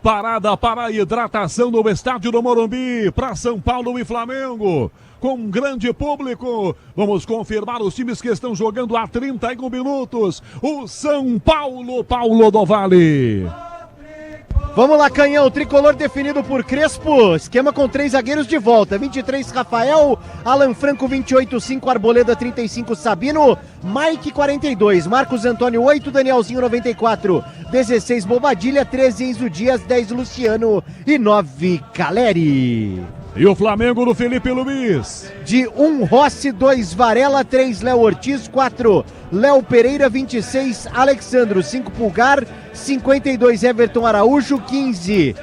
Parada para a hidratação no estádio do Morumbi, para São Paulo e Flamengo, com um grande público. Vamos confirmar os times que estão jogando há 31 minutos. O São Paulo, Paulo do Vale. Vamos lá, Canhão, tricolor definido por Crespo, esquema com 3 zagueiros de volta, 23 Rafael, Alan Franco 28, 5 Arboleda 35 Sabino, Mike 42, Marcos Antônio 8, Danielzinho 94, 16 Bobadilha, 13 Enzo Dias, 10 Luciano e 9 Caleri. E o Flamengo do Felipe Luiz. De 1 Rossi, 2 Varela, 3 Léo Ortiz, 4 Léo Pereira, 26 Alexandro, 5 Pulgar, 52 Everton Araújo, 15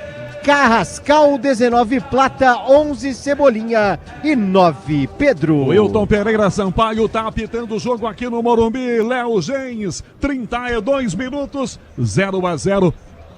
Carrascal, 19 Plata, 11 Cebolinha e 9 Pedro. Wilton Pereira Sampaio tá apitando o jogo aqui no Morumbi. Léo Gens, 32 minutos, 0-0.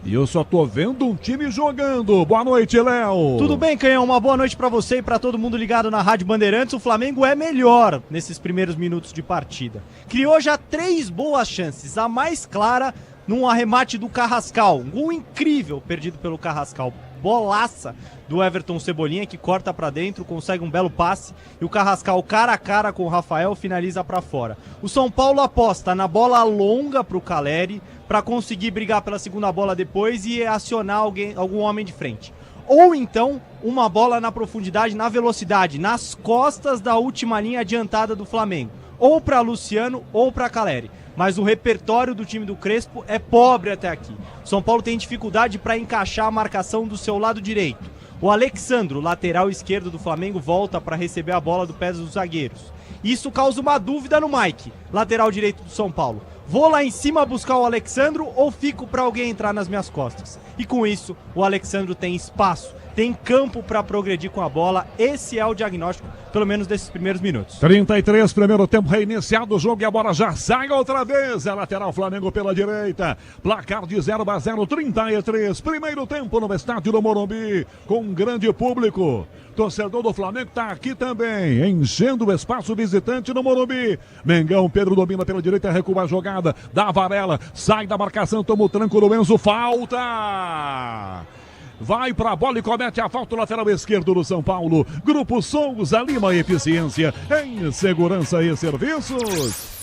E eu só tô vendo um time jogando. Boa noite, Léo. Tudo bem, Canhão? Uma boa noite pra você e pra todo mundo ligado na Rádio Bandeirantes. O Flamengo é melhor nesses primeiros minutos de partida. Criou já 3 boas chances. A mais clara num arremate do Carrascal. Um gol incrível perdido pelo Carrascal. Bolaça do Everton Cebolinha, que corta pra dentro, consegue um belo passe, e o Carrascal cara a cara com o Rafael finaliza pra fora. O São Paulo aposta na bola longa pro Caleri pra conseguir brigar pela segunda bola depois e acionar algum homem de frente. Ou então uma bola na profundidade, na velocidade, nas costas da última linha adiantada do Flamengo. Ou pra Luciano ou pra Caleri. Mas o repertório do time do Crespo é pobre até aqui. O São Paulo tem dificuldade para encaixar a marcação do seu lado direito. O Alexandro, lateral esquerdo do Flamengo, volta para receber a bola do pé dos zagueiros. Isso causa uma dúvida no Mike, lateral direito do São Paulo. Vou lá em cima buscar o Alexandro ou fico para alguém entrar nas minhas costas? E com isso, o Alexandro tem espaço, tem campo para progredir com a bola. Esse é o diagnóstico, pelo menos desses primeiros minutos. 33, primeiro tempo reiniciado o jogo e a bola já sai outra vez. É lateral Flamengo pela direita. Placar de 0-0, 33. Primeiro tempo no estádio do Morumbi, com um grande público. Torcedor do Flamengo está aqui também, enchendo o espaço visitante no Morumbi. Mengão, Pedro domina pela direita, recua a jogada, dá a Varela, sai da marcação, toma o tranco do Enzo, falta! Vai para a bola e comete a falta lateral esquerdo do São Paulo. Grupo Souza Lima, eficiência em segurança e serviços.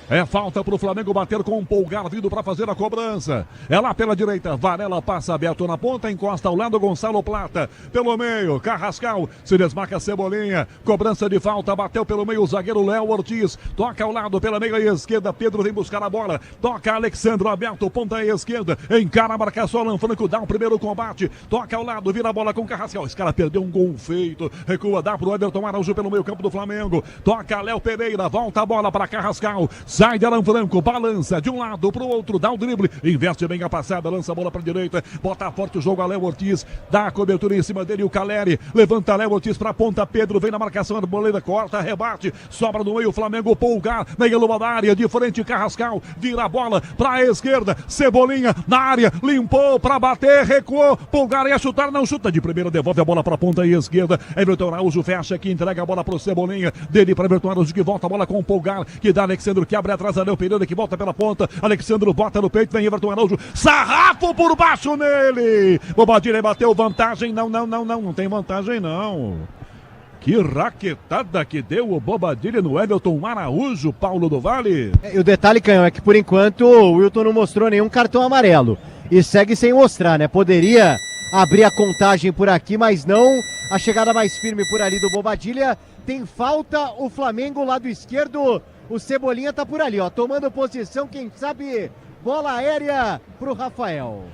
É falta para o Flamengo bater com um Pulgar vindo para fazer a cobrança. É lá pela direita, Varela passa aberto na ponta, encosta ao lado Gonçalo Plata. Pelo meio, Carrascal, se desmarca Cebolinha. Cobrança de falta, bateu pelo meio o zagueiro Léo Ortiz. Toca ao lado pela meia esquerda, Pedro vem buscar a bola. Toca Alexandro aberto, ponta esquerda. Encara a marcação, Alan Franco dá o primeiro combate. Toca ao lado, vira a bola com Carrascal. Esse cara perdeu um gol feito. Recua, dá pro Everton Araújo pelo meio campo do Flamengo. Toca Léo Pereira, volta a bola para Carrascal. Sai de Alan Franco, balança de um lado pro outro, dá o drible, inverte bem a passada, lança a bola pra direita, bota forte o jogo a Léo Ortiz, dá a cobertura em cima dele, o Caleri, levanta Léo Ortiz pra ponta, Pedro vem na marcação, Arboleda corta, rebate, sobra no meio, Flamengo, Pulgar, meia lua da área, de frente Carrascal, vira a bola pra esquerda, Cebolinha na área, limpou pra bater, recuou, Pulgar ia chutar, não chuta de primeira, devolve a bola pra ponta esquerda, Everton Araújo fecha aqui, entrega a bola pro Cebolinha, dele pra Everton Araújo que volta a bola com o Pulgar, que dá Alexandro, que abre atrás, Léo Pereira que volta pela ponta, Alexandro bota no peito, vem Everton Araújo, sarrafo por baixo nele, Bobadilha bateu vantagem, não tem vantagem não. Que raquetada que deu o Bobadilha no Everton Araújo, Paulo do Vale. E o detalhe, Canhão, é que por enquanto o Wilton não mostrou nenhum cartão amarelo e segue sem mostrar, né? Poderia abrir a contagem por aqui, mas não. A chegada mais firme por ali do Bobadilha. Tem falta o Flamengo, lado esquerdo. O Cebolinha tá por ali, ó, tomando posição, quem sabe, bola aérea pro Rafael.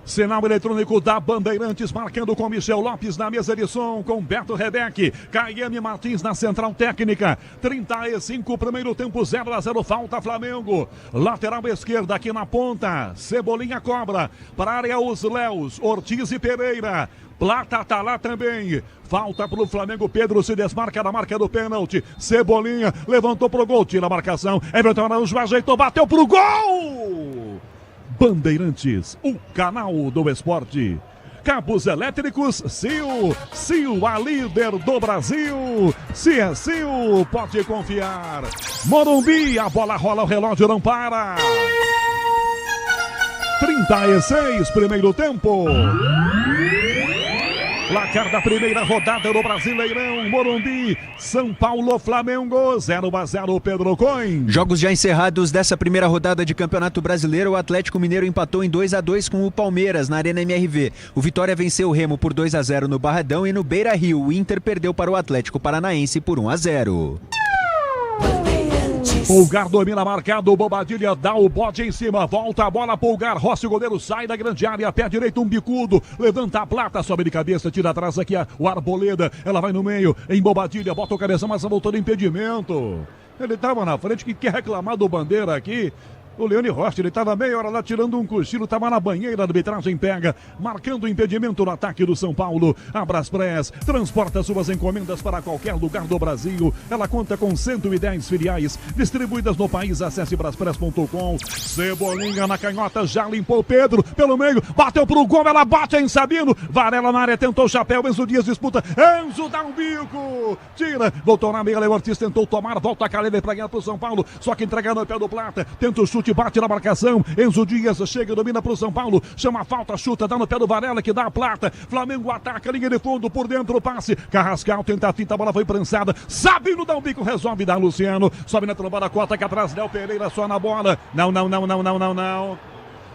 Sinal eletrônico da Bandeirantes, marcando com Michel Lopes na mesa de som, com Beto Rebeck, Caiane Martins na central técnica. 35, primeiro tempo, 0-0, falta Flamengo. Lateral esquerda aqui na ponta, Cebolinha cobra, para a área os Léos, Ortiz e Pereira. Plata tá lá também. Falta pro Flamengo, Pedro se desmarca da marca do pênalti. Cebolinha levantou pro gol, tira a marcação. Everton Araújo ajeitou, bateu pro gol! Bandeirantes, o canal do esporte. Cabos elétricos, Sil, a líder do Brasil. Se é Sil, pode confiar. Morumbi, a bola rola, o relógio não para. 36, primeiro tempo. Placar da primeira rodada do Brasileirão, Morumbi, São Paulo, Flamengo, 0-0, Pedro Coin. Jogos já encerrados dessa primeira rodada de Campeonato Brasileiro, o Atlético Mineiro empatou em 2-2 com o Palmeiras na Arena MRV. O Vitória venceu o Remo por 2-0 no Barradão e no Beira-Rio, o Inter perdeu para o Atlético Paranaense por 1-0. Pulgar domina marcado, Bobadilha dá o bote em cima, volta a bola, Pulgar, Rossi, o goleiro sai da grande área, pé direito, um bicudo, levanta a plata, sobe de cabeça, tira atrás aqui o Arboleda, ela vai no meio, em Bobadilha, bota o cabeção, mas voltou de impedimento. Ele estava na frente, que quer reclamar do Bandeira aqui. O Leone Rossi, ele estava meia hora lá tirando um cochilo, estava na banheira, a arbitragem pega, marcando o impedimento no ataque do São Paulo. A Braspress transporta suas encomendas para qualquer lugar do Brasil. Ela conta com 110 filiais distribuídas no país. Acesse braspress.com. Cebolinha na canhota, já limpou Pedro pelo meio, bateu pro gol, ela bate em Sabino. Varela na área, tentou o chapéu, Enzo Dias disputa, Enzo dá um bico, tira, voltou na meia, Léo Ortiz tentou tomar, volta a Caleb para ganhar pro São Paulo, só que entrega no pé do Plata, tenta o chute, bate na marcação, Enzo Dias chega e domina pro São Paulo, chama a falta, chuta, dá no pé do Varela que dá a Plata, Flamengo ataca, linha de fundo, por dentro o passe, Carrascal tenta a finta, a bola foi prensada, Sabino dá um bico, resolve dar Luciano, sobe na trombada, cota aqui atrás, Léo Pereira só na bola, não.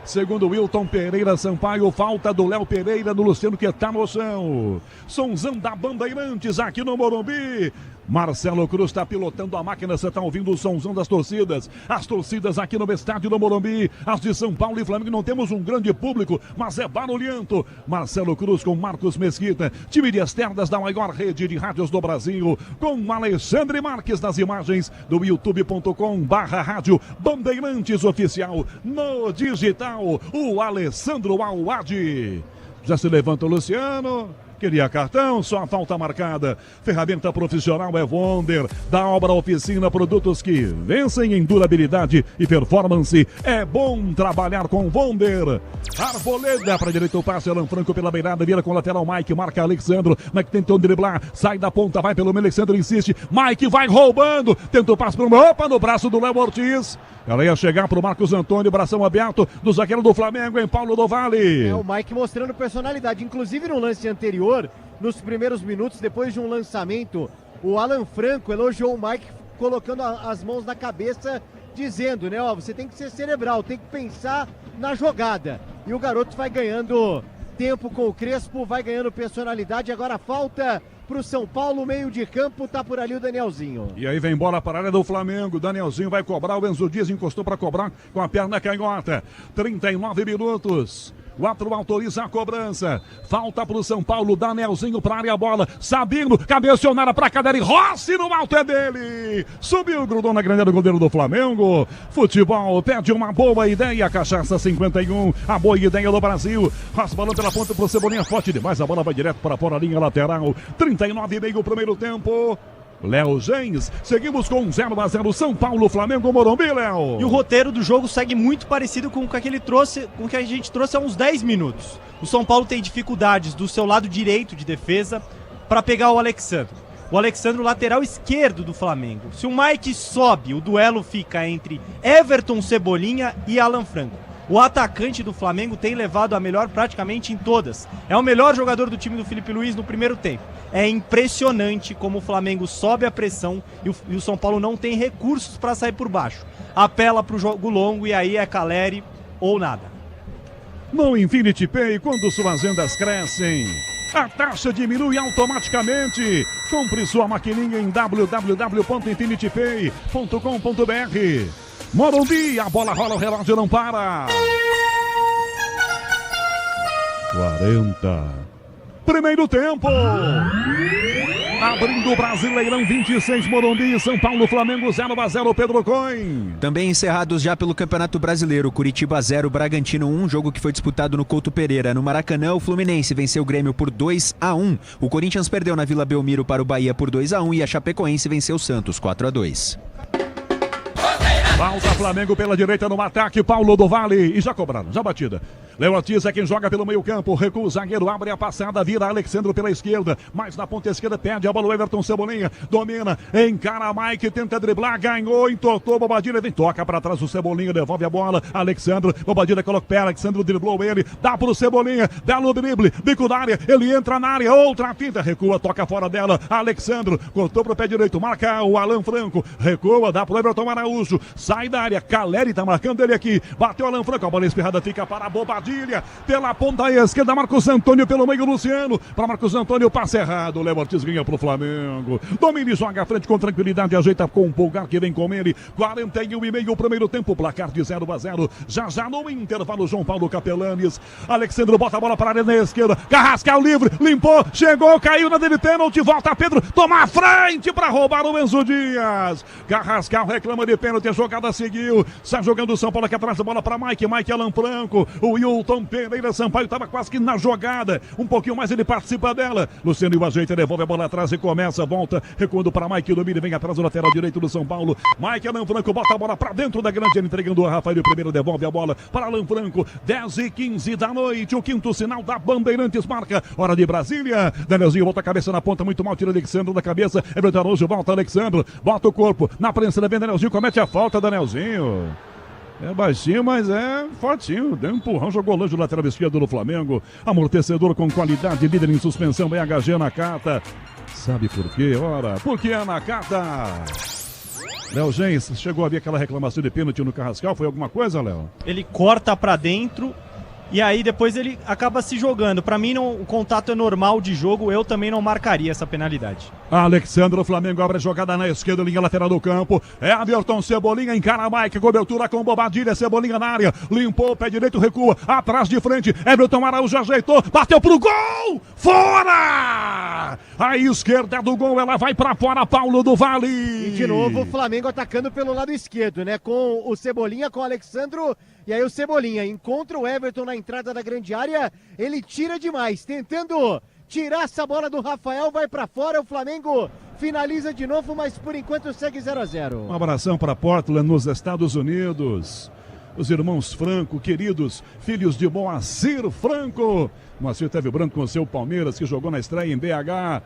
Segundo Wilton Pereira Sampaio, falta do Léo Pereira no Luciano que tá no chão. Sonzão da Bandeirantes aqui no Morumbi. Marcelo Cruz está pilotando a máquina, você está ouvindo o sonzão das torcidas. As torcidas aqui no estádio do Morumbi, as de São Paulo e Flamengo, não temos um grande público, mas é barulhento. Marcelo Cruz com Marcos Mesquita, time de externas da maior rede de rádios do Brasil, com Alexandre Marques nas imagens do youtube.com/rádio Bandeirantes Oficial, no digital, o Alessandro Alwadi. Já se levanta o Luciano. Queria cartão, só a falta marcada. Ferramenta profissional é Wonder. Da Obra Oficina, produtos que vencem em durabilidade e performance. É bom trabalhar com Wonder. Arboleda para direita o passe, Alan Franco pela beirada, vira com o lateral, Mike, marca Alexandro. Mike tentou driblar, sai da ponta, vai pelo meio, Alexandro insiste. Mike vai roubando, tenta o passe no braço do Léo Ortiz. Ela ia chegar pro Marcos Antônio, bração aberto do zagueiro do Flamengo, em Paulo do Vale. É o Mike mostrando personalidade, inclusive no lance anterior, nos primeiros minutos, depois de um lançamento, o Alan Franco elogiou o Mike colocando as mãos na cabeça, dizendo, né, ó, você tem que ser cerebral, tem que pensar na jogada. E o garoto vai ganhando tempo com o Crespo, vai ganhando personalidade, agora falta pro São Paulo, meio de campo, tá por ali o Danielzinho. E aí vem bola para a área do Flamengo, Danielzinho vai cobrar, o Enzo Dias encostou para cobrar com a perna canhota. 39 minutos. O árbitro autoriza a cobrança. Falta pro São Paulo, Danielzinho pra área, a bola. Sabino, cabecionada pra cadeira e Rossi no alto é dele. Subiu, grudou na grande do goleiro do Flamengo. Futebol pede uma boa ideia. Cachaça 51, a boa ideia do Brasil. Rossi balão pela ponta pro Cebolinha, forte demais. A bola vai direto para fora, a linha lateral. 39,5 primeiro tempo. Léo Gens, seguimos com 0-0 São Paulo, Flamengo, Morumbi, Léo. E o roteiro do jogo segue muito parecido com o que a gente trouxe há uns 10 minutos. O São Paulo tem dificuldades do seu lado direito de defesa para pegar o Alexandre. O Alexandre, lateral esquerdo do Flamengo. Se o Mike sobe, o duelo fica entre Everton, Cebolinha e Alan Franco. O atacante do Flamengo tem levado a melhor praticamente em todas. É o melhor jogador do time do Felipe Luiz no primeiro tempo. É impressionante como o Flamengo sobe a pressão e o São Paulo não tem recursos para sair por baixo. Apela para o jogo longo e aí é Caleri ou nada. No Infinity Pay, quando suas vendas crescem, a taxa diminui automaticamente. Compre sua maquininha em www.infinitypay.com.br. Morumbi, a bola rola, o relógio não para. 40. Primeiro tempo. Abrindo o Brasileirão 26, Morumbi, São Paulo, Flamengo 0-0, Pedro Coin. Também encerrados já pelo Campeonato Brasileiro, Curitiba 0, Bragantino 1, jogo que foi disputado no Couto Pereira. No Maracanã, o Fluminense venceu o Grêmio por 2-1. O Corinthians perdeu na Vila Belmiro para o Bahia por 2-1 e a Chapecoense venceu o Santos 4-2. Falta Flamengo pela direita no ataque, Paulo do Vale, e já cobraram, já batida. Léo Ortiz é quem joga pelo meio campo, recua o zagueiro, abre a passada, vira Alexandre pela esquerda, mais na ponta esquerda, perde a bola o Everton Cebolinha, domina, encara Mike, tenta driblar, ganhou, entortou, Bobadilha, vem, toca para trás o Cebolinha, devolve a bola, Alexandre, Bobadilha coloca o pé, Alexandre driblou ele, dá pro Cebolinha, belo drible, bico da área, ele entra na área, outra finta, recua, toca fora dela, Alexandre, cortou pro pé direito, marca o Alan Franco, recua, dá pro Everton Araújo, sai da área, Caleri tá marcando ele aqui, bateu Alan Franco, a bola espirrada fica para Bobadilha, pela ponta esquerda, Marcos Antônio pelo meio, Luciano, para Marcos Antônio, passe errado, Léo Ortiz ganha pro Flamengo, domina e joga à frente com tranquilidade, ajeita com o Pulgar que vem com ele, 41,5 o primeiro tempo, placar de 0-0, já no intervalo, João Paulo Capelanes, Alexandre bota a bola para a área na esquerda, Carrascal livre, limpou, chegou, caiu na dele, pênalti, volta Pedro, toma a frente para roubar o Enzo Dias, Carrascal reclama de pênalti, a jogada seguiu, sai jogando o São Paulo aqui atrás, a bola para Mike Alan Franco, o Wilton Pereira Sampaio estava quase que na jogada, um pouquinho mais ele participa dela, Luciano ajeita, devolve a bola atrás e começa, volta, recuando para Mike, domina, vem atrás do lateral direito do São Paulo, Mike Alan Franco bota a bola para dentro da grande área, entregando a Rafael, primeiro devolve a bola para Alan Franco, 10h15 da noite, o quinto sinal da Bandeirantes marca, hora de Brasília, Danielzinho volta a cabeça na ponta, muito mal, tira Alexandre da cabeça, Everton Araújo, volta Alexandre, bota o corpo, na prensa vem Danielzinho, comete a falta, Danielzinho. É baixinho, mas é fortinho. Deu um empurrão, jogou longe do lateral esquerdo do Flamengo. Amortecedor com qualidade, líder em suspensão, BHG Nakata. Sabe por quê? Ora, porque é Nakata. Léo Gens, chegou a ver aquela reclamação de pênalti no Carrascal? Foi alguma coisa, Léo? Ele corta pra dentro e aí depois ele acaba se jogando. Pra mim, o contato é normal de jogo, eu também não marcaria essa penalidade. Alexandre, o Flamengo abre a jogada na esquerda, linha lateral do campo. É Everton Cebolinha, encara Mike, cobertura com Bobadilha, Cebolinha na área, limpou, pé direito, recua, atrás de frente, Everton Araújo ajeitou, bateu pro gol, fora! A esquerda do gol, ela vai pra fora, Paulo do Vale. E de novo o Flamengo atacando pelo lado esquerdo, né, com o Cebolinha, com o Alexandro, e aí o Cebolinha encontra o Everton na entrada da grande área, ele tira demais, tentando tirar essa bola do Rafael, vai pra fora, o Flamengo finaliza de novo, mas por enquanto segue 0-0. Um abração para Portland, nos Estados Unidos. Os irmãos Franco, queridos filhos de Moacir Franco. Moacir teve branco com o seu Palmeiras, que jogou na estreia em BH.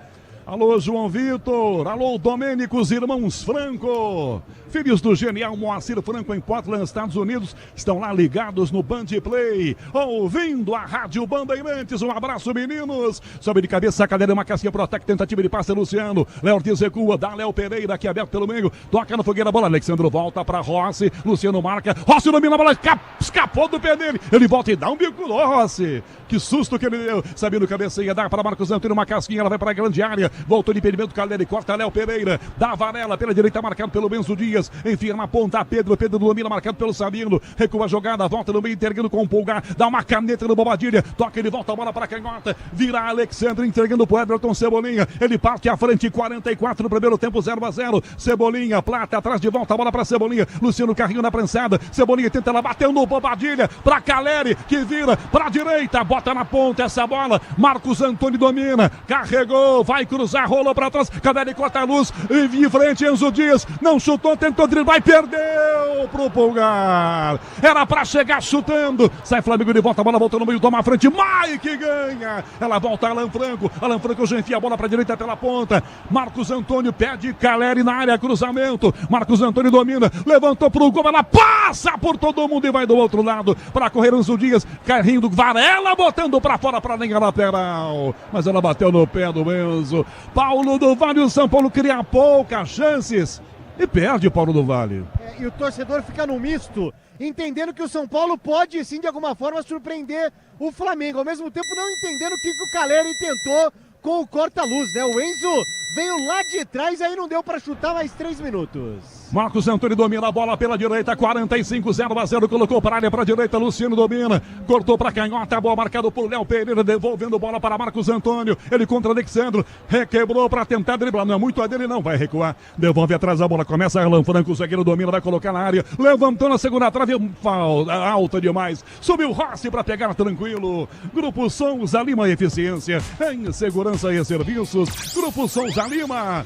Alô, João Vitor. Alô, Domênico, os irmãos Franco. Filhos do genial Moacir Franco em Portland, Estados Unidos. Estão lá ligados no Band Play, ouvindo a Rádio Bandeirantes. Um abraço, meninos. Sobe de cabeça, a cadeira, uma casquinha pro ataque, tentativa de passe, Luciano. Léo Ortiz recua, dá Léo Pereira aqui aberto pelo meio. Toca no fogueira, bola. Alexandre volta pra Rossi. Luciano marca. Rossi domina a bola, escapou do pé dele. Ele volta e dá um bico. Ó, Rossi. Que susto que ele deu. Sabendo cabeceia, dá para Marcos Antônio, uma casquinha, ela vai para a grande área. Voltou de impedimento, Caleri corta Léo Pereira. Dá Varela pela direita, marcado pelo Benzo Dias. Enfia na ponta, Pedro domina, marcado pelo Sabino. Recua a jogada, volta no meio, entregando com o Pulgar. Dá uma caneta no Bobadilha. Toca, ele volta a bola para a canhota. Vira Alexandre, entregando pro Everton Cebolinha. Ele parte à frente, 44 no primeiro tempo, 0-0. Cebolinha, Plata, atrás de volta, a bola para Cebolinha. Luciano Carrinho na prensada. Cebolinha tenta, ela bateu no Bobadilha. Para Caleri, que vira para a direita. Bota na ponta essa bola. Marcos Antônio domina. Carregou, vai cruzar, rolou para trás. Caleri corta a luz. E em frente, Enzo Dias. Não chutou, tentou driblar e perdeu pro Pulgar. Era para chegar chutando. Sai Flamengo de volta, a bola volta no meio, toma a frente. Mike ganha. Ela volta Alan Franco. Alan Franco já enfia a bola para a direita pela ponta. Marcos Antônio pede Caleri na área, cruzamento. Marcos Antônio domina. Levantou pro gol, ela passa por todo mundo e vai do outro lado para correr Enzo Dias. Carrinho do Varela botando para fora para a linha lateral. Mas ela bateu no pé do Enzo. Paulo do Vale, o São Paulo cria poucas chances. E perde o Paulo do Vale. E o torcedor fica no misto, entendendo que o São Paulo pode, sim, de alguma forma, surpreender o Flamengo. Ao mesmo tempo, não entendendo o que o Caleri tentou com o corta-luz, né? O Enzo veio lá de trás, aí não deu para chutar mais 3 minutos. Marcos Antônio domina a bola pela direita, 45, 0-0, colocou para a área, para a direita, Luciano domina, cortou para a canhota, a bola marcada por Léo Pereira, devolvendo bola para Marcos Antônio, ele contra Alexandre, requebrou para tentar driblar, não é muito a dele não, vai recuar, devolve atrás a bola, começa Alan Franco, o zagueiro domina, vai colocar na área, levantou na segunda trave, falta alta demais, subiu Rossi para pegar tranquilo, Grupo Souza Lima Eficiência, em segurança e serviços, Grupo Souza Lima.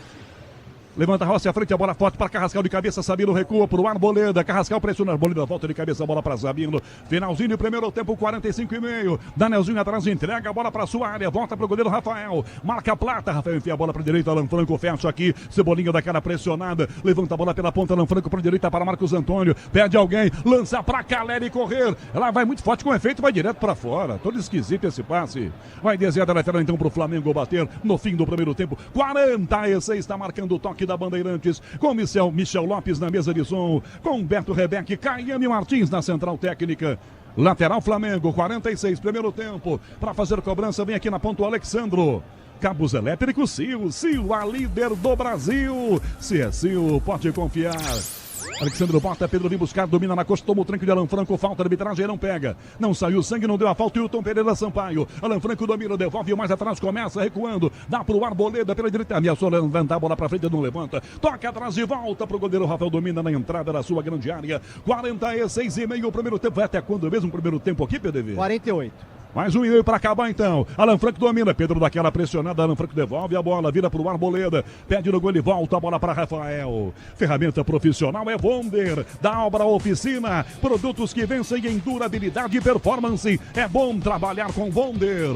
Levanta a Rossi à frente, a bola forte para Carrascal de cabeça, Sabino recua para o Arboleda, Carrascal pressiona, Arboleda volta de cabeça, a bola para Sabino, finalzinho do primeiro tempo, 45,5, Danielzinho atrás, entrega a bola para sua área, volta para o goleiro Rafael, marca a plata, Rafael enfia a bola para a direita, Alan Franco fecha aqui, Cebolinha da cara pressionada, levanta a bola pela ponta, Alan Franco para a direita para Marcos Antônio, pede alguém, lança para Caleri correr, ela vai muito forte com efeito, vai direto para fora, todo esquisito esse passe, vai desviar da lateral então para o Flamengo bater no fim do primeiro tempo, 46, está marcando o toque da Bandeirantes, com Michel Lopes na mesa de som, com Beto Rebeque, Caiane Martins na central técnica. Lateral Flamengo, 46, primeiro tempo. Para fazer cobrança, vem aqui na ponta o Alexandro. Cabos elétricos, Sil, a líder do Brasil. Se é Sil, pode confiar. Alexandre bota, Pedro vem buscar, domina na costa, toma o tranco de Alan Franco, falta de arbitragem, não pega. Não saiu sangue, não deu a falta, Hilton Pereira Sampaio. Alan Franco domina, devolve mais atrás, começa recuando, dá pro Arboleda pela direita, ameaçou levantar a bola pra frente, não levanta. Toca atrás e volta pro goleiro Rafael, domina na entrada da sua grande área. 46,5 o primeiro tempo, vai até quando mesmo o primeiro tempo aqui, PDV? 48. Mais um e-mail para acabar então. Alan Franco domina. Pedro daquela pressionada. Alan Franco devolve a bola. Vira para o Arboleda. Pede no gol e volta a bola para Rafael. Ferramenta profissional é Bonder. Da Obra Oficina. Produtos que vencem em durabilidade e performance. É bom trabalhar com Bonder.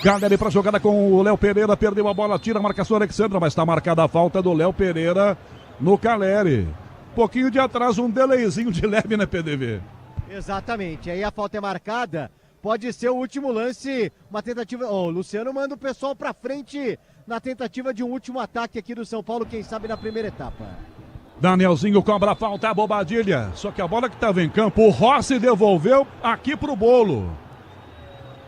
Caleri para jogada com o Léo Pereira. Perdeu a bola. Tira a marcação Alexandra. Mas está marcada a falta do Léo Pereira no Caleri. Pouquinho de atraso. Um delayzinho de leve, né, PDV? Exatamente. Aí a falta é marcada. Pode ser o último lance, uma tentativa... O Luciano manda o pessoal pra frente na tentativa de um último ataque aqui do São Paulo, quem sabe na primeira etapa. Danielzinho cobra a falta, a Bobadilha. Só que a bola que estava em campo, o Rossi devolveu aqui pro bolo.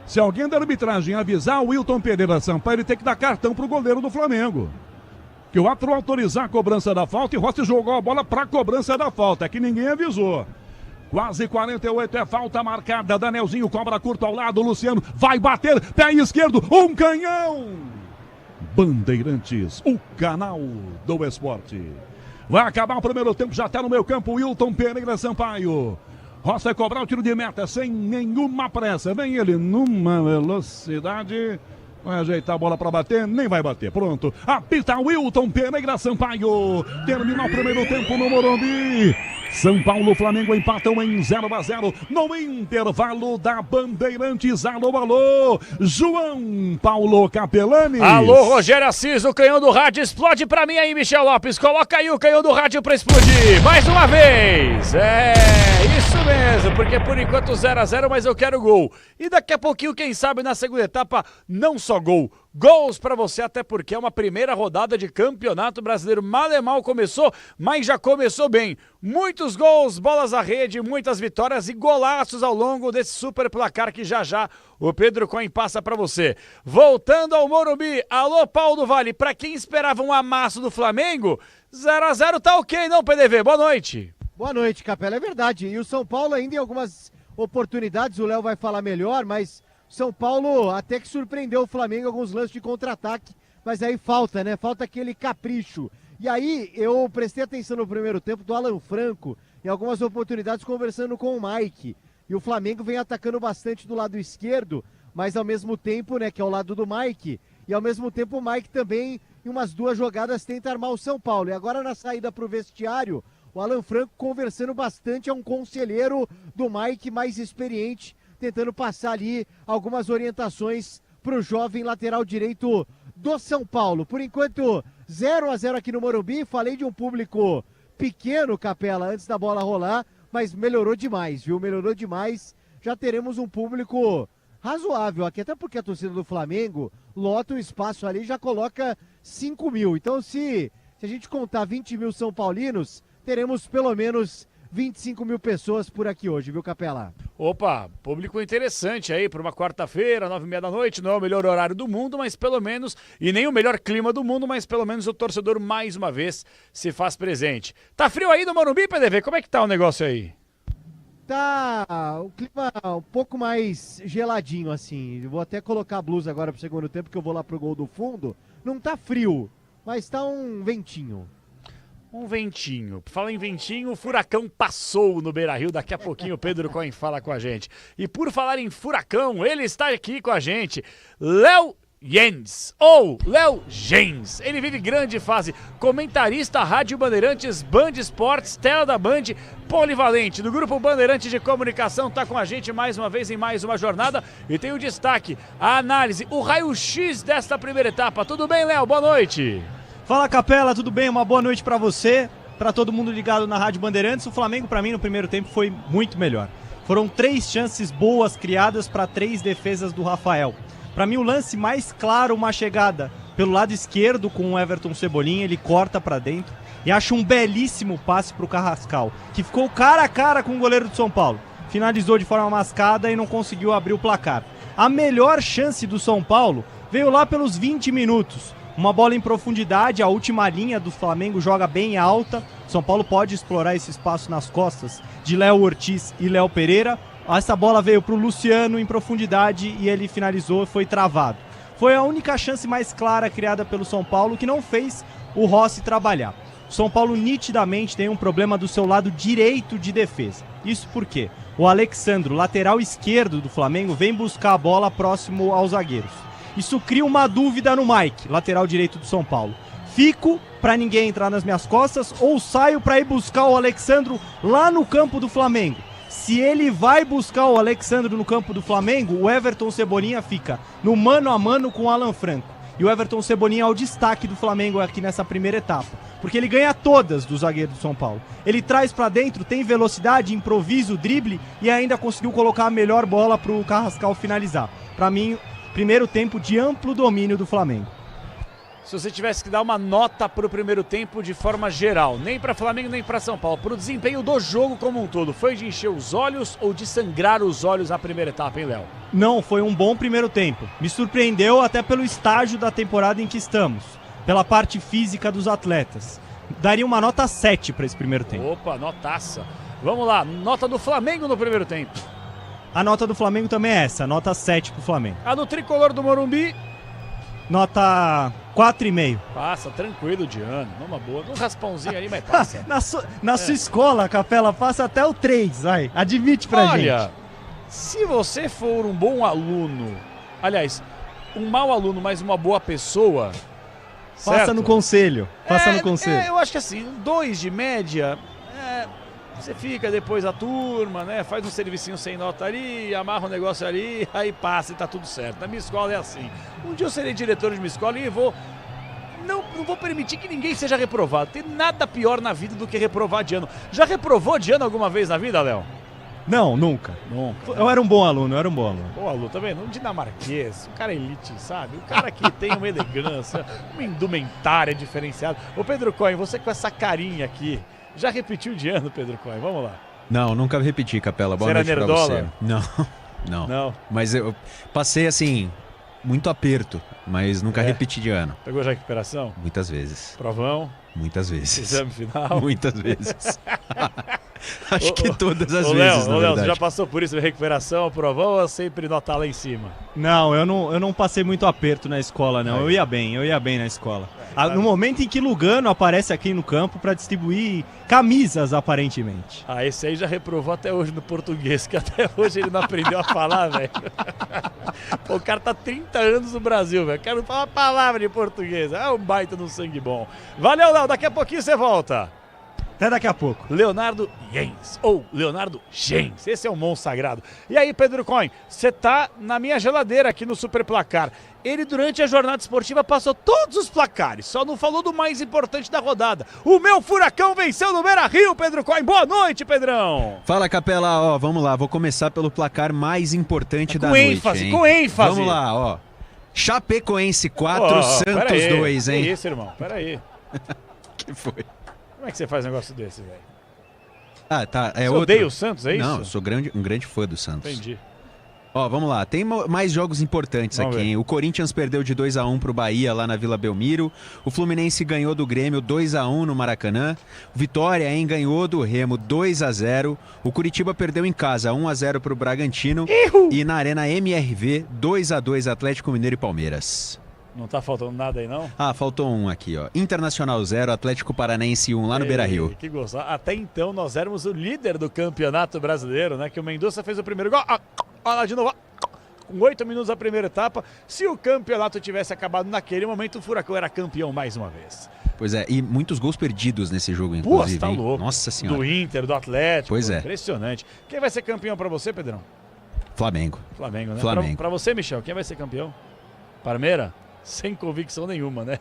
Se alguém da arbitragem avisar o Hilton Pereira Sampaio, ele tem que dar cartão pro goleiro do Flamengo. Que o árbitro autorizar a cobrança da falta e o Rossi jogou a bola pra cobrança da falta, é que ninguém avisou. Quase 48 é falta marcada. Danielzinho cobra curto ao lado. Luciano vai bater. Pé esquerdo. Um canhão. Bandeirantes, o canal do esporte. Vai acabar o primeiro tempo. Já está no meio campo. Wilton Pereira Sampaio. Rossi vai cobrar o tiro de meta sem nenhuma pressa. Vem ele numa velocidade. Vai ajeitar a bola para bater, nem vai bater. Pronto. Apita Wilton Pereira Sampaio. Termina o primeiro tempo no Morumbi. São Paulo, Flamengo empatam em 0-0 no intervalo da Bandeirantes. Alô, alô, João Paulo Capelani. Alô, Rogério Assis, o canhão do rádio explode pra mim aí, Michel Lopes. Coloca aí o canhão do rádio pra explodir. Mais uma vez. É, isso mesmo, porque por enquanto 0-0, mas eu quero gol. E daqui a pouquinho, quem sabe, na segunda etapa, não só gol. Gols pra você, até porque é uma primeira rodada de Campeonato Brasileiro. Mal e mal começou, mas já começou bem. Muitos gols, bolas à rede, muitas vitórias e golaços ao longo desse super placar que já o Pedro Cohen passa pra você. Voltando ao Morumbi, alô Paulo do Vale, pra quem esperava um amasso do Flamengo, 0-0 tá ok não, PDV? Boa noite. Boa noite, Capela, é verdade. E o São Paulo ainda em algumas oportunidades, o Léo vai falar melhor, mas... São Paulo até que surpreendeu o Flamengo em alguns lances de contra-ataque, mas aí falta, né? Falta aquele capricho. E aí eu prestei atenção no primeiro tempo do Alan Franco, em algumas oportunidades conversando com o Mike. E o Flamengo vem atacando bastante do lado esquerdo, mas ao mesmo tempo, né, que é o lado do Mike, e ao mesmo tempo o Mike também, em umas duas jogadas, tenta armar o São Paulo. E agora na saída para o vestiário, o Alan Franco conversando bastante, é um conselheiro do Mike mais experiente, tentando passar ali algumas orientações para o jovem lateral direito do São Paulo. Por enquanto, 0-0 aqui no Morumbi. Falei de um público pequeno, Capela, antes da bola rolar, mas melhorou demais, viu? Melhorou demais. Já teremos um público razoável aqui, até porque a torcida do Flamengo lota o espaço ali e já coloca 5 mil. Então, se a gente contar 20 mil São Paulinos, teremos pelo menos 25 mil pessoas por aqui hoje, viu, Capela? Opa, público interessante aí para uma quarta-feira, 9h30 da noite. Não é o melhor horário do mundo, mas pelo menos, e nem o melhor clima do mundo, mas pelo menos o torcedor mais uma vez se faz presente. Tá frio aí no Morumbi, PDV? Como é que tá o negócio aí? Tá o clima um pouco mais geladinho, assim. Vou até colocar a blusa agora pro segundo tempo, que eu vou lá pro gol do fundo. Não tá frio, mas tá um ventinho. Um ventinho. Fala em ventinho, o furacão passou no Beira-Rio. Daqui a pouquinho o Pedro Cohen fala com a gente. E por falar em furacão, ele está aqui com a gente. Léo Jens, ou Léo Gens. Ele vive grande fase, comentarista Rádio Bandeirantes, Band Esportes, tela da Band, polivalente, do Grupo Bandeirantes de Comunicação, tá com a gente mais uma vez em mais uma jornada e tem o destaque, a análise, o raio-x desta primeira etapa. Tudo bem, Léo? Boa noite. Fala, Capela, tudo bem? Uma boa noite pra você, pra todo mundo ligado na Rádio Bandeirantes. O Flamengo, pra mim, no primeiro tempo foi muito melhor. Foram 3 chances boas criadas para 3 defesas do Rafael. Para mim, o lance mais claro, uma chegada pelo lado esquerdo com o Everton Cebolinha, ele corta para dentro e acha um belíssimo passe para o Carrascal, que ficou cara a cara com o goleiro do São Paulo. Finalizou de forma mascada e não conseguiu abrir o placar. A melhor chance do São Paulo veio lá pelos 20 minutos. Uma bola em profundidade, a última linha do Flamengo joga bem alta. São Paulo pode explorar esse espaço nas costas de Léo Ortiz e Léo Pereira. Essa bola veio para o Luciano em profundidade e ele finalizou e foi travado. Foi a única chance mais clara criada pelo São Paulo que não fez o Rossi trabalhar. O São Paulo nitidamente tem um problema do seu lado direito de defesa. Isso porque o Alexandro, lateral esquerdo do Flamengo, vem buscar a bola próximo aos zagueiros. Isso cria uma dúvida no Mike, lateral direito do São Paulo. Fico para ninguém entrar nas minhas costas ou saio para ir buscar o Alexandro lá no campo do Flamengo? Se ele vai buscar o Alexandro no campo do Flamengo, o Everton Cebolinha fica no mano a mano com o Alan Franco. E o Everton Cebolinha é o destaque do Flamengo aqui nessa primeira etapa, porque ele ganha todas do zagueiro do São Paulo. Ele traz pra dentro, tem velocidade, improviso, drible e ainda conseguiu colocar a melhor bola pro Carrascal finalizar. Pra mim, primeiro tempo de amplo domínio do Flamengo. Se você tivesse que dar uma nota para o primeiro tempo de forma geral, nem para Flamengo nem para São Paulo, para o desempenho do jogo como um todo, foi de encher os olhos ou de sangrar os olhos na primeira etapa, hein, Léo? Não, foi um bom primeiro tempo. Me surpreendeu até pelo estágio da temporada em que estamos, pela parte física dos atletas. Daria uma nota 7 para esse primeiro tempo. Opa, notaça. Vamos lá, nota do Flamengo no primeiro tempo. A nota do Flamengo também é essa, nota 7 pro Flamengo. A do tricolor do Morumbi? Nota 4,5. Passa, tranquilo, Diano, numa boa. Um raspãozinho ali, mas passa. na sua escola, Capela, passa até o 3, vai. Admite pra gente. Olha, se você for um bom aluno, aliás, um mau aluno, mas uma boa pessoa, passa certo? no conselho. Passa no conselho. Eu acho que assim, 2 de média, você fica depois a turma, né? Faz um servicinho sem nota ali, amarra um negócio ali, aí passa e tá tudo certo. Na minha escola é assim. Um dia eu serei diretor de uma escola e vou... Não vou permitir que ninguém seja reprovado. Tem nada pior na vida do que reprovar de ano. Já reprovou de ano alguma vez na vida, Léo? Não, nunca. Nunca. Eu era um bom aluno, Pô, aluno, tá vendo? Um dinamarquês, um cara elite, sabe? O cara que tem uma elegância, uma indumentária diferenciada. Ô Pedro Cohen, você com essa carinha aqui, já repetiu de ano, Pedro Cohen? Vamos lá. Não, nunca repeti, Capela. Boa noite pra você. Não. Mas eu passei assim, muito aperto, mas nunca repeti de ano. Pegou já recuperação? Muitas vezes. Provão? Muitas vezes. Exame final? Muitas vezes. Acho que todas as vezes, Léo, você já passou por isso, recuperação, provão ou sempre nota lá em cima? Não, eu não passei muito aperto na escola, não. Eu ia bem na escola. No momento em que Lugano aparece aqui no campo para distribuir camisas, aparentemente. Esse aí já reprovou até hoje no português, que até hoje ele não aprendeu a falar, velho. Pô, o cara tá 30 anos no Brasil, velho. O cara não fala uma palavra de português. É um baita no sangue bom. Valeu, Léo. Daqui a pouquinho você volta. Até daqui a pouco. Leonardo Jens, ou Leonardo Gens, esse é um monstro sagrado. E aí, Pedro Cohen, você tá na minha geladeira aqui no Super Placar. Ele, durante a jornada esportiva, passou todos os placares, só não falou do mais importante da rodada. O meu Furacão venceu no Beira-Rio, Pedro Cohen. Boa noite, Pedrão. Fala, Capela, ó, vamos lá, vou começar pelo placar mais importante da noite, hein? Com ênfase. Vamos lá, ó. Chapecoense 4, Santos 2, hein? Que isso, irmão, peraí. Que foi? Como é que você faz um negócio desse, velho? Ah, tá. Você odeia o Santos, é isso? Não, eu sou um grande fã do Santos. Entendi. Ó, vamos lá. Tem mais jogos importantes aqui, hein? O Corinthians perdeu de 2-1 pro Bahia lá na Vila Belmiro. O Fluminense ganhou do Grêmio 2-1 no Maracanã. O Vitória, hein, ganhou do Remo 2-0. O Curitiba perdeu em casa 1-0 pro Bragantino. E na Arena MRV 2-2 Atlético Mineiro e Palmeiras. Não tá faltando nada aí, não? Ah, faltou um aqui, ó. Internacional 0, Atlético Paranaense 1 lá no Beira-Rio. Que gostoso. Até então nós éramos o líder do campeonato brasileiro, né? Que o Mendonça fez o primeiro gol. Olha lá de novo. com 8 minutos da primeira etapa. Se o campeonato tivesse acabado naquele momento, o Furacão era campeão mais uma vez. Pois é, e muitos gols perdidos nesse jogo, inclusive. Pô, tá louco. Nossa senhora. Do Inter, do Atlético. Pois é. Impressionante. Quem vai ser campeão pra você, Pedrão? Flamengo. Flamengo, né? Flamengo. Pra você, Michel, quem vai ser campeão? Parmeira? Sem convicção nenhuma, né?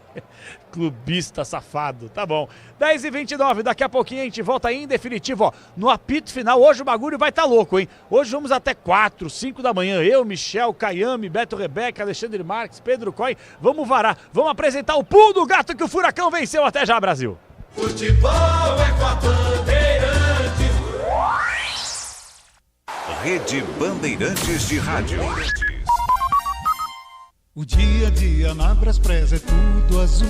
Clubista safado. Tá bom. 10h29, daqui a pouquinho a gente volta aí em definitivo, ó. No apito final, hoje o bagulho vai tá louco, hein? Hoje vamos até 4, 5 da manhã. Eu, Michel, Caiame, Beto Rebeca, Alexandre Marques, Pedro Coy. Vamos varar. Vamos apresentar o pulo do gato que o Furacão venceu. Até já, Brasil. Futebol é com a Bandeirantes. Rede Bandeirantes de Rádio. O dia a dia na Braspress é tudo azul,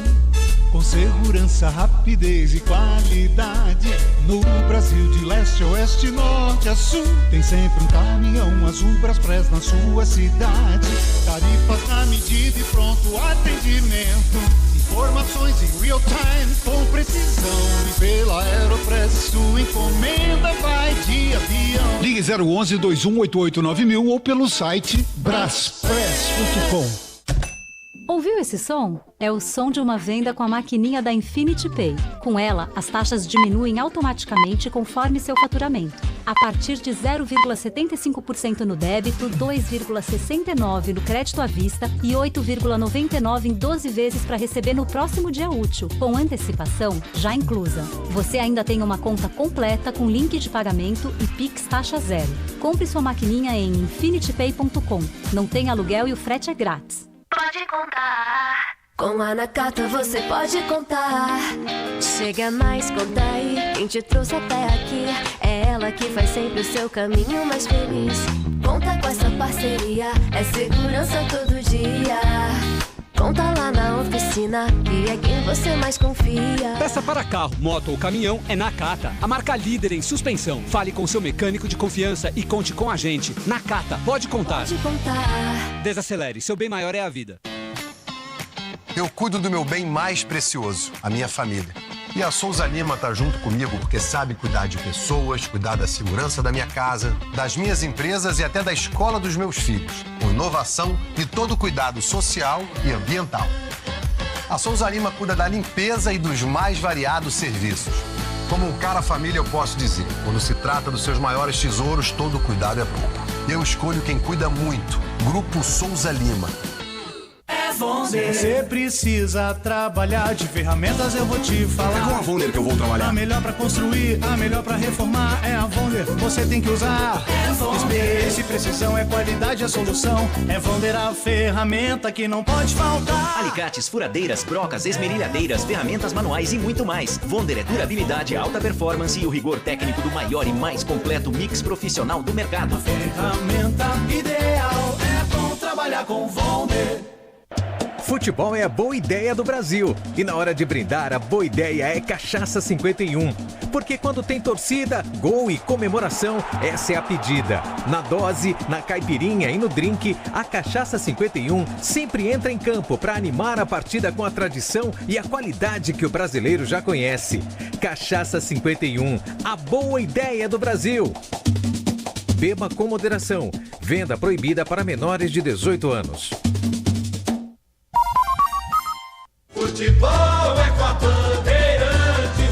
com segurança, rapidez e qualidade. No Brasil de leste a oeste, norte a sul, tem sempre um caminhão azul Braspress na sua cidade. Tarifas na medida e pronto atendimento, informações em real time com precisão. E pela Aeropress sua encomenda vai de avião. Ligue 011 2188 9000 ou pelo site braspress.com. Ouviu esse som? É o som de uma venda com a maquininha da Infinity Pay. Com ela, as taxas diminuem automaticamente conforme seu faturamento. A partir de 0,75% no débito, 2,69% no crédito à vista e 8,99% em 12 vezes para receber no próximo dia útil, com antecipação já inclusa. Você ainda tem uma conta completa com link de pagamento e Pix taxa zero. Compre sua maquininha em infinitypay.com. Não tem aluguel e o frete é grátis. Pode contar, com a Nakata você pode contar. Chega mais, conta aí, quem te trouxe até aqui. É ela que faz sempre o seu caminho mais feliz. Conta com essa parceria, é segurança todo dia. Conta lá na oficina, que é quem você mais confia. Peça para carro, moto ou caminhão é Nakata, a marca líder em suspensão. Fale com seu mecânico de confiança e conte com a gente. Nakata, pode contar. Pode contar. Desacelere, seu bem maior é a vida. Eu cuido do meu bem mais precioso, a minha família. E a Souza Lima tá junto comigo porque sabe cuidar de pessoas, cuidar da segurança da minha casa, das minhas empresas e até da escola dos meus filhos, com inovação e todo o cuidado social e ambiental. A Souza Lima cuida da limpeza e dos mais variados serviços. Como um cara família, eu posso dizer, quando se trata dos seus maiores tesouros, todo cuidado é pouco. Eu escolho quem cuida muito, Grupo Souza Lima. Você precisa trabalhar de ferramentas, eu vou te falar. É com a Vonder que eu vou trabalhar. A melhor pra construir, a melhor pra reformar é a Vonder. Você tem que usar. Experiência e precisão é qualidade, a solução. É Vonder a ferramenta que não pode faltar. Alicates, furadeiras, brocas, esmerilhadeiras, ferramentas manuais e muito mais. Vonder é durabilidade, alta performance e o rigor técnico do maior e mais completo mix profissional do mercado. A ferramenta ideal é bom trabalhar com Vonder. Futebol é a boa ideia do Brasil. E na hora de brindar, a boa ideia é Cachaça 51. Porque quando tem torcida, gol e comemoração, essa é a pedida. Na dose, na caipirinha e no drink, a Cachaça 51 sempre entra em campo para animar a partida com a tradição e a qualidade que o brasileiro já conhece. Cachaça 51, a boa ideia do Brasil. Beba com moderação. Venda proibida para menores de 18 anos. Futebol é com a Bandeirantes.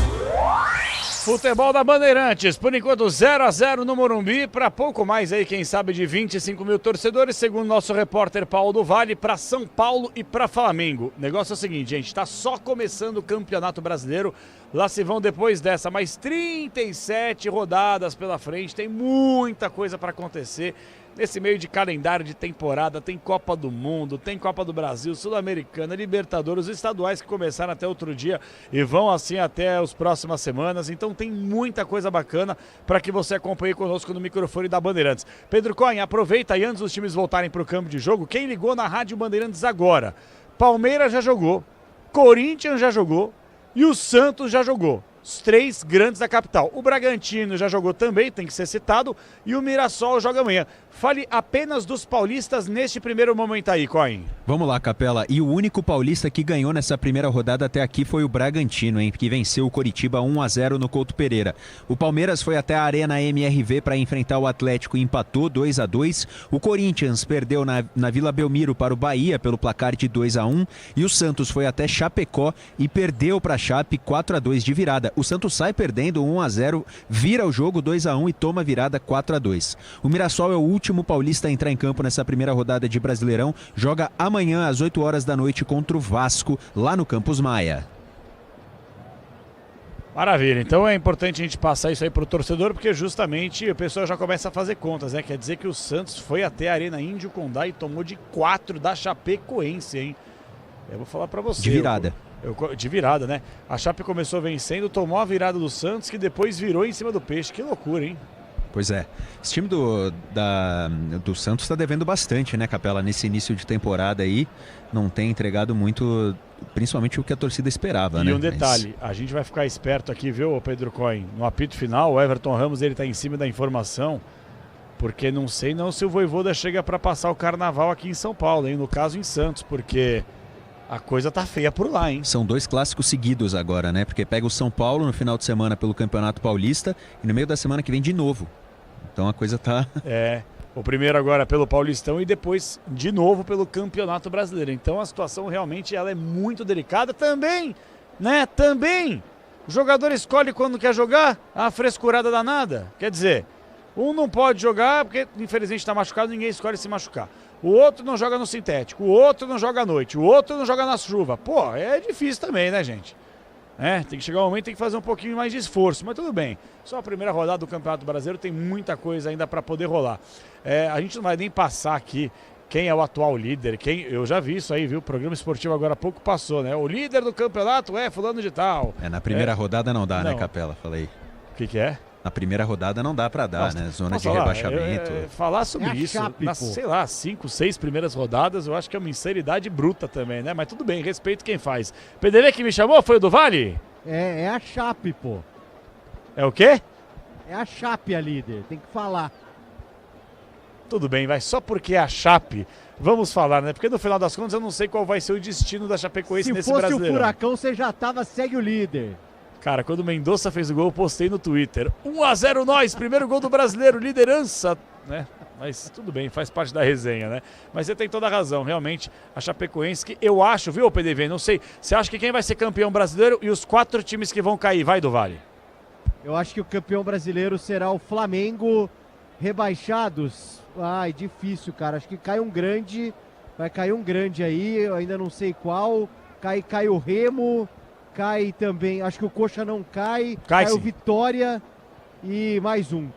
Futebol da Bandeirantes, por enquanto 0-0 no Morumbi, para pouco mais aí, quem sabe de 25 mil torcedores, segundo nosso repórter Paulo do Vale, para São Paulo e para Flamengo. O negócio é o seguinte, gente, está só começando o Campeonato Brasileiro, lá se vão depois dessa, mais 37 rodadas pela frente, tem muita coisa para acontecer. Nesse meio de calendário de temporada, tem Copa do Mundo, tem Copa do Brasil, Sul-Americana, Libertadores, os estaduais que começaram até outro dia e vão assim até as próximas semanas. Então tem muita coisa bacana para que você acompanhe conosco no microfone da Bandeirantes. Pedro Cohen, aproveita aí antes dos times voltarem para o campo de jogo. Quem ligou na Rádio Bandeirantes agora? Palmeiras já jogou, Corinthians já jogou e o Santos já jogou. Os três grandes da capital. O Bragantino já jogou também, tem que ser citado, e o Mirassol joga amanhã. Fale apenas dos paulistas neste primeiro momento aí, Coin. Vamos lá, Capela. E o único paulista que ganhou nessa primeira rodada até aqui foi o Bragantino, hein? Que venceu o Coritiba 1-0 no Couto Pereira. O Palmeiras foi até a Arena MRV para enfrentar o Atlético e empatou 2-2. O Corinthians perdeu na Vila Belmiro para o Bahia pelo placar de 2-1. E o Santos foi até Chapecó e perdeu para a Chape 4-2 de virada. O Santos sai perdendo 1-0, vira o jogo 2-1 e toma virada 4-2. O Mirassol é o último paulista a entrar em campo nessa primeira rodada de Brasileirão. Joga amanhã às 8 horas da noite contra o Vasco, lá no Campus Maia. Maravilha, então é importante a gente passar isso aí pro torcedor, porque justamente o pessoal já começa a fazer contas, né? Quer dizer que o Santos foi até a Arena Índio Condá e tomou de 4 da Chapecoense, hein? Eu vou falar pra você. De virada. De virada, né? A Chape começou vencendo, tomou a virada do Santos, que depois virou em cima do Peixe. Que loucura, hein? Pois é. Esse time do Santos está devendo bastante, né, Capela? Nesse início de temporada aí, não tem entregado muito, principalmente o que a torcida esperava, né? E um detalhe, a gente vai ficar esperto aqui, viu, Pedro Coin? No apito final, o Everton Ramos, ele tá em cima da informação, porque não sei não se o Vojvoda chega para passar o carnaval aqui em São Paulo, hein? No caso em Santos, porque a coisa tá feia por lá, hein? São 2 clássicos seguidos agora, né? Porque pega o São Paulo no final de semana pelo Campeonato Paulista e no meio da semana que vem de novo. Então a coisa tá... O primeiro agora pelo Paulistão e depois de novo pelo Campeonato Brasileiro. Então a situação realmente ela é muito delicada também, né? Também o jogador escolhe quando quer jogar, a frescurada danada. Quer dizer, um não pode jogar porque infelizmente está machucado, ninguém escolhe se machucar. O outro não joga no sintético, o outro não joga à noite, o outro não joga na chuva. Pô, é difícil também, né, gente? Tem que chegar um momento, tem que fazer um pouquinho mais de esforço, mas tudo bem. Só a primeira rodada do Campeonato Brasileiro, tem muita coisa ainda para poder rolar. A gente não vai nem passar aqui quem é o atual líder, eu já vi isso aí, viu? O programa esportivo agora há pouco passou, né? O líder do campeonato é fulano de tal. Na primeira rodada não dá, né, Capela? Falei. O que é? Na primeira rodada não dá pra dar, né? Zona de rebaixamento. Falar sobre isso, nas, sei lá, 5, 6 primeiras rodadas, eu acho que é uma insanidade bruta também, né? Mas tudo bem, respeito quem faz. PDV que me chamou, foi o do Vale? É a Chape, pô. É o quê? É a Chape a líder, tem que falar. Tudo bem, vai, só porque é a Chape, vamos falar, né? Porque no final das contas eu não sei qual vai ser o destino da Chapecoense nesse Brasileirão. Se fosse o Furacão, você já tava, segue o líder. Cara, quando o Mendonça fez o gol, eu postei no Twitter. 1-0 nós, primeiro gol do brasileiro, liderança, né? Mas tudo bem, faz parte da resenha, né? Mas você tem toda a razão, realmente, a Chapecoense, que eu acho, viu, PDV? Não sei, você acha que quem vai ser campeão brasileiro e os 4 times que vão cair, vai do Vale? Eu acho que o campeão brasileiro será o Flamengo. Rebaixados, difícil, cara. Acho que cai um grande, vai cair um grande aí, eu ainda não sei qual. Cai o Remo. Cai também, acho que o Coxa não cai o Vitória e mais um.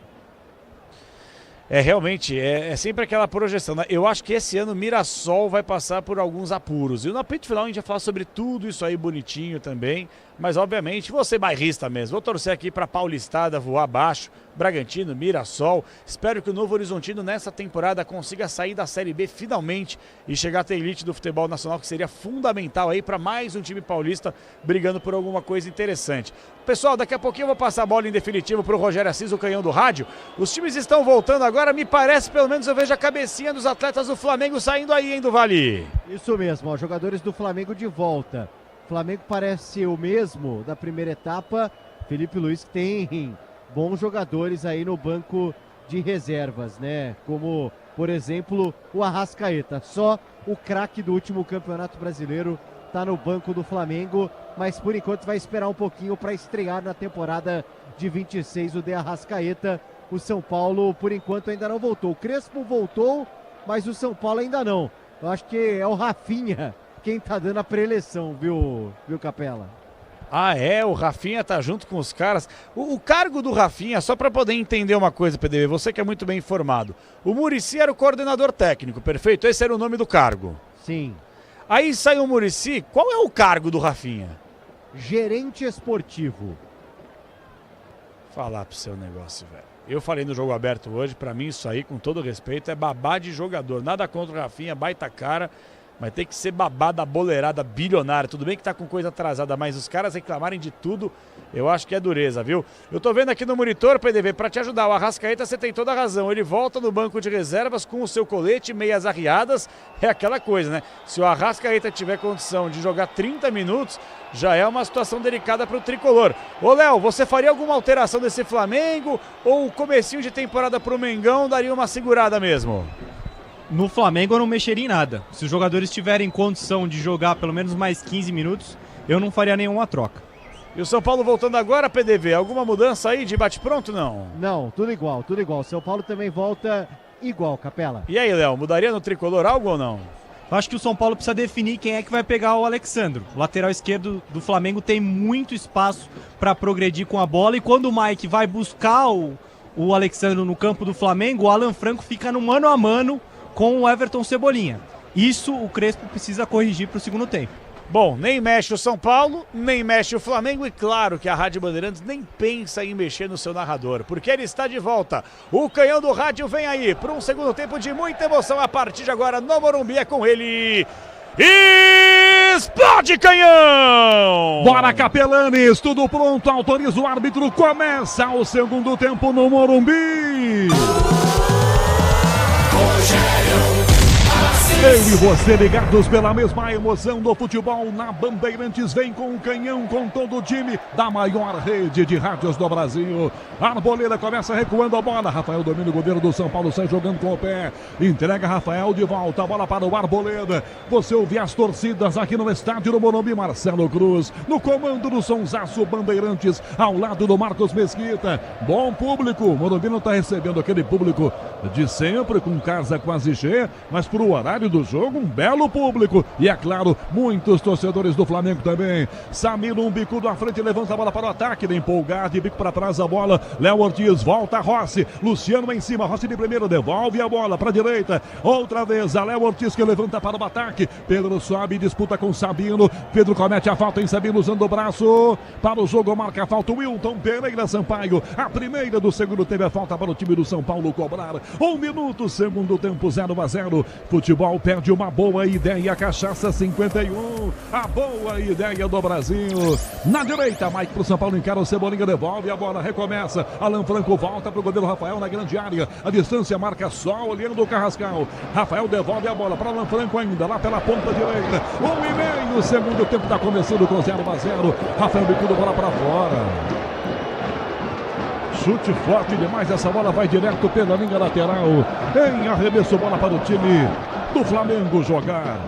Realmente, é sempre aquela projeção, né? Eu acho que esse ano o Mirassol vai passar por alguns apuros. E no apito final a gente vai falar sobre tudo isso aí bonitinho também. Mas obviamente, vou ser bairrista mesmo. Vou torcer aqui para Paulistada voar abaixo. Bragantino, Mirassol. Espero que o Novo Horizontino nessa temporada consiga sair da Série B finalmente e chegar até a elite do futebol nacional, que seria fundamental aí para mais um time paulista brigando por alguma coisa interessante. Pessoal, daqui a pouquinho eu vou passar a bola em definitivo para o Rogério Assis, o canhão do rádio. Os times estão voltando agora, me parece, pelo menos eu vejo a cabecinha dos atletas do Flamengo saindo aí, hein, do Vale? Isso mesmo, jogadores do Flamengo de volta. O Flamengo parece o mesmo da primeira etapa. Felipe Luiz que tem bons jogadores aí no banco de reservas, né? Como, por exemplo, o Arrascaeta. Só o craque do último Campeonato Brasileiro está no banco do Flamengo, mas por enquanto vai esperar um pouquinho para estrear na temporada de 26 o de Arrascaeta. O São Paulo, por enquanto, ainda não voltou. O Crespo voltou, mas o São Paulo ainda não. Eu acho que é o Rafinha quem tá dando a preleção, viu, Capela? O Rafinha tá junto com os caras. O cargo do Rafinha, só para poder entender uma coisa, PDV, você que é muito bem informado. O Muricy era o coordenador técnico, perfeito? Esse era o nome do cargo. Sim. Aí saiu o Muricy, qual é o cargo do Rafinha? Gerente esportivo. Falar pro seu negócio, velho. Eu falei no Jogo Aberto hoje, pra mim isso aí, com todo respeito, é babá de jogador. Nada contra o Rafinha, baita cara. Mas tem que ser babada, boleirada, bilionária. Tudo bem que tá com coisa atrasada, mas os caras reclamarem de tudo, eu acho que é dureza, viu? Eu tô vendo aqui no monitor, PDV, pra te ajudar. O Arrascaeta, você tem toda a razão. Ele volta no banco de reservas com o seu colete, meias arriadas. É aquela coisa, né? Se o Arrascaeta tiver condição de jogar 30 minutos, já é uma situação delicada pro tricolor. Ô, Léo, você faria alguma alteração desse Flamengo? Ou o comecinho de temporada pro Mengão daria uma segurada mesmo? No Flamengo eu não mexeria em nada. Se os jogadores tiverem condição de jogar pelo menos mais 15 minutos, eu não faria nenhuma troca. E o São Paulo voltando agora, PDV, alguma mudança aí de bate-pronto, não? Não, tudo igual, tudo igual. São Paulo também volta igual, Capela. E aí, Léo, mudaria no tricolor algo ou não? Eu acho que o São Paulo precisa definir quem é que vai pegar o Alexandro. O lateral esquerdo do Flamengo tem muito espaço para progredir com a bola e quando o Mike vai buscar o Alexandro no campo do Flamengo, o Alan Franco fica no mano a mano com o Everton Cebolinha. Isso o Crespo precisa corrigir para o segundo tempo. Bom, nem mexe o São Paulo, nem mexe o Flamengo e claro que a Rádio Bandeirantes nem pensa em mexer no seu narrador, porque ele está de volta. O canhão do rádio vem aí para um segundo tempo de muita emoção a partir de agora no Morumbi é com ele. Explode Canhão! Bora, Capelanes, tudo pronto, autoriza o árbitro, começa o segundo tempo no Morumbi. Eu e você ligados pela mesma emoção do futebol na Bandeirantes, vem com o canhão, com todo o time da maior rede de rádios do Brasil. Arboleda começa recuando a bola, Rafael domina o goleiro do São Paulo, sai jogando com o pé, entrega Rafael de volta, a bola para o Arboleda. Você ouve as torcidas aqui no estádio do Morumbi, Marcelo Cruz, no comando do Sonsaço Bandeirantes, ao lado do Marcos Mesquita. Bom público, o Morumbi não está recebendo aquele público de sempre, com casa quase cheia, mas para o horário do jogo, um belo público. E é claro, muitos torcedores do Flamengo também. Samir, um bicudo à frente, levanta a bola para o ataque, vem empolgado, de bico para trás a bola. Léo Ortiz, volta Rossi. Luciano em cima, Rossi de primeiro, devolve a bola para a direita. Outra vez, a Léo Ortiz que levanta para o ataque. Pedro sobe, disputa com Sabino. Pedro comete a falta em Sabino, usando o braço. Para o jogo, marca a falta. Wilton Pereira Sampaio. A primeira do segundo teve a falta para o time do São Paulo cobrar. 1 minuto, segundo tempo, 0-0. Futebol perde uma boa ideia, Cachaça 51, a boa ideia do Brasil. Na direita, Mike pro São Paulo, encara o Cebolinha, devolve a bola, recomeça. Alan Franco volta pro goleiro Rafael na grande área. A distância marca só olhando o Carrascal. Rafael devolve a bola para Alan Franco ainda, lá pela ponta direita. 1,5, segundo tempo está começando com 0-0. Rafael bicudo, bola para fora. Chute forte demais, essa bola vai direto pela linha lateral. Em arremesso, bola para o time do Flamengo jogar.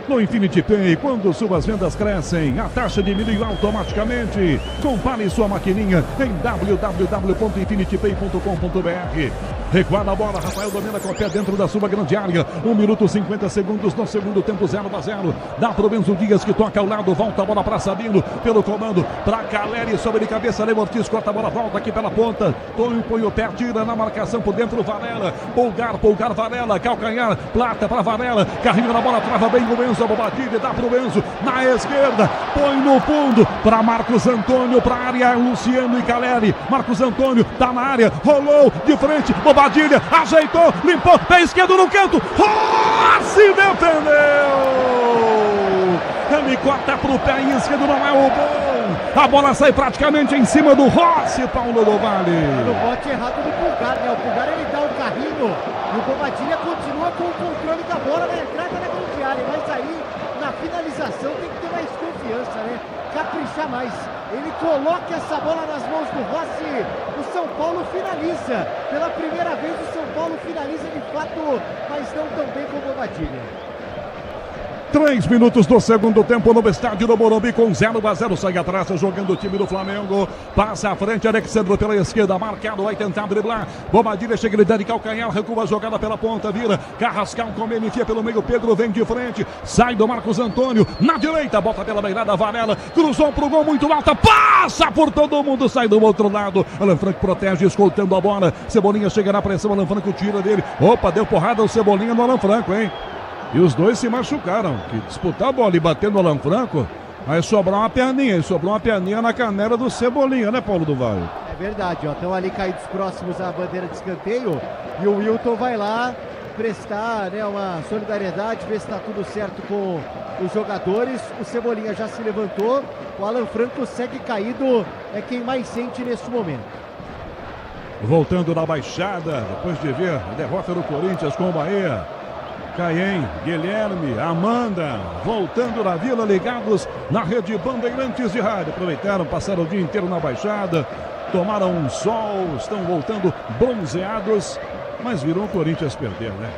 No Infinity Pay, quando suas vendas crescem, a taxa diminui automaticamente. Compare sua maquininha em www.infinitypay.com.br. Recuada a bola, Rafael domina com o pé dentro da sua grande área. 1 minuto e 50 segundos no segundo tempo, 0-0. Dá pro Benzo Dias que toca ao lado, volta a bola para Sabino, pelo comando, para Caleri, sobre de cabeça, Léo Ortiz, corta a bola, volta aqui pela ponta. Põe o pé, tira na marcação por dentro, Varela. Polgar, Varela, calcanhar, plata para Varela. Carrinho na bola, trava bem o Benzo, a bobadilha, dá pro Benzo, na esquerda, põe no fundo, para Marcos Antônio, para a área, Luciano e Caleri. Marcos Antônio, tá na área, rolou de frente, bobadilha, ajeitou, limpou, pé esquerdo no canto, se defendeu! Ele corta pro pé esquerdo, não é o bom. A bola sai praticamente em cima do Rossi, Paulo do Vale. No bote errado do Pulgar, né? O Pulgar ele dá o carrinho e o Bobadilha continua com o controle da bola na entrada da grande área. Mas aí, na finalização, tem que ter mais confiança, né? Caprichar mais. Ele coloca essa bola nas mãos do Rossi. O São Paulo finaliza. Pela primeira vez o São Paulo finaliza de fato, mas não tão bem como o Bobadilha. 3 minutos do segundo tempo no estádio do Morumbi com 0-0. Sai atrás jogando o time do Flamengo. Passa à frente, Alexandre pela esquerda, marcado, vai tentar driblar. Bobadilha chega ele de calcanhar, recua a jogada pela ponta, vira. Carrascal come, enfia pelo meio, Pedro vem de frente. Sai do Marcos Antônio, na direita, bota pela beirada, Varela. Cruzou pro gol muito alta, passa por todo mundo, sai do outro lado. Alan Franco protege, escoltando a bola. Cebolinha chega na pressão, Alan Franco tira dele. Opa, deu porrada o Cebolinha no Alan Franco, hein? E os dois se machucaram, que disputar a bola e bater no Alan Franco, aí sobrou uma perninha na canela do Cebolinha, né, Paulo do Vale? É verdade, ó, estão ali caídos próximos à bandeira de escanteio e o Wilton vai lá prestar, né, uma solidariedade, ver se está tudo certo com os jogadores. O Cebolinha já se levantou, o Alan Franco segue caído, é quem mais sente neste momento. Voltando na Baixada, depois de ver a derrota do Corinthians com o Bahia. Caiem, Guilherme, Amanda, voltando na Vila, ligados na rede Bandeirantes de rádio. Aproveitaram, passaram o dia inteiro na Baixada, tomaram um sol, estão voltando bronzeados, mas viram o Corinthians perder, né?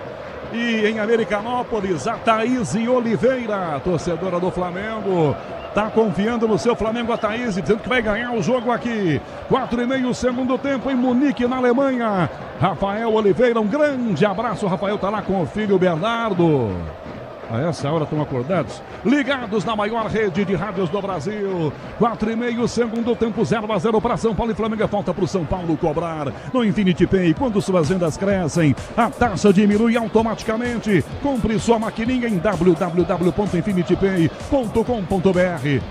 E em Americanópolis, a Thaís Oliveira, torcedora do Flamengo, tá confiando no seu Flamengo, a Thaís, dizendo que vai ganhar o jogo aqui. 4,5 segundo tempo em Munique, na Alemanha. Rafael Oliveira, um grande abraço. O Rafael tá lá com o filho Bernardo. A essa hora estão acordados, ligados na maior rede de rádios do Brasil. 4,5 segundo tempo, 0-0 para São Paulo e Flamengo. Falta para o São Paulo cobrar no Infinity Pay. Quando suas vendas crescem, a taxa diminui automaticamente. Compre sua maquininha em www.infinitypay.com.br.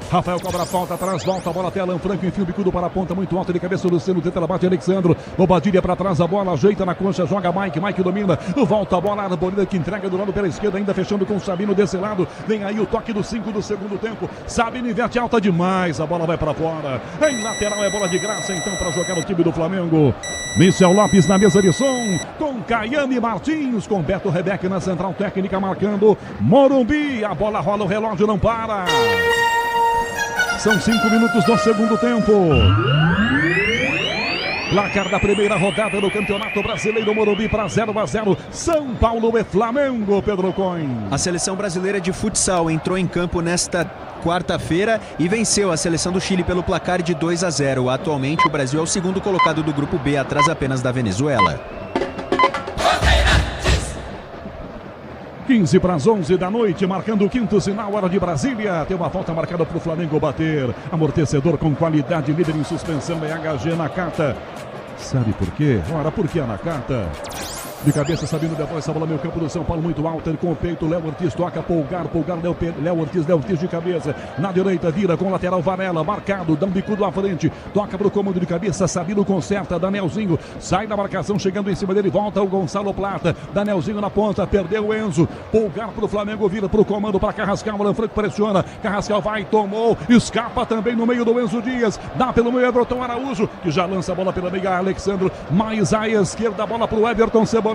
Rafael cobra a falta, atrás, volta a bola até Alan Franco, enfim o bicudo para a ponta, muito alto de cabeça, Luciano tenta, bate Alexandro, Bobadilha para trás, a bola ajeita na concha, joga Mike domina, volta a bola, Arboleda que entrega do lado pela esquerda, ainda fechando com o Sabino desse lado, vem aí o toque do 5 do segundo tempo, Sabino inverte alta demais, a bola vai para fora, em lateral é bola de graça então para jogar o time do Flamengo. Michel Lopes na mesa de som, com Caiane Martins, com Beto Rebeck na central técnica marcando Morumbi, a bola rola, o relógio não para. São 5 minutos do segundo tempo. Placar da primeira rodada do Campeonato Brasileiro, Morumbi para 0-0. São Paulo e Flamengo, Pedro Coin. A seleção brasileira de futsal entrou em campo nesta quarta-feira e venceu a seleção do Chile pelo placar de 2-0. Atualmente o Brasil é o segundo colocado do grupo B, atrás apenas da Venezuela. 15 para as 11 da noite, marcando o quinto sinal, hora de Brasília. Tem uma falta marcada para o Flamengo bater. Amortecedor com qualidade, líder em suspensão é HG Nakata. Sabe por quê? Ora, por que a Nakata? De cabeça, Sabino devolve essa bola, meio campo do São Paulo, muito alto, ele com o peito, Léo Ortiz toca, Polgar, Léo Ortiz de cabeça, na direita, vira com o lateral, Varela, marcado, dá um bicudo à frente, toca para o comando de cabeça, Sabino conserta, Danielzinho, sai da marcação, chegando em cima dele, volta o Gonçalo Plata, Danielzinho na ponta, perdeu o Enzo, Polgar para o Flamengo, vira para o comando, para Carrascal, o Alan Franco pressiona, Carrascal vai, tomou, escapa também no meio do Enzo Dias, dá pelo meio Everton Araújo, que já lança a bola pela meia, Alexandro, mais à esquerda, a bola para o Everton Cebolinha,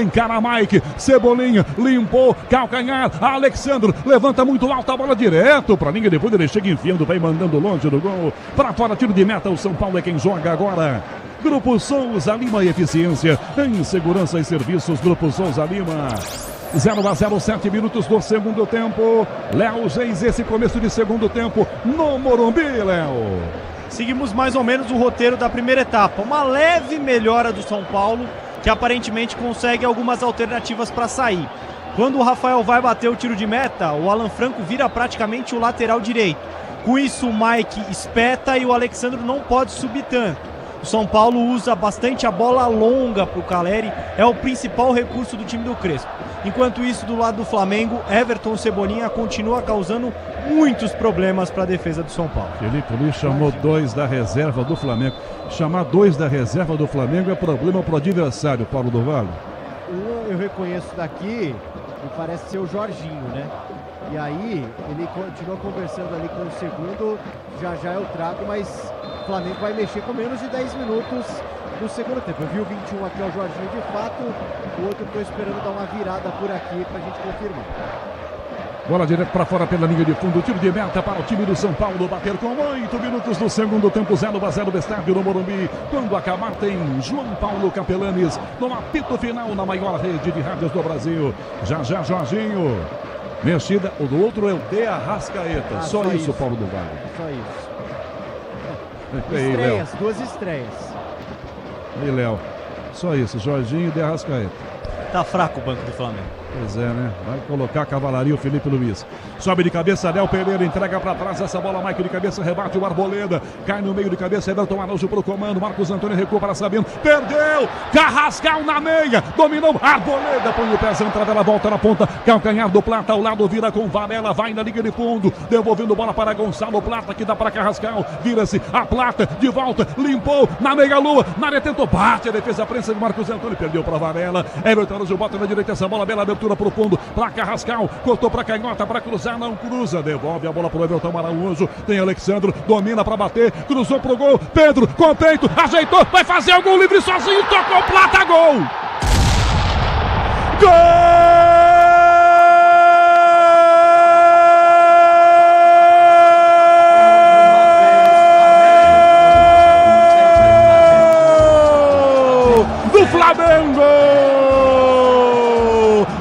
encara Mike, Cebolinha, limpou, calcanhar, Alexandro, levanta muito alto a bola direto para a linha, depois ele chega enfiando, vai mandando longe do gol, para fora, tiro de meta, o São Paulo é quem joga agora. Grupo Souza Lima e Eficiência, em segurança e serviços, Grupo Souza Lima. 0-0, 7 minutos do segundo tempo. Léo Geis, esse começo de segundo tempo no Morumbi, Léo. Seguimos mais ou menos o roteiro da primeira etapa, uma leve melhora do São Paulo, que aparentemente consegue algumas alternativas para sair. Quando o Rafael vai bater o tiro de meta, o Alan Franco vira praticamente o lateral direito. Com isso o Mike espeta e o Alexandre não pode subir tanto. O São Paulo usa bastante a bola longa para o Caleri, é o principal recurso do time do Crespo. Enquanto isso, do lado do Flamengo, Everton Cebolinha continua causando muitos problemas para a defesa do São Paulo. Felipe Luiz chamou 2 da reserva do Flamengo. Chamar 2 da reserva do Flamengo é problema para o adversário, Paulo do Vale. Eu reconheço daqui, me parece ser o Jorginho, né? E aí, ele continua conversando ali com o segundo, já eu trago, mas o Flamengo vai mexer com menos de 10 minutos no segundo tempo. Eu vi o 21 aqui, o Jorginho de fato, o outro estou esperando dar uma virada por aqui pra gente confirmar. Bola direto para fora pela linha de fundo, tiro de meta para o time do São Paulo, bater com 8 minutos do segundo tempo, 0-0 do estádio no Morumbi. Quando acabar tem João Paulo Capelanes no apito final na maior rede de rádios do Brasil. Já Jorginho, mexida, o do outro é o De Arrascaeta, só isso, Paulo do Vale. Só isso. Aí, estreias, 2 estreias. Aí, Léo, só isso, Jorginho e De Arrascaeta. Tá fraco o banco do Flamengo. Pois é, né? Vai colocar a cavalaria o Felipe Luiz. Sobe de cabeça, Léo Pereira, entrega pra trás essa bola, Mike de cabeça, rebate o Arboleda. Cai no meio de cabeça, Everton Araújo pro comando. Marcos Antônio recua para Sabino. Perdeu! Carrascal na meia. Dominou Arboleda, põe o pezão, travela, volta na ponta. Calcanhar do Plata ao lado, vira com Varela, vai na liga de fundo. Devolvendo bola para Gonçalo Plata, que dá para Carrascal. Vira-se a Plata, de volta, limpou na meia-lua. Na área tentou, bate a defesa, prensa de Marcos Antônio, perdeu para Varela. Everton Araújo bota na direita essa bola, bela abertura pro fundo, para Carrascal, cortou para canhota, para cruzar, não cruza, devolve a bola pro Everton Araújo, tem Alexandro, domina para bater, cruzou pro gol, Pedro, com o peito, ajeitou, vai fazer o gol livre sozinho, tocou Plata, gol! Gol! Do Flamengo!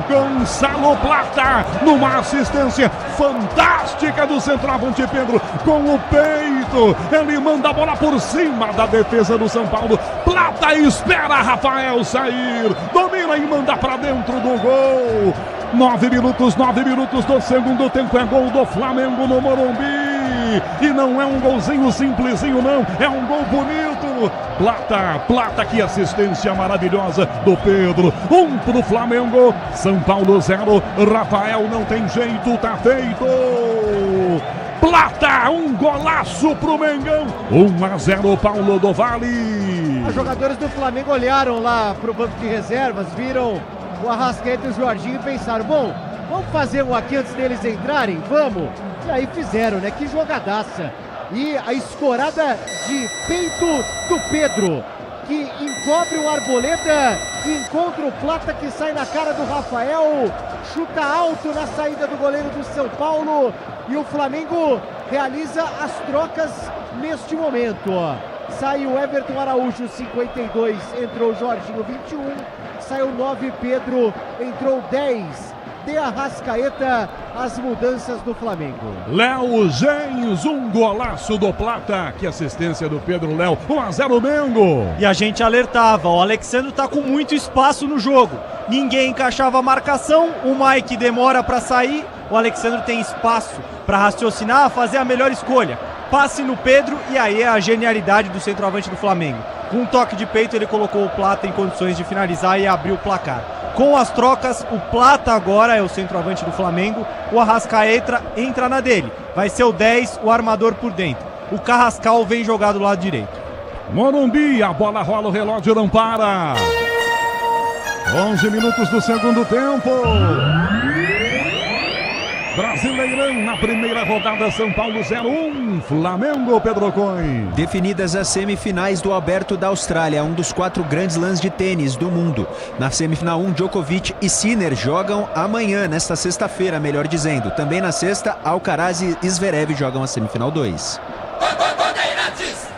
Gonçalo Plata, numa assistência fantástica do centroavante Pedro, com o peito, ele manda a bola por cima da defesa do São Paulo. Plata espera Rafael sair, domina e manda para dentro do gol. 9 minutos do segundo tempo, é gol do Flamengo no Morumbi. E não é um golzinho simplesinho não, é um gol bonito. Plata, que assistência maravilhosa do Pedro. 1 pro Flamengo, São Paulo 0, Rafael não tem jeito, tá feito. Plata, um golaço pro Mengão, 1-0 Paulo do Vale. Os jogadores do Flamengo olharam lá pro banco de reservas, viram o Arrascaeta e o Jorginho e pensaram, bom, vamos fazer um aqui antes deles entrarem? Vamos! E aí fizeram, né? Que jogadaça! E a escorada de peito do Pedro, que encobre o Arboleda, que encontra o Plata, que sai na cara do Rafael, chuta alto na saída do goleiro do São Paulo, e o Flamengo realiza as trocas neste momento. Saiu Everton Araújo, 52, entrou Jorginho, 21, saiu 9 Pedro, entrou 10 de Arrascaeta, as mudanças do Flamengo. Léo Gens, um golaço do Plata, que assistência do Pedro Léo, 1-0 Mengo. E a gente alertava, o Alexandre tá com muito espaço no jogo, ninguém encaixava a marcação, o Mike demora para sair, o Alexandre tem espaço para raciocinar, fazer a melhor escolha. Passe no Pedro e aí é a genialidade do centroavante do Flamengo. Com um toque de peito ele colocou o Plata em condições de finalizar e abrir o placar. Com as trocas, o Plata agora é o centroavante do Flamengo, o Arrascaeta entra na dele. Vai ser o 10, o armador por dentro. O Carrascal vem jogar do lado direito. Morumbi, a bola rola, o relógio não para. 11 minutos do segundo tempo. Brasileirão na primeira rodada, São Paulo 0-1, Flamengo, Pedro Coin. Definidas as semifinais do Aberto da Austrália, um dos 4 grandes lãs de tênis do mundo. Na semifinal 1, Djokovic e Sinner jogam amanhã, nesta sexta-feira, melhor dizendo. Também na sexta, Alcaraz e Zverev jogam a semifinal 2.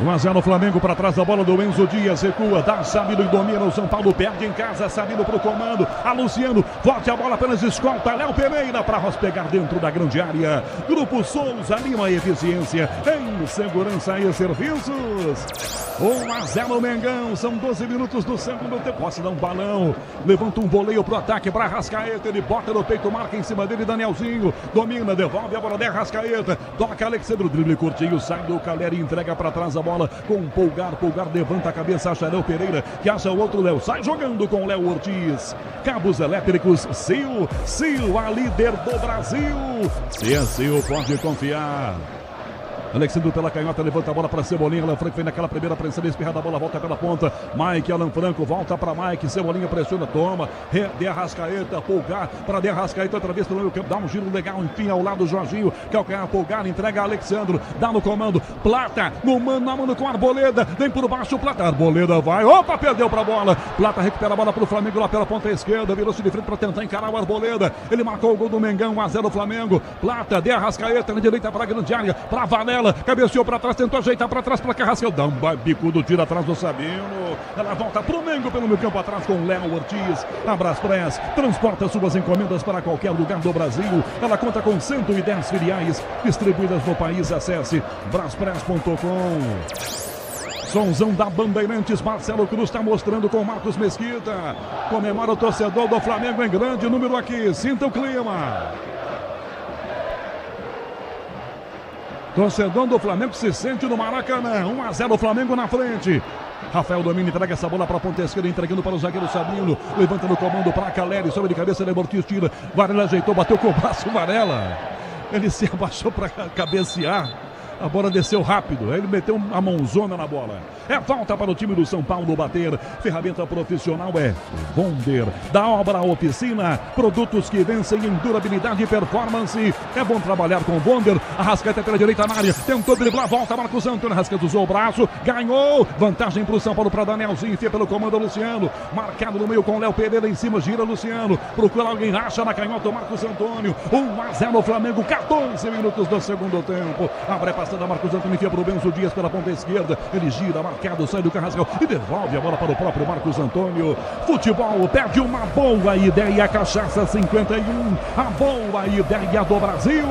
1-0 Flamengo, para trás da bola do Enzo Dias, recua, dá Sabino e domina, o São Paulo perde em casa, Sabino pro comando, a Luciano, forte a bola, apenas escolta, Léo Pereira para pegar dentro da grande área. Grupo Souza Lima, eficiência em segurança e serviços. 1-0 Mengão, são 12 minutos do segundo tempo, posse dá um balão, levanta um voleio pro ataque para Arrascaeta, ele bota no peito, marca em cima dele, Danielzinho, domina, devolve a bola de Arrascaeta, toca Alexandre, drible curtinho, sai do Caleri, entrega para trás a bola com o Pulgar levanta a cabeça, acha Léo Pereira, que acha o outro Léo, sai jogando com Léo Ortiz. Cabos elétricos, Sil, a líder do Brasil. Se é Sil, pode confiar. Alexandre pela canhota, levanta a bola para Cebolinha. Alan Franco vem naquela primeira pressão, espirrada a bola, volta pela ponta. Mike, Alan Franco, volta para Mike. Cebolinha pressiona, toma. De Arrascaeta, Pulgar para De Arrascaeta, outra vez pelo meio campo, dá um giro legal, enfim, ao lado do Jorginho. Calcanhar, Pulgar, entrega a Alexandre, dá no comando. Plata, no mano a mano com a Arboleda, vem por baixo, Plata. Arboleda vai, opa, perdeu para a bola. Plata recupera a bola para o Flamengo lá pela ponta esquerda, virou-se de frente para tentar encarar o Arboleda. Ele marcou o gol do Mengão, 1-0 Flamengo. Plata, De Arrascaeta na direita para a grande área, para Varela. Cabeceou para trás, tentou ajeitar para trás para Carrascal, dá um bicudo, tira atrás do Sabino. Ela volta pro Mengo pelo meio campo atrás com Léo Ortiz. A Braspress transporta suas encomendas para qualquer lugar do Brasil. Ela conta com 110 filiais distribuídas no país. Acesse braspress.com. Sonzão da Bandeirantes, Marcelo Cruz está mostrando com Marcos Mesquita. Comemora o torcedor do Flamengo em grande número aqui. Sinta o clima. Torcedor do Flamengo se sente no Maracanã. 1-0 o Flamengo na frente. Rafael Domínio entrega essa bola para a ponta esquerda, entregando para o zagueiro Sabino. Levanta no comando para Caleri, sobe de cabeça, ele Ortiz tira. Varela ajeitou, bateu com o braço, Varela. Ele se abaixou para cabecear. A bola desceu rápido, ele meteu a mãozona na bola. É falta para o time do São Paulo bater. Ferramenta profissional é Bonder. Da Obra Oficina, produtos que vencem em durabilidade e performance. É bom trabalhar com Bonder. Arrascaeta pela direita na área, tentou driblar, volta Marcos Antônio. Arrascaeta usou o braço, ganhou. Vantagem para o São Paulo, para Danielzinho, enfia pelo comando Luciano. Marcado no meio com Léo Pereira em cima, gira Luciano. Procura alguém, acha na canhota o Marcos Antônio. 1-0 o Flamengo, 14 minutos do segundo tempo. Abre a passada, Marcos Antônio enfia para o Benzo Dias pela ponta esquerda. Ele gira, marcado, sai do Carrascal e devolve a bola para o próprio Marcos Antônio. Futebol perde uma boa ideia, Cachaça 51. A boa ideia do Brasil.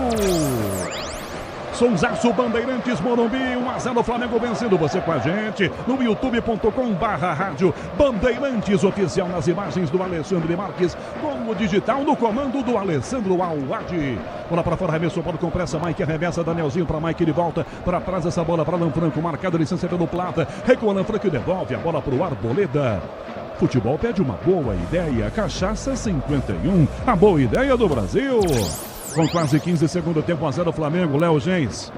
Sonzaço Bandeirantes Morumbi, 1-0 Flamengo vencendo. Você com a gente no youtube.com/rádio Bandeirantes oficial, nas imagens do Alexandre Marques, com o digital no comando do Alessandro Alwadi. Bola para fora, arremesso, bola com pressa, Mike arremessa, Danielzinho para Mike, ele volta para trás, essa bola para Alan Franco, marcado, licença pelo Plata, recua Alan Franco e devolve a bola para o Arboleda. Futebol pede uma boa ideia, Cachaça 51, a boa ideia do Brasil. Com quase 15 segundos tempo, 1-0 Flamengo, Léo Gens.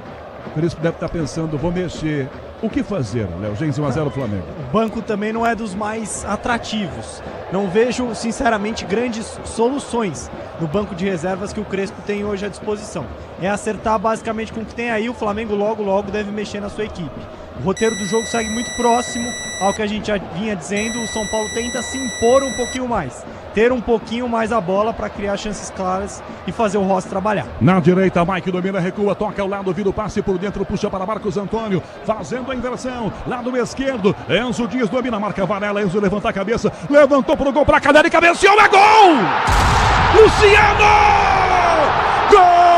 Por isso deve estar pensando, vou mexer. O que fazer, Léo Gens, 1-0 Flamengo? O banco também não é dos mais atrativos. Não vejo, sinceramente, grandes soluções no banco de reservas que o Crespo tem hoje à disposição. É acertar basicamente com o que tem aí, o Flamengo logo deve mexer na sua equipe. O roteiro do jogo segue muito próximo ao que a gente já vinha dizendo. O São Paulo tenta se impor um pouquinho mais, ter um pouquinho mais a bola para criar chances claras e fazer o Rossi trabalhar. Na direita, Mike domina, recua, toca ao lado, vira o passe por dentro, puxa para Marcos Antônio, fazendo a inversão, lado esquerdo, Enzo Dias domina, marca Varela, Enzo levanta a cabeça, levantou pro gol para Caleri, cabeceou, é gol! Luciano! Gol!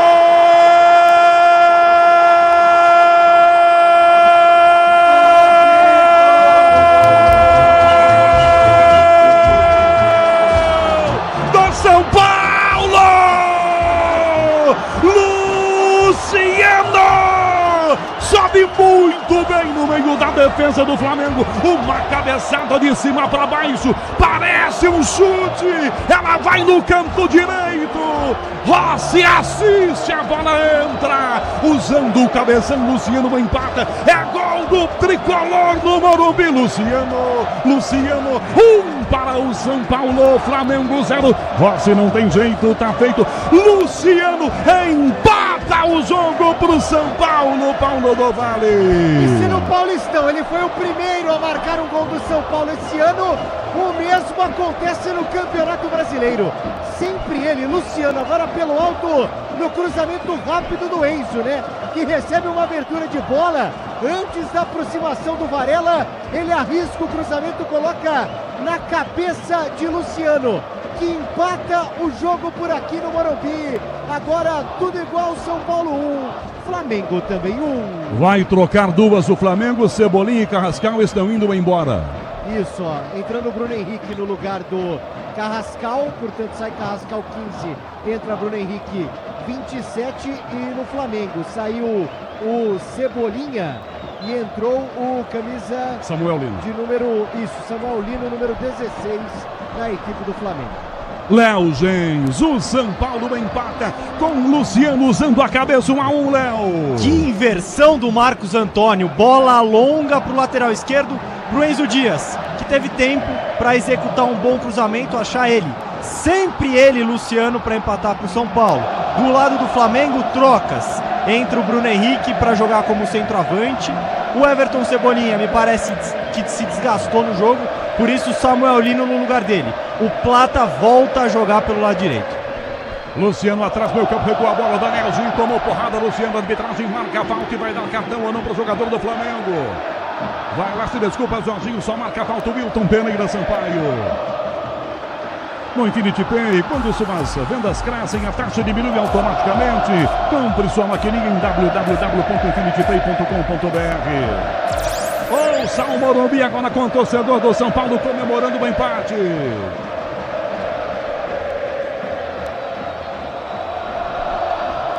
Sobe muito bem no meio da defesa do Flamengo. Uma cabeçada de cima para baixo. Parece um chute. Ela vai no canto direito. Rossi assiste, a bola entra. Usando o cabeção, Luciano empata. É gol do tricolor no Morumbi. Luciano, 1 para o São Paulo. Flamengo 0. Rossi não tem jeito, tá feito. Luciano empata o jogo pro São Paulo, Paulo do Vale. E se no Paulistão ele foi o primeiro a marcar um gol do São Paulo esse ano, o mesmo acontece no Campeonato Brasileiro. Sempre ele, Luciano, agora pelo alto, no cruzamento rápido do Enzo, né? Que recebe uma abertura de bola antes da aproximação do Varela. Ele arrisca o cruzamento, coloca na cabeça de Luciano, que empata o jogo por aqui no Morumbi. Agora tudo igual, São Paulo 1, Flamengo também 1. Vai trocar duas o Flamengo, Cebolinha e Carrascal estão indo embora. Isso, ó, entrando o Bruno Henrique no lugar do Carrascal, portanto sai Carrascal 15, entra Bruno Henrique 27 e no Flamengo saiu o Cebolinha e entrou o camisa Samuel Lino. De número, Samuel Lino, número 16 na equipe do Flamengo. Léo Gens, o São Paulo empata com Luciano usando a cabeça, 1-1, Léo. Que inversão do Marcos Antônio, bola longa para o lateral esquerdo, pro Enzo Dias, que teve tempo para executar um bom cruzamento, achar ele. Sempre ele, Luciano, para empatar para o São Paulo. Do lado do Flamengo, trocas. Entra o Bruno Henrique para jogar como centroavante. O Everton Cebolinha me parece que se desgastou no jogo, por isso o Samuel Lino no lugar dele. O Plata volta a jogar pelo lado direito. Luciano atrás, meio campo, recua a bola, Danielzinho tomou porrada, Luciano, a arbitragem marca a falta e vai dar cartão ou não para o jogador do Flamengo. Vai lá, se desculpa, Jorginho, só marca a falta o Wilton Pereira Sampaio. No Infinity Pay, quando suas vendas crescem, a taxa diminui automaticamente. Compre sua maquininha em www.infinitypay.com.br. Pulsar o Morumbi agora com o torcedor do São Paulo comemorando o empate.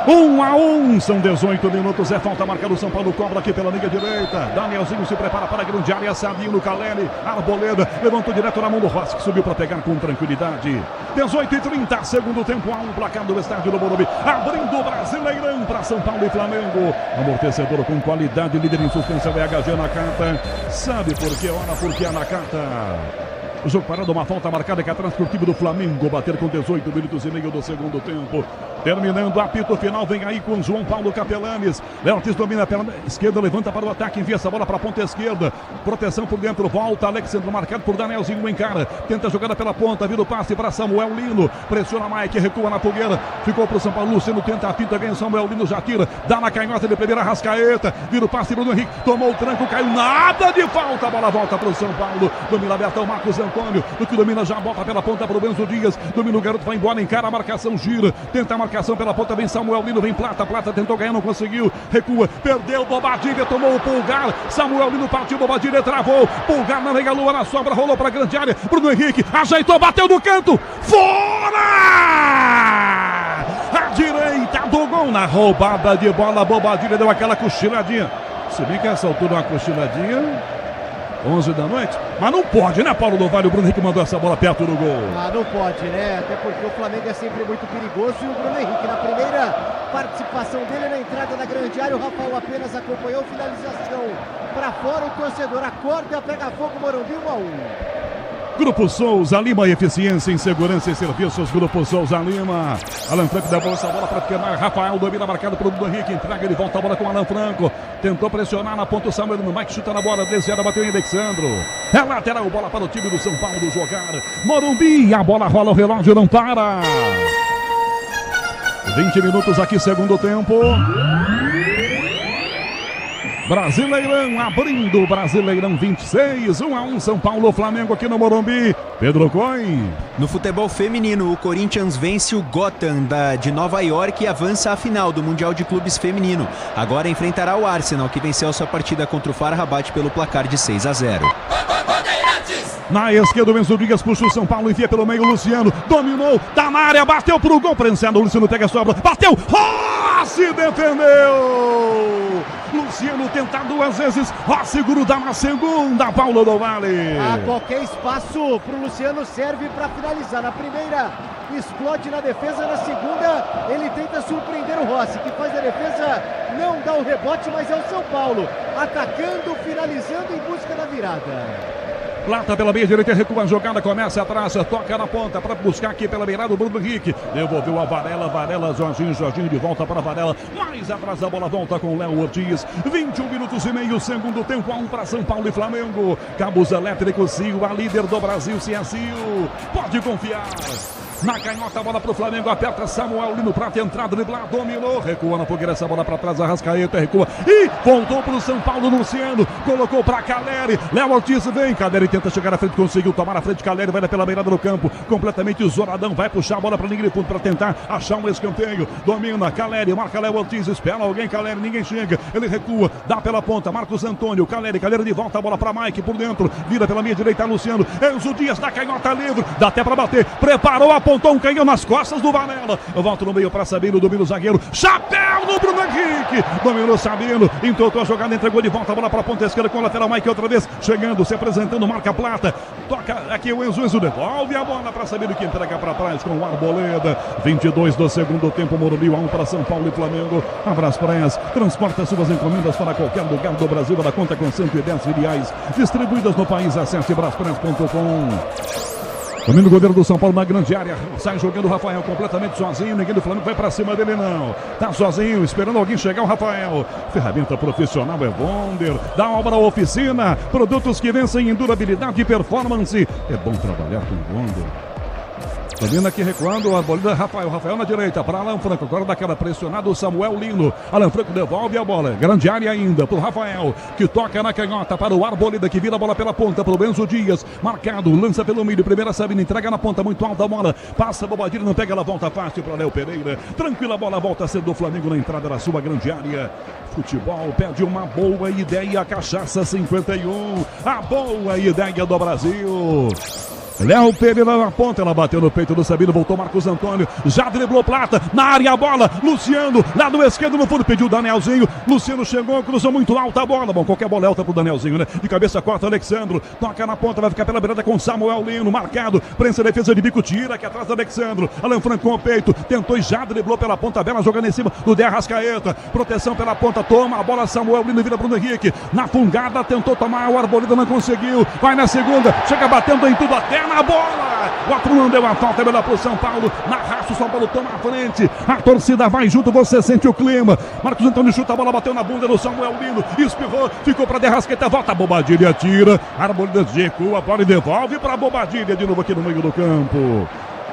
1-1, são 18 minutos, é falta marcada, o São Paulo cobra aqui pela linha direita. Danielzinho se prepara para a grande área, Sabino, Caleri, Arboleda, levantou direto na mão do Rossi, que subiu para pegar com tranquilidade. 18:30, segundo tempo, 1-1, placar do estádio do Morumbi, abrindo o Brasileirão para São Paulo e Flamengo. Amortecedor com qualidade, líder em suspensão é HG Nakata. Sabe por que? Ora, porque a Nakata. O jogo parado, uma falta marcada que atrás para o time do Flamengo bater com 18 minutos e meio do segundo tempo. Terminando, apito final, vem aí com João Paulo Capelanes. Léo Ortiz domina pela esquerda, levanta para o ataque, envia essa bola para a ponta esquerda. Proteção por dentro, volta Alexandre, marcado por Danielzinho, encara. Tenta a jogada pela ponta, vira o passe para Samuel Lino. Pressiona Mike, recua na fogueira. Ficou para o São Paulo, Luciano tenta a finta, ganha Samuel Lino, já tira. Dá na canhota de primeira, Rascaeta. Vira o passe, Bruno Henrique, tomou o tranco, caiu, nada de falta. A bola volta para o São Paulo. Domina Bertão, Marcos Antônio. Do que domina já, bota pela ponta para o Benzo Dias. Domina o garoto, vai embora, encara a marcação, gira. Tenta a marcação pela ponta, vem Samuel Lino, vem Plata tentou ganhar, não conseguiu. Recua, perdeu, Bobadilha, tomou o Pulgar. Samuel Lino partiu, Bobadilha, travou. Pulgar na meia lua, na sobra, rolou para a grande área. Bruno Henrique, ajeitou, bateu no canto. Fora! A direita do gol na roubada de bola. Bobadilha deu aquela cochiladinha. Se bem que essa altura uma cochiladinha 11 da noite, mas não pode, né, Paulo do Vale? O Bruno Henrique mandou essa bola perto do gol. Ah, não pode, né? Até porque o Flamengo é sempre muito perigoso e o Bruno Henrique, na primeira participação dele na entrada da grande área, o Rafael apenas acompanhou, finalização para fora, o torcedor acorda, pega fogo, Morumbi, 1-1. Grupo Souza Lima, eficiência em segurança e serviços. Grupo Souza Lima. Alan Franco dá essa bola para queimar. Rafael domina, marcado pelo Bruno Henrique. Entrega, ele volta a bola com Alan Franco. Tentou pressionar na ponta o Samuel. Mike chuta na bola, desviada, bateu em Alexandro. É lateral, bola para o time do São Paulo jogar. Morumbi, a bola rola, o relógio não para. 20 minutos aqui, segundo tempo. Brasileirão, abrindo Brasileirão 26, 1-1 São Paulo, Flamengo aqui no Morumbi. Pedro Coin. No futebol feminino, o Corinthians vence o Gotham de Nova York e avança à final do Mundial de Clubes Feminino. Agora enfrentará o Arsenal, que venceu sua partida contra o FAR Rabat pelo placar de 6-0. Na esquerda, o Benzo Dias puxa o São Paulo, envia pelo meio, Luciano dominou, tá na área, bateu pro gol, prensado, o Luciano pega a sobra, bateu, Rossi defendeu! Luciano tenta duas vezes, Rossi gruda na segunda, Paulo do Vale. Qualquer espaço pro Luciano serve para finalizar. Na primeira, explode na defesa, na segunda, ele tenta surpreender o Rossi, que faz a defesa, não dá o rebote, mas é o São Paulo, atacando, finalizando em busca da virada. Plata pela meia direita, recua a jogada, começa atrás, toca na ponta para buscar aqui pela beirada o Bruno Henrique. Devolveu a Varela, Jorginho de volta para Varela. Mais atrás a bola volta com o Léo Ortiz. 21 minutos e meio, segundo tempo, 1 para São Paulo e Flamengo. Cabos elétricos, Sil, a líder do Brasil, Sil. Pode confiar. Na canhota, a bola para o Flamengo, aperta Samuel Lino, Prata, entrada, driblar, dominou, recua na fogueira, essa bola para trás, Arrascaeta, recua e voltou para o São Paulo, Luciano, colocou para Caleri, Léo Ortiz vem, Caleri tenta chegar à frente, conseguiu tomar a frente, Caleri vai pela beirada do campo, completamente isoladão, vai puxar a bola para linha de fundo para tentar achar um escanteio, domina, Caleri, marca Léo Ortiz, espera alguém, Caleri, ninguém chega, ele recua, dá pela ponta, Marcos Antônio, Caleri de volta, a bola para Mike, por dentro, vira pela minha direita, Luciano, Enzo Dias da canhota livre, dá até para bater, preparou a ponta, um canhão nas costas do Varela. Eu volto no meio para Sabino, domina o zagueiro. Chapéu no Bruno Henrique. Dominou Sabino, entortou a jogada, entregou de volta a bola para a ponta esquerda com o lateral Mike outra vez. Chegando, se apresentando, marca Plata. Toca aqui o Enzo devolve a bola para Sabino que entrega para trás com o Arboleda. 22 do segundo tempo, Morumbi, 1 para São Paulo e Flamengo. Abras Praias, transporta suas encomendas para qualquer lugar do Brasil. Ela conta com 110 filiais distribuídas no país. Acesse braspraias.com. Domina o goleiro do São Paulo na grande área. Sai jogando o Rafael completamente sozinho. Ninguém do Flamengo vai pra cima dele, não. Tá sozinho, esperando alguém chegar. O Rafael. Ferramenta profissional é Wonder. Da obra Oficina. Produtos que vencem em durabilidade e performance. É bom trabalhar com Wonder. Tá vindo aqui recuando o Arboleda, Rafael na direita, para Alan Franco, agora daquela pressionada o Samuel Lino. Alan Franco devolve a bola, grande área ainda pro Rafael, que toca na canhota para o Arboleda, que vira a bola pela ponta pro Benzo Dias, marcado, lança pelo meio, primeira Sabina, entrega na ponta, muito alta a bola, passa Bobadilha, não pega, ela volta fácil para Léo Pereira, tranquila a bola, volta a ser do Flamengo na entrada da sua grande área. Futebol pede uma boa ideia, Cachaça 51, a boa ideia do Brasil. Léo Pereira na ponta, ela bateu no peito do Sabino, voltou Marcos Antônio, já driblou Plata, na área a bola, Luciano, lado esquerdo no fundo, pediu o Danielzinho, Luciano chegou, cruzou muito alta a bola, bom, qualquer bola é alta pro Danielzinho, né? De cabeça corta Alexandro, toca na ponta, vai ficar pela beirada com Samuel Lino, marcado, prensa a defesa de bico, tira aqui atrás do Alexandro, Alan Franco com o peito, tentou e já driblou pela ponta, Bela jogando em cima do De Arrascaeta, proteção pela ponta, toma a bola, Samuel Lino vira Bruno Henrique, na fungada, tentou tomar o Arboleda, não conseguiu, vai na segunda, chega batendo em tudo até na bola, o outro não deu a falta, é melhor pro São Paulo, na raça o São Paulo toma a frente, a torcida vai junto, você sente o clima, Marcos Antônio chuta a bola, bateu na bunda do Samuel Lino, espirrou, ficou pra De Arrascaeta, volta a Bobadilha, tira, Arboleda recua a bola e devolve pra Bobadilha, de novo aqui no meio do campo.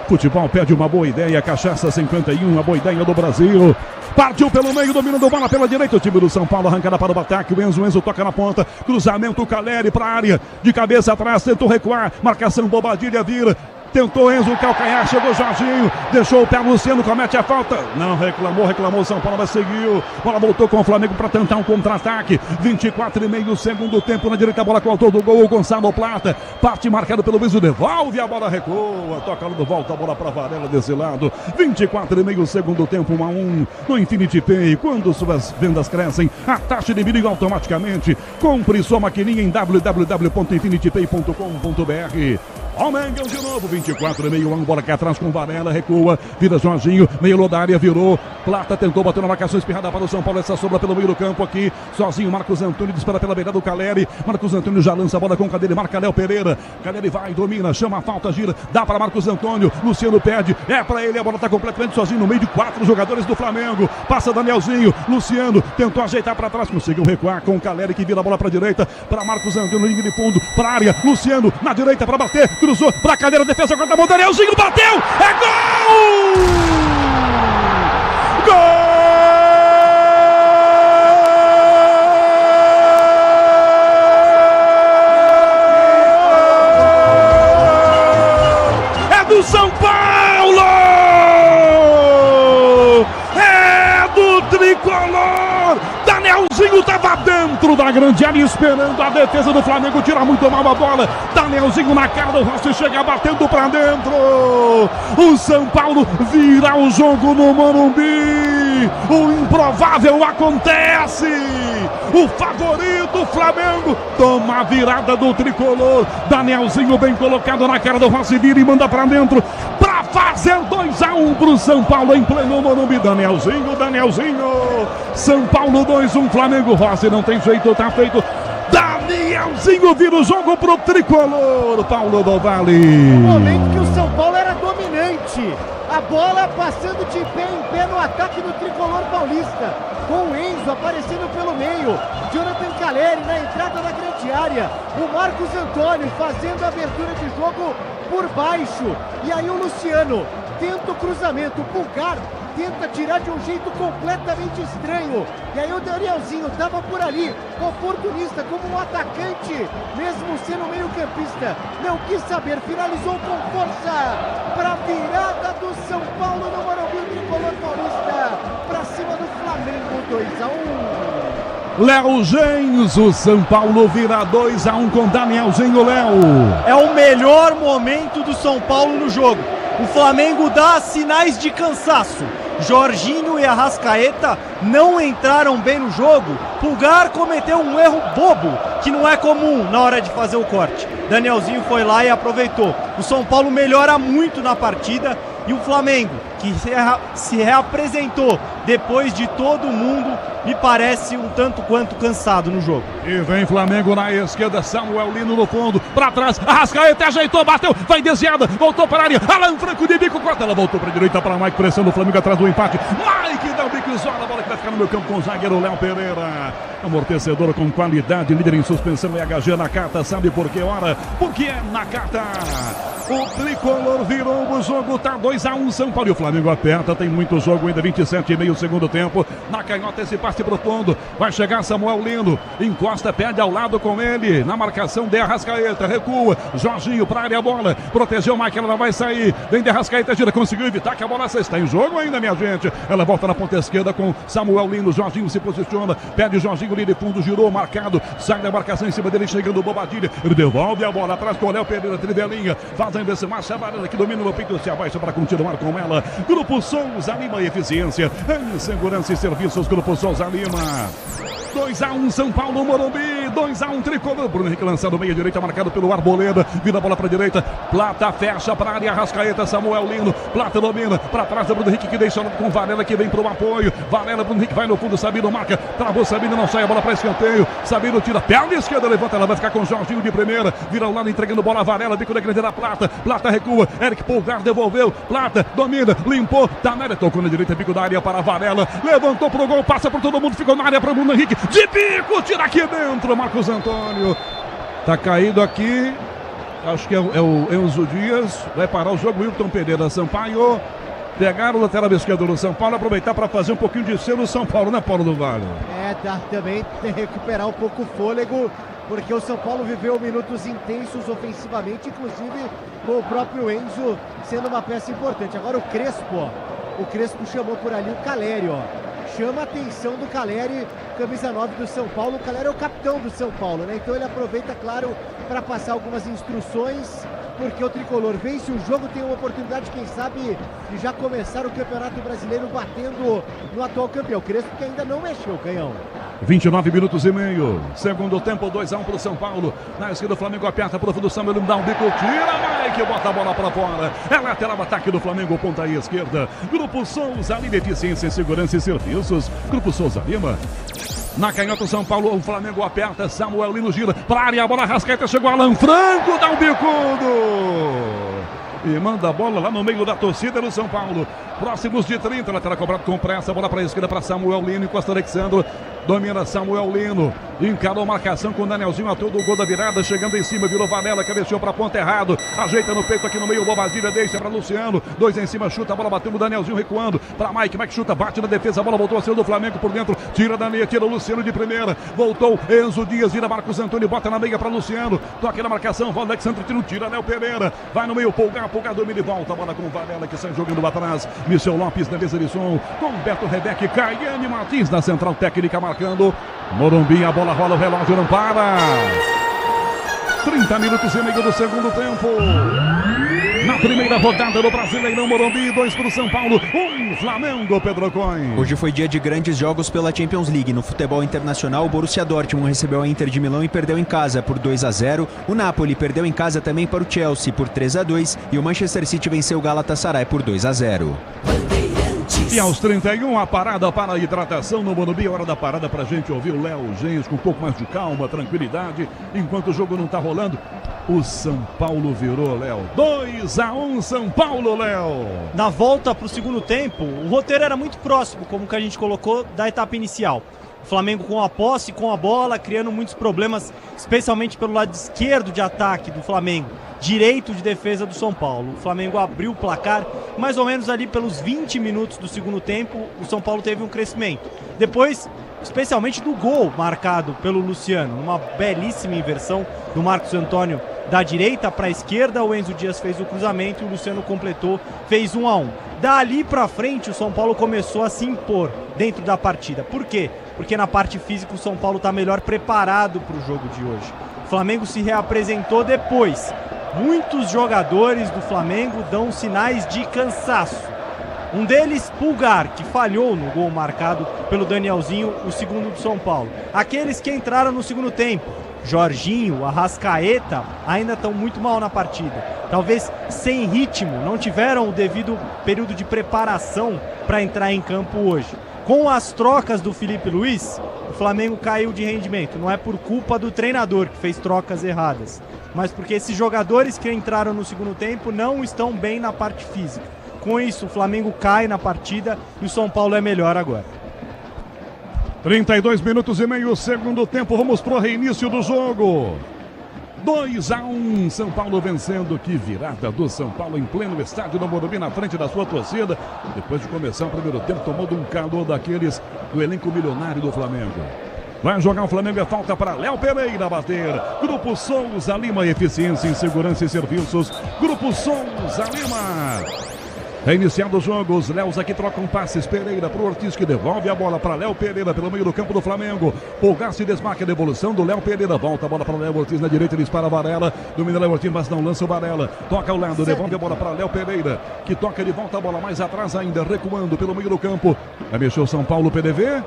Futebol pede uma boa ideia, Cachaça 51, a boa ideia do Brasil. Partiu pelo meio, dominando a bola pela direita, o time do São Paulo, arrancada para o ataque, o Enzo toca na ponta, cruzamento, Caleri para a área, de cabeça atrás, tentou recuar, marcação, Bobadilha, vira, tentou Enzo, calcanhar, chegou Jorginho, deixou o pé, Luciano comete a falta, não reclamou, São Paulo, mas seguiu, bola voltou com o Flamengo para tentar um contra-ataque, 24,5 segundo tempo, na direita a bola com o autor do gol, o Gonçalo Plata, parte marcado pelo Benzo, devolve a bola, recua, toca de volta a bola para Varela desse lado, 24,5 segundo tempo, 1-1 no Infinity Pay, quando suas vendas crescem, a taxa de bilhão automaticamente, compre sua maquininha em www.infinitypay.com.br. Ó o Mengão de novo, 24,5, bola aqui atrás com Varela, recua, vira Jorginho, meio Lodária, virou, Plata tentou bater na marcação espirrada para o São Paulo, essa sobra pelo meio do campo aqui, sozinho Marcos Antônio, dispara pela beirada do Caleri, Marcos Antônio já lança a bola com o Caleri, marca Léo Pereira, Caleri vai, domina, chama a falta, gira, dá para Marcos Antônio, Luciano pede, é para ele, a bola está completamente sozinho no meio de 4 jogadores do Flamengo, passa Danielzinho, Luciano tentou ajeitar para trás, conseguiu recuar com o Caleri que vira a bola para a direita, para Marcos Antônio, linha de fundo, para a área, Luciano na direita para bater, cruzou pra cadeira, defesa agora da mão, Danielzinho bateu, é gol! Gol! É do São Paulo! É do tricolor! Danielzinho tava dentro da grande área esperando a defesa do Flamengo, tira muito mal a bola, Danielzinho na cara do Rossi, chega batendo pra dentro, o São Paulo vira o jogo no Morumbi, o improvável acontece, o favorito Flamengo toma a virada do tricolor, Danielzinho bem colocado na cara do Rossi, vira e manda pra dentro, pra fazer 2-1 pro São Paulo em pleno Morumbi, Danielzinho, São Paulo 2-1, Flamengo, Rossi não tem jeito, tá feito, Danielzinho vira o jogo pro tricolor, Paulo do Vale. No momento que o São Paulo era dominante, a bola passando de pé em pé no ataque do tricolor paulista, com o Enzo aparecendo pelo meio, Jonathan Caleri na entrada da grande área, o Marcos Antônio fazendo a abertura de jogo por baixo, e aí o Luciano tenta o cruzamento, o Pulgar tenta tirar de um jeito completamente estranho, e aí o Danielzinho estava por ali, oportunista como um atacante, mesmo sendo meio campista, não quis saber, finalizou com força para a virada do São Paulo no Morumbi, o tricolor paulista para cima do Flamengo, 2-1. Léo Gens, o São Paulo vira 2-1 com Danielzinho. Léo, é o melhor momento do São Paulo no jogo. O Flamengo dá sinais de cansaço. Jorginho e Arrascaeta não entraram bem no jogo. Pulgar cometeu um erro bobo, que não é comum na hora de fazer o corte. Danielzinho foi lá e aproveitou. O São Paulo melhora muito na partida e o Flamengo, que se reapresentou depois de todo mundo, me parece um tanto quanto cansado no jogo. E vem Flamengo na esquerda, Samuel Lino no fundo, pra trás, Arrascaeta ajeitou, bateu, vai desviada, voltou para a área, Alan Franco de bico, corta, ela voltou para a direita para Mike, pressão do Flamengo atrás do empate, Mike dá o bico isola a bola que vai ficar no meu campo com o zagueiro Léo Pereira. Amortecedor com qualidade, líder em suspensão é HG Nakata. Sabe por que hora? Porque é Nakata. O tricolor virou o jogo, tá 2-1 São Paulo. E o Flamengo aperta, tem muito jogo ainda, 27,5 segundo tempo. Na canhota esse passe profundo, vai chegar Samuel Lino, encosta, pede ao lado com ele, na marcação de Arrascaeta, recua, Jorginho pra área, a bola, protegeu o Mike, ela vai sair, vem de Arrascaeta, gira, conseguiu evitar que a bola está em jogo ainda, minha gente. Ela volta na ponta esquerda com Samuel Lino, Jorginho se posiciona, pede Jorginho, linha de fundo, girou, marcado, sai da marcação em cima dele, chegando o Bobadilha, ele devolve a bola atrás com o Léo Pereira, trivelinha, faz a inversão, marcha amarela que domina no peito, se abaixa para continuar com ela. Grupo Souza Lima, eficiência em segurança e serviços. Grupo Souza Lima. 2-1 São Paulo, Morumbi, 2-1 tricolor. Bruno Henrique lançado meia direita, marcado pelo Arboleda, vira a bola para a direita, Plata fecha para a área, Arrascaeta, Samuel Lino, Plata domina, para trás do Bruno Henrique que deixa com Varela que vem para o apoio, Varela, Bruno Henrique vai no fundo, Sabino marca, travou Sabino, não sai a bola para escanteio, Sabino tira, perna esquerda, levanta, ela vai ficar com Jorginho de primeira, vira ao lado entregando bola a Varela, bico da grande da Plata, Plata recua, Eric Pulgar devolveu, Plata domina, limpou, tá na área, tocou na direita, bico da área para Varela, levantou pro gol, passa por todo mundo, ficou na área para Bruno Henrique, de bico, tira aqui dentro, Marcos Antônio. Tá caído aqui. Acho que é o Enzo Dias. Vai parar o jogo, Wilton Pereira, Sampaio. Pegar o lateral esquerdo do São Paulo, aproveitar para fazer um pouquinho de selo no São Paulo, né, Paulo do Vale? Dá também recuperar um pouco o fôlego, porque o São Paulo viveu minutos intensos ofensivamente, inclusive com o próprio Enzo sendo uma peça importante. Agora o Crespo chamou por ali o Caleri, ó. Chama a atenção do Caleri, camisa 9 do São Paulo. O Caleri é o capitão do São Paulo, né? Então ele aproveita, claro, para passar algumas instruções, porque o tricolor vence o jogo, tem uma oportunidade, quem sabe, de já começar o Campeonato Brasileiro batendo no atual campeão. Crespo que ainda não mexeu, Canhão. 29 minutos e meio. Segundo tempo, 2-1 para o São Paulo. Na esquerda, o Flamengo aperta para o fundo, Samuel dá um bico, tira, Mike, bota a bola para fora. É lateral, ataque do Flamengo, ponta aí esquerda. Grupo Souza Lima, eficiência, segurança e serviços. Grupo Souza Lima. Na canhota, o São Paulo, o Flamengo aperta, Samuel Lino gira para a área, a bola Arrascaeta, chegou Alan Franco, dá um bicudo. E manda a bola lá no meio da torcida do São Paulo. Próximos de 30, lateral cobrado com pressa, bola para a esquerda para Samuel Lino, encosta Alexandre, domina Samuel Lino, encarou marcação com o Danielzinho, a todo o gol da virada, chegando em cima, virou Varela, cabeceou para a ponta errado, ajeita no peito aqui no meio, Bobadilha, deixa para Luciano, 2 em cima, chuta, a bola bateu no Danielzinho, recuando para Mike chuta, bate na defesa, a bola voltou a ser do Flamengo por dentro, tira da meia, tira o Luciano de primeira, voltou Enzo Dias, vira Marcos Antônio, bota na meia para Luciano, toca na marcação, volta Alexandre, tira Léo Pereira, vai no meio, Pulgar domina e volta, a bola com Varela que sai jogando atrás, Michel Lopes na mesa de som, com Beto Rebeque, Caiane Martins na central técnica marcando, Morumbi, a bola rola, o relógio não para. 30 minutos e meio do segundo tempo. Na primeira rodada do Brasileirão, Morumbi, 2 para o São Paulo, 1 Flamengo, Pedro Coin. Hoje foi dia de grandes jogos pela Champions League. No futebol internacional, o Borussia Dortmund recebeu a Inter de Milão e perdeu em casa por 2-0. O Napoli perdeu em casa também para o Chelsea por 3-2 e o Manchester City venceu o Galatasaray por 2-0. E aos 31, a parada para a hidratação no Morumbi. Hora da parada para a gente ouvir o Léo Gens com um pouco mais de calma, tranquilidade. Enquanto o jogo não está rolando, o São Paulo virou, Léo. 2-1 São Paulo, Léo. Na volta para o segundo tempo, o roteiro era muito próximo, como que a gente colocou, da etapa inicial. O Flamengo com a posse, com a bola, criando muitos problemas, especialmente pelo lado esquerdo de ataque do Flamengo, direito de defesa do São Paulo. O Flamengo abriu o placar, mais ou menos ali pelos 20 minutos do segundo tempo, o São Paulo teve um crescimento. Depois, especialmente do gol marcado pelo Luciano, uma belíssima inversão do Marcos Antônio da direita para a esquerda, o Enzo Dias fez o cruzamento e o Luciano completou, fez 1-1. Dali para frente, o São Paulo começou a se impor dentro da partida. Por quê? Porque na parte física o São Paulo está melhor preparado para o jogo de hoje. O Flamengo se reapresentou depois. Muitos jogadores do Flamengo dão sinais de cansaço. Um deles, Pulgar, que falhou no gol marcado pelo Danielzinho, o segundo do São Paulo. Aqueles que entraram no segundo tempo, Jorginho, Arrascaeta, ainda estão muito mal na partida. Talvez sem ritmo, não tiveram o devido período de preparação para entrar em campo hoje. Com as trocas do Felipe Luiz, o Flamengo caiu de rendimento. Não é por culpa do treinador que fez trocas erradas, mas porque esses jogadores que entraram no segundo tempo não estão bem na parte física. Com isso, o Flamengo cai na partida e o São Paulo é melhor agora. 32 minutos e meio, segundo tempo, vamos pro reinício do jogo. 2-1, São Paulo vencendo. Que virada do São Paulo em pleno estádio do Morumbi, na frente da sua torcida. Depois de começar o primeiro tempo, tomou de um calor daqueles do elenco milionário do Flamengo. Vai jogar o Flamengo, é falta para Léo Pereira bater. Grupo Souza Lima, eficiência em segurança e serviços. Grupo Souza Lima. Reiniciado o jogo, os Léos aqui trocam passes. Pereira para o Ortiz, que devolve a bola para Léo Pereira pelo meio do campo do Flamengo. Pulgar se desmarca a devolução do Léo Pereira. Volta a bola para Léo Ortiz na direita, ele dispara Varela. Domina Léo Ortiz, mas não lança o Varela. Toca ao lado, devolve a bola para Léo Pereira, que toca de volta a bola mais atrás ainda, recuando pelo meio do campo. Vai mexer o São Paulo, PDV.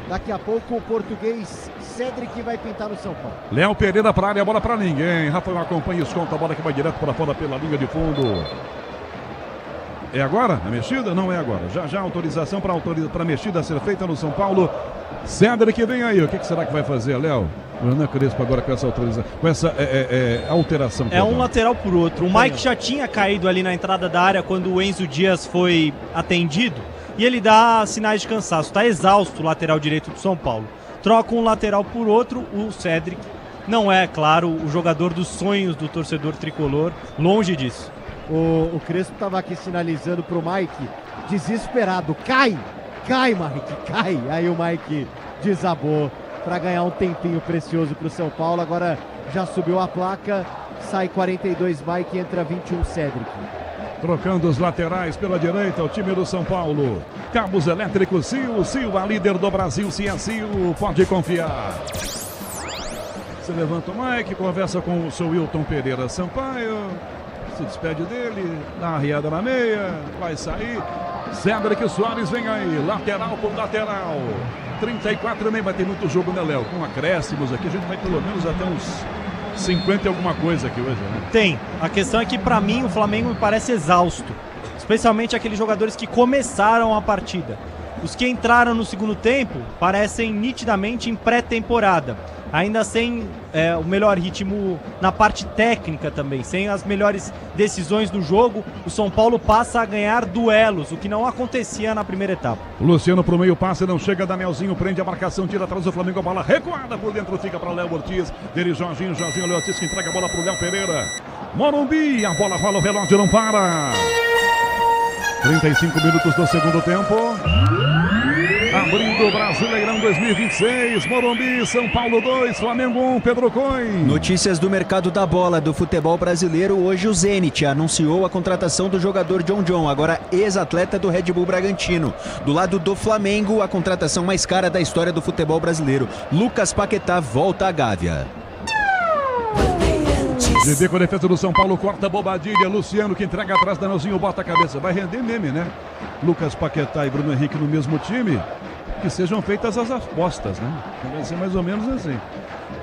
Daqui a pouco o português Cedric vai pintar no São Paulo. Léo Pereira para a área, a bola para ninguém. Rafael acompanha e escolta a bola que vai direto para fora pela linha de fundo. É agora? A mexida? Não é agora. Já autorização para a mexida ser feita no São Paulo. Cedric vem aí. O que será que vai fazer, Léo? O Hernan Crespo agora com essa autorização, com essa alteração. É um lateral por outro. O Mike já tinha caído ali na entrada da área quando o Enzo Dias foi atendido. E ele dá sinais de cansaço. Está exausto o lateral direito do São Paulo. Troca um lateral por outro. O Cedric não é, claro, o jogador dos sonhos do torcedor tricolor. Longe disso. O Crespo estava aqui sinalizando pro Mike, desesperado, cai, Mike, cai. Aí o Mike desabou para ganhar um tempinho precioso pro São Paulo. Agora já subiu a placa, sai 42 Mike, entra 21 Cedric. Trocando os laterais pela direita, o time do São Paulo. Cabos elétricos, Silva, líder do Brasil, Sil, pode confiar. Se levanta o Mike, conversa com o seu Wilton Pereira Sampaio. Se despede dele, dá uma riada na meia, vai sair. Cedric Soares vem aí, lateral por lateral. 34,5, vai ter muito jogo, né, Léo? Com acréscimos aqui, a gente vai pelo menos até uns 50 e alguma coisa aqui hoje, né? Tem. A questão é que, pra mim, o Flamengo me parece exausto. Especialmente aqueles jogadores que começaram a partida. Os que entraram no segundo tempo parecem nitidamente em pré-temporada. Ainda sem o melhor ritmo na parte técnica também, sem as melhores decisões do jogo, o São Paulo passa a ganhar duelos, o que não acontecia na primeira etapa. Luciano pro meio, passe, não chega, Danielzinho prende a marcação, tira atrás do Flamengo, a bola recuada por dentro, fica para Léo Ortiz, dele Jorginho, Léo Ortiz que entrega a bola pro Léo Pereira. Morumbi, a bola rola, o relógio não para. 35 minutos do segundo tempo. Abrindo o Brasileirão 2026, Morumbi, São Paulo 2, Flamengo 1, Pedro Coin. Notícias do mercado da bola do futebol brasileiro. Hoje o Zenit anunciou a contratação do jogador John, agora ex-atleta do Red Bull Bragantino. Do lado do Flamengo, a contratação mais cara da história do futebol brasileiro. Lucas Paquetá volta à Gávea. GD com a defesa do São Paulo, corta a Bobadilha, Luciano que entrega atrás, Danielzinho bota a cabeça, vai render meme, né? Lucas Paquetá e Bruno Henrique no mesmo time, que sejam feitas as apostas, né? Vai ser mais ou menos assim.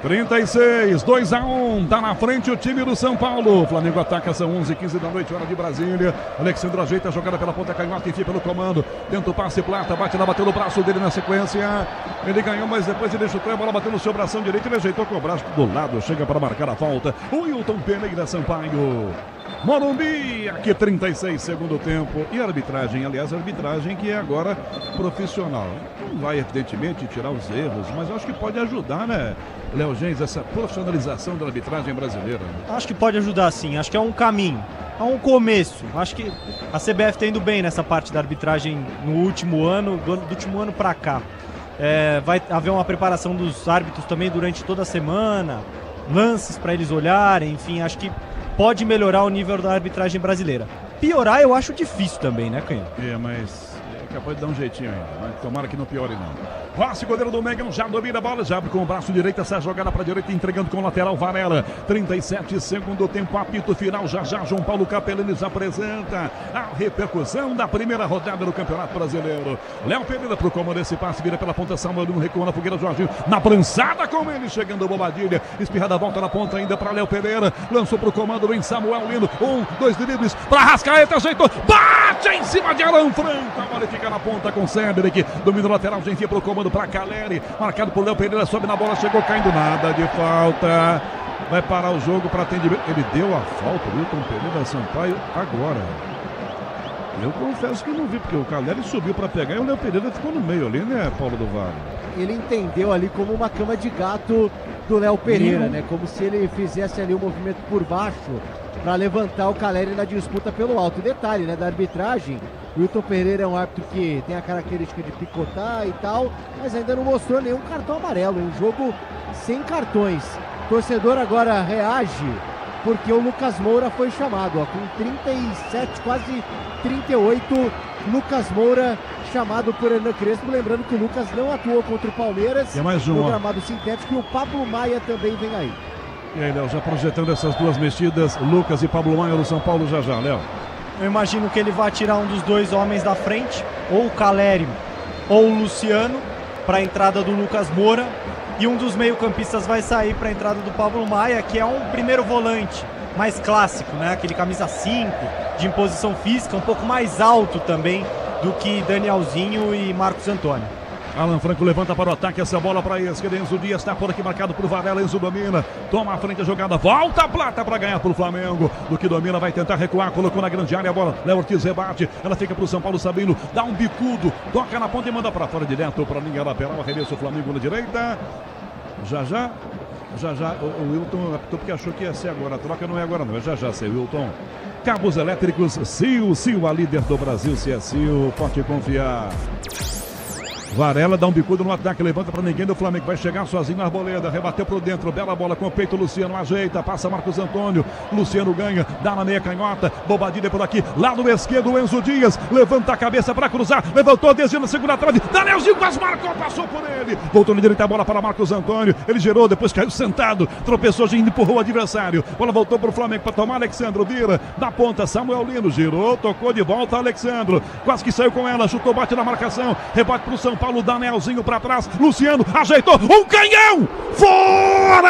36, 2-1, tá na frente o time do São Paulo. O Flamengo ataca, são 11h15 da noite, hora de Brasília. Alexandre ajeita a jogada pela ponta, canhota, enfia pelo comando. Tenta o passe, Plata, bate lá, bateu no braço dele na sequência. Ele ganhou, mas depois ele chutou a bola, bateu no seu bração direito. Ele ajeitou com o braço do lado, chega para marcar a falta. O Wilton Pereira Sampaio. Morumbi, aqui 36, segundo tempo. E a arbitragem, aliás, a arbitragem que é agora profissional. Não vai, evidentemente, tirar os erros, mas acho que pode ajudar, né, Léo Gens, essa profissionalização da arbitragem brasileira. Acho que pode ajudar, sim. Acho que é um caminho, é um começo. Acho que a CBF está indo bem nessa parte da arbitragem no último ano, do último ano para cá. Vai haver uma preparação dos árbitros também durante toda a semana, lances para eles olharem, enfim, acho que pode melhorar o nível da arbitragem brasileira. Piorar eu acho difícil também, né, Canhão? Mas é capaz de dar um jeitinho ainda, mas tomara que não piore não. Rossi, goleiro do Mengão, já domina a bola, já abre com o braço direito, essa jogada para a direita, entregando com o lateral Varela. 37, segundo tempo, apito final, já João Paulo Capelini apresenta a repercussão da primeira rodada do Campeonato Brasileiro. Léo Pereira pro comando desse passe, vira pela ponta, Samuel recua na fogueira, Jorginho na prançada com ele, chegando Bobadilha, espirrada a volta na ponta ainda para Léo Pereira, lançou pro comando, vem Samuel Lino, 2 dribles para Rascaeta, ajeitou, bate em cima de Alan Franco, a bola fica na ponta com Cedric, domina o lateral, já enfia pro comando para Caleri, marcado por Léo Pereira, sobe na bola, chegou caindo, nada de falta, vai parar o jogo para atendimento. Ele deu a falta, o Wilton Pereira Sampaio agora. Eu confesso que não vi, porque o Caleri subiu para pegar e o Léo Pereira ficou no meio ali, né, Paulo do Vale? ele entendeu ali como uma cama de gato do Léo Pereira, né? Como se ele fizesse ali um movimento por baixo para levantar o Caleri na disputa pelo alto. E detalhe, né, da arbitragem, o Wilton Pereira é um árbitro que tem a característica de picotar e tal, mas ainda não mostrou nenhum cartão amarelo, um jogo sem cartões. O torcedor agora reage porque o Lucas Moura foi chamado, ó, com 37, quase 38, Lucas Moura chamado por Hernan Crespo, lembrando que o Lucas não atuou contra o Palmeiras no gramado sintético, e o Pablo Maia também vem aí. E aí, Léo, já projetando essas duas mexidas, Lucas e Pablo Maia no São Paulo já, Léo. Eu imagino que ele vai tirar um dos dois homens da frente, ou o Caleri ou o Luciano, para a entrada do Lucas Moura, e um dos meio-campistas vai sair para a entrada do Pablo Maia, que é um primeiro volante mais clássico, né? Aquele camisa 5, de imposição física, um pouco mais alto também do que Danielzinho e Marcos Antônio. Alan Franco levanta para o ataque, essa bola para a esquerda, Enzo Dias está por aqui marcado por Varela, Enzo domina, toma a frente a jogada, volta a Plata para ganhar para o Flamengo, do que domina, vai tentar recuar, colocou na grande área a bola, Léo Ortiz rebate, ela fica para o São Paulo, Sabino dá um bicudo, toca na ponta e manda para fora direto para a linha lateral, arremesso o Flamengo na direita, já, o Wilton apitou porque achou que ia ser agora, a troca não é agora não, é já, seu Wilton. Cabos elétricos, Sil, a líder do Brasil, se é Sil, pode confiar. Varela dá um bicudo no ataque, levanta para ninguém do Flamengo, vai chegar sozinho na Arboleda, rebateu pro dentro, bela bola com o peito, Luciano ajeita, passa Marcos Antônio, Luciano ganha, dá na meia canhota, bobadilha por aqui, lado esquerdo, Enzo Dias, levanta a cabeça para cruzar, levantou, desvio na segunda trave, Danielzinho quase marcou, passou por ele, voltou na direita a bola para Marcos Antônio, ele gerou, depois caiu sentado, tropeçou, empurrou o adversário, bola voltou pro Flamengo para tomar, Alexandro vira, da ponta, Samuel Lino, girou, tocou de volta, Alexandro, quase que saiu com ela, chutou, bate na marcação, rebate pro São Paulo, Danielzinho para trás, Luciano ajeitou, um canhão, fora!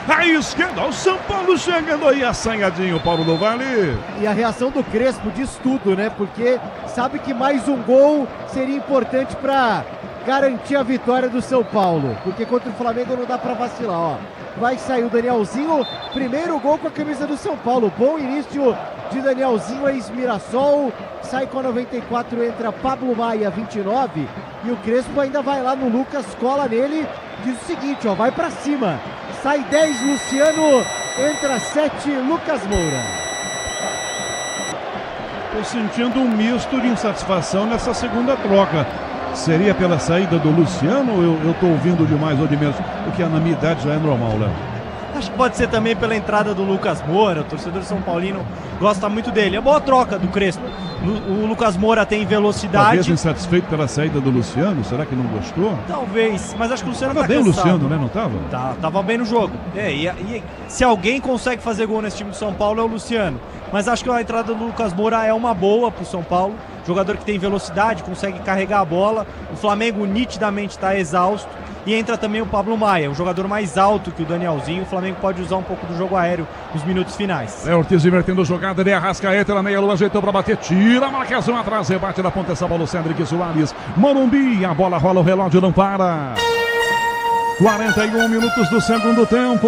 A esquerda, o São Paulo chegando aí, assanhadinho, Paulo do Vale. E a reação do Crespo diz tudo, né? Porque sabe que mais um gol seria importante para garantir a vitória do São Paulo, porque contra o Flamengo não dá para vacilar, ó. Vai sair o Danielzinho, primeiro gol com a camisa do São Paulo, bom início de Danielzinho, ex-Mirassol, sai com a 94, entra Pablo Maia, 29, e o Crespo ainda vai lá no Lucas, cola nele, diz o seguinte, ó, vai pra cima, sai 10 Luciano, entra 7 Lucas Moura. Tô sentindo um misto de insatisfação nessa segunda troca. Seria pela saída do Luciano ou eu tô ouvindo demais ou de menos? Porque na minha idade já é normal, Léo. Acho que pode ser também pela entrada do Lucas Moura, o torcedor São Paulino gosta muito dele. É boa troca do Crespo. O Lucas Moura tem velocidade. Talvez insatisfeito pela saída do Luciano, será que não gostou? Talvez, mas acho que o Luciano tava tá bem cansado. O Luciano, né? Não tava? Tava bem no jogo. E se alguém consegue fazer gol nesse time do São Paulo é o Luciano. Mas acho que a entrada do Lucas Moura é uma boa pro São Paulo. Jogador que tem velocidade, consegue carregar a bola. O Flamengo nitidamente está exausto. E entra também o Pablo Maia, um jogador mais alto que o Danielzinho. O Flamengo pode usar um pouco do jogo aéreo nos minutos finais. É Ortiz invertendo a jogada, ele Arrascaeta na meia-lua, ajeitou para bater, tira a marcação atrás, rebate da ponta essa bola, o Cédric Soares, Morumbi, a bola rola, o relógio não para. 41 minutos do segundo tempo.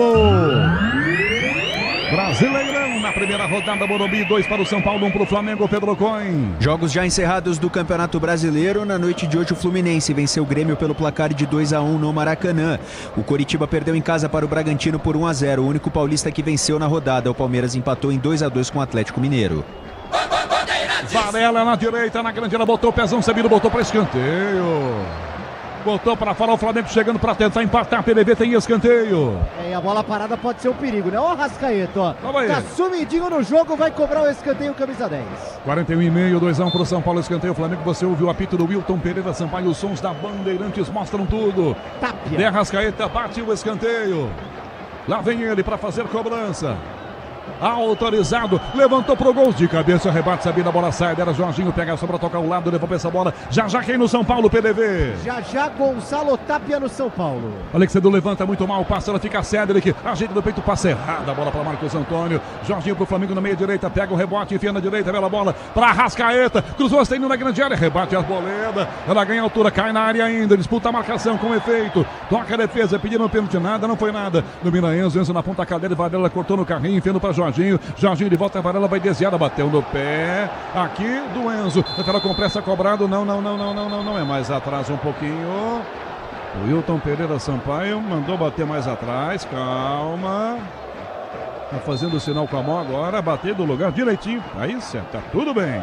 Brasileirão na primeira rodada, Morumbi, 2 para o São Paulo, 1 para o Flamengo, Pedro Coin. Jogos já encerrados do Campeonato Brasileiro. Na noite de hoje o Fluminense venceu o Grêmio pelo placar de 2-1 no Maracanã. O Coritiba perdeu em casa para o Bragantino por 1-0, o único paulista que venceu na rodada. O Palmeiras empatou em 2-2 com o Atlético Mineiro. Varela na direita, na grande área, botou o pezão, Sabino botou para escanteio. Botou para fora, o Flamengo chegando para tentar empatar. PDB tem escanteio. E a bola parada pode ser um perigo, né? Ó, Arrascaeta, ó. Tá sumidinho no jogo, vai cobrar o escanteio, camisa 10. 41,5, 2-1 para o São Paulo, escanteio. Flamengo, você ouviu o apito do Wilton Pereira Sampaio. Os sons da Bandeirantes mostram tudo. Tapia. De Arrascaeta bate o escanteio. Lá vem ele para fazer cobrança. Autorizado, levantou pro gol de cabeça, rebate, Sabina, a bola sai, era Jorginho, pega só pra tocar o lado, levou pra essa bola, já quem no São Paulo, PDV. Já Gonçalo Tapia no São Paulo. Alexandre levanta muito mal, passa, ela fica Cédric, ajeita do peito, passa errada, a bola pra Marcos Antônio, Jorginho pro Flamengo na meia direita, pega o rebote, enfia na direita, bela bola pra Arrascaeta, cruzou, está indo na grande área, rebate a Arboleda, ela ganha altura, cai na área ainda, disputa a marcação com efeito, toca a defesa, pedindo pênalti, nada, não foi nada, domina Enzo na ponta cadeira, Varela cortou no carrinho, enfiando pra Jorginho. Jorginho de volta, a Varela vai desviada, bateu no pé. Aqui do Enzo. Lateral com pressa, cobrado. Não. É mais atrás um pouquinho. O Wilton Pereira Sampaio mandou bater mais atrás. Calma. Tá fazendo o sinal com a mão agora. Bater do lugar direitinho. Aí certo, tá tudo bem.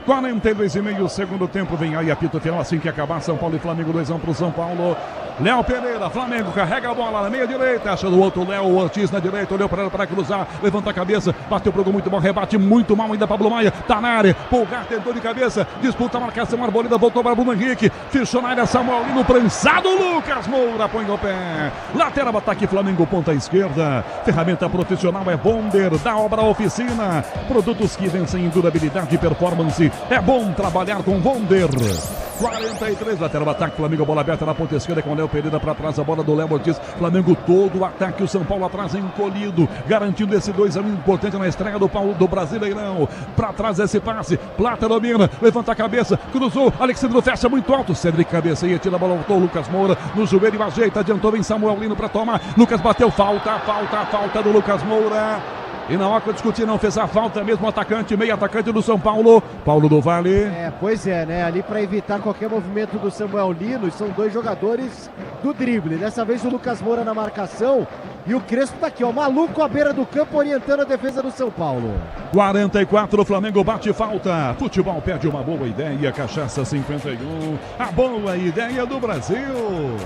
42,5 segundo tempo, vem aí apito final assim que acabar. São Paulo e Flamengo, 2-1 pro São Paulo. Léo Pereira, Flamengo, carrega a bola na meia direita, acha do outro Léo Ortiz na direita, olhou para ela para cruzar, levanta a cabeça, bateu pro gol muito bom, rebate muito mal ainda Pablo Maia, tá na área, Pulgar tentou de cabeça, disputa a marcação, Arboleda voltou para Bruno Henrique, fechou na área Samuel Lino, prensado, Lucas Moura põe o pé, lateral ataque Flamengo, ponta esquerda, ferramenta profissional é Bonder, da Obra Oficina, produtos que vencem em durabilidade e performance, é bom trabalhar com Bonder. 43, lateral ataque, Flamengo, bola aberta na ponta esquerda com o Léo Pereira para trás, a bola do Léo Ortiz, Flamengo todo o ataque, o São Paulo atrás encolhido, garantindo esse 2-1 importante na estreia do Brasileirão, para trás esse passe, Plata domina, levanta a cabeça, cruzou, Alexandre fecha muito alto, Cedric cabeceia, tira a bola, voltou Lucas Moura, no joelho ajeita, adiantou, vem Samuel Lino para tomar, Lucas bateu, falta do Lucas Moura. E na hora que eu discuti, não fez a falta, mesmo atacante, meio atacante do São Paulo, Paulo do Vale. Pois é, né? Ali para evitar qualquer movimento do Samuel Lino, são dois jogadores do drible. Dessa vez o Lucas Moura na marcação e o Crespo tá aqui, ó, maluco à beira do campo, orientando a defesa do São Paulo. 44, o Flamengo bate falta. Futebol perde uma boa ideia, Cachaça 51, a boa ideia do Brasil.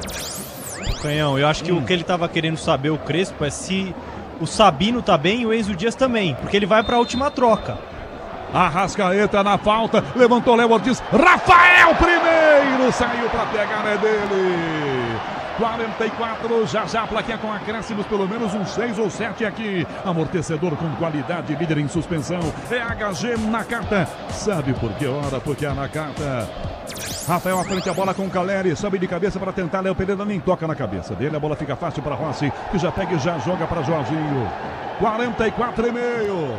Canhão, eu acho que o que ele tava querendo saber, o Crespo, é se o Sabino tá bem e o Enzo Dias também, porque ele vai para a última troca. Arrascaeta na falta, levantou Léo Ortiz, Rafael primeiro, saiu para pegar, é dele. 44, já a plaquinha com acréscimos, pelo menos uns 6 ou 7 aqui. Amortecedor com qualidade, líder em suspensão. É HG Nakata. Sabe por que hora? Porque é Nakata. Rafael à frente, a bola com o Caleri, sobe de cabeça para tentar, Léo Pereira nem toca na cabeça dele, a bola fica fácil para Rossi, que já pega e já joga para Jorginho. 44,5.